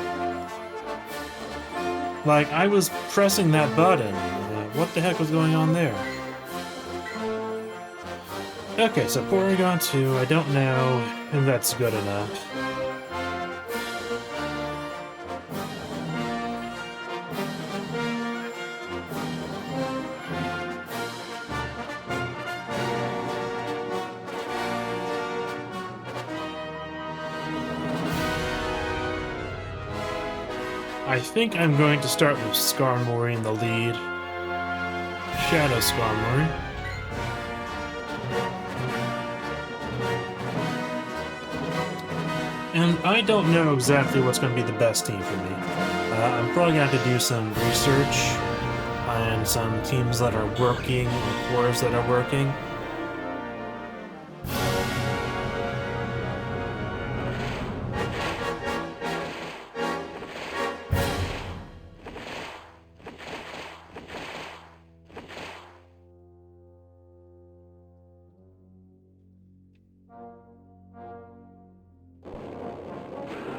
Like, I was pressing that button. What the heck was going on there? Okay, so Porygon 2, I don't know if that's good enough. I think I'm going to start with Skarmory in the lead. Shadow Skarmory. And I don't know exactly what's going to be the best team for me. I'm probably going to have to do some research on some teams that are working or cores that are working.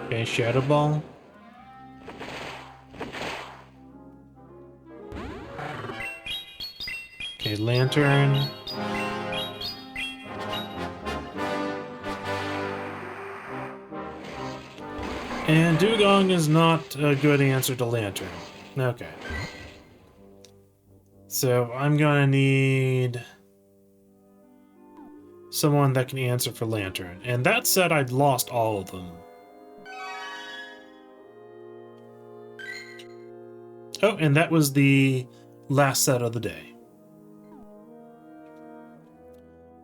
Okay, Shadow Ball. Okay, Lantern. And Dugong is not a good answer to Lantern. Okay. So I'm gonna need someone that can answer for Lantern. And that said, I've lost all of them. Oh, and that was the last set of the day.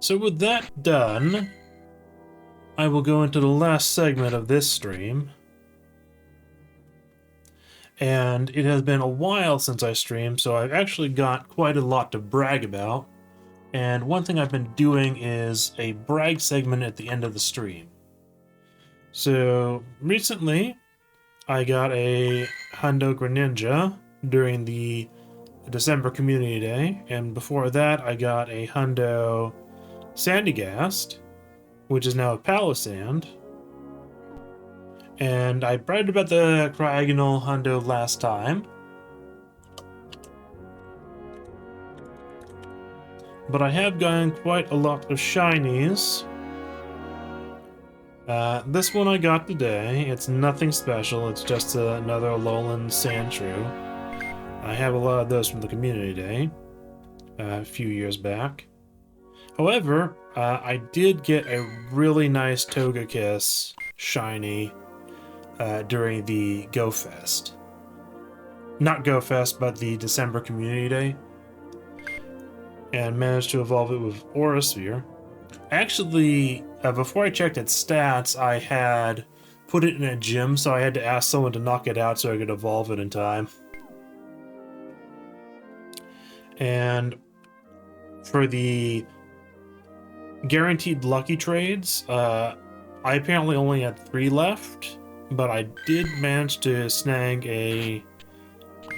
So with that done, I will go into the last segment of this stream. And it has been a while since I streamed, so I've actually got quite a lot to brag about. And one thing I've been doing is a brag segment at the end of the stream. So recently, I got a Hundo Greninja during the December Community Day, and before that I got a Hundo Sandygast, which is now a Palisand. And I bragged about the Cryogonal Hundo last time. But I have gotten quite a lot of shinies. This one I got today. It's nothing special, it's just another Alolan Sandshrew. I have a lot of those from the Community Day a few years back. However, I did get a really nice Togekiss shiny during the Go Fest. Not Go Fest, but the December Community Day. And managed to evolve it with Aura Sphere. Actually, before I checked its stats, I had put it in a gym, so I had to ask someone to knock it out so I could evolve it in time. And for the guaranteed lucky trades, I apparently only had 3 left, but I did manage to snag a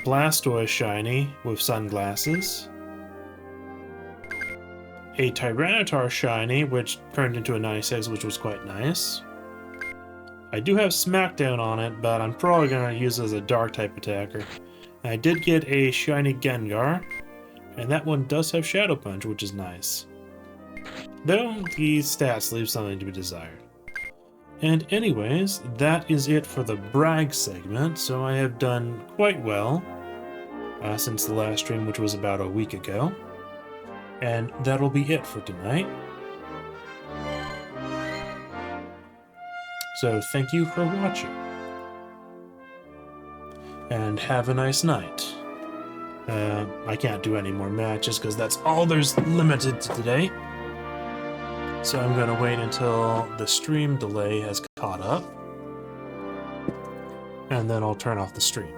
Blastoise shiny with sunglasses, a Tyranitar shiny, which turned into a 96, which was quite nice. I do have Smackdown on it, but I'm probably going to use it as a Dark-type attacker. I did get a shiny Gengar, and that one does have Shadow Punch, which is nice. Though, the stats leave something to be desired. And anyways, that is it for the brag segment, so I have done quite well since the last stream, which was about a week ago. And that'll be it for tonight. So thank you for watching. And have a nice night. I can't do any more matches because that's all there's limited to today. So I'm going to wait until the stream delay has caught up. And then I'll turn off the stream.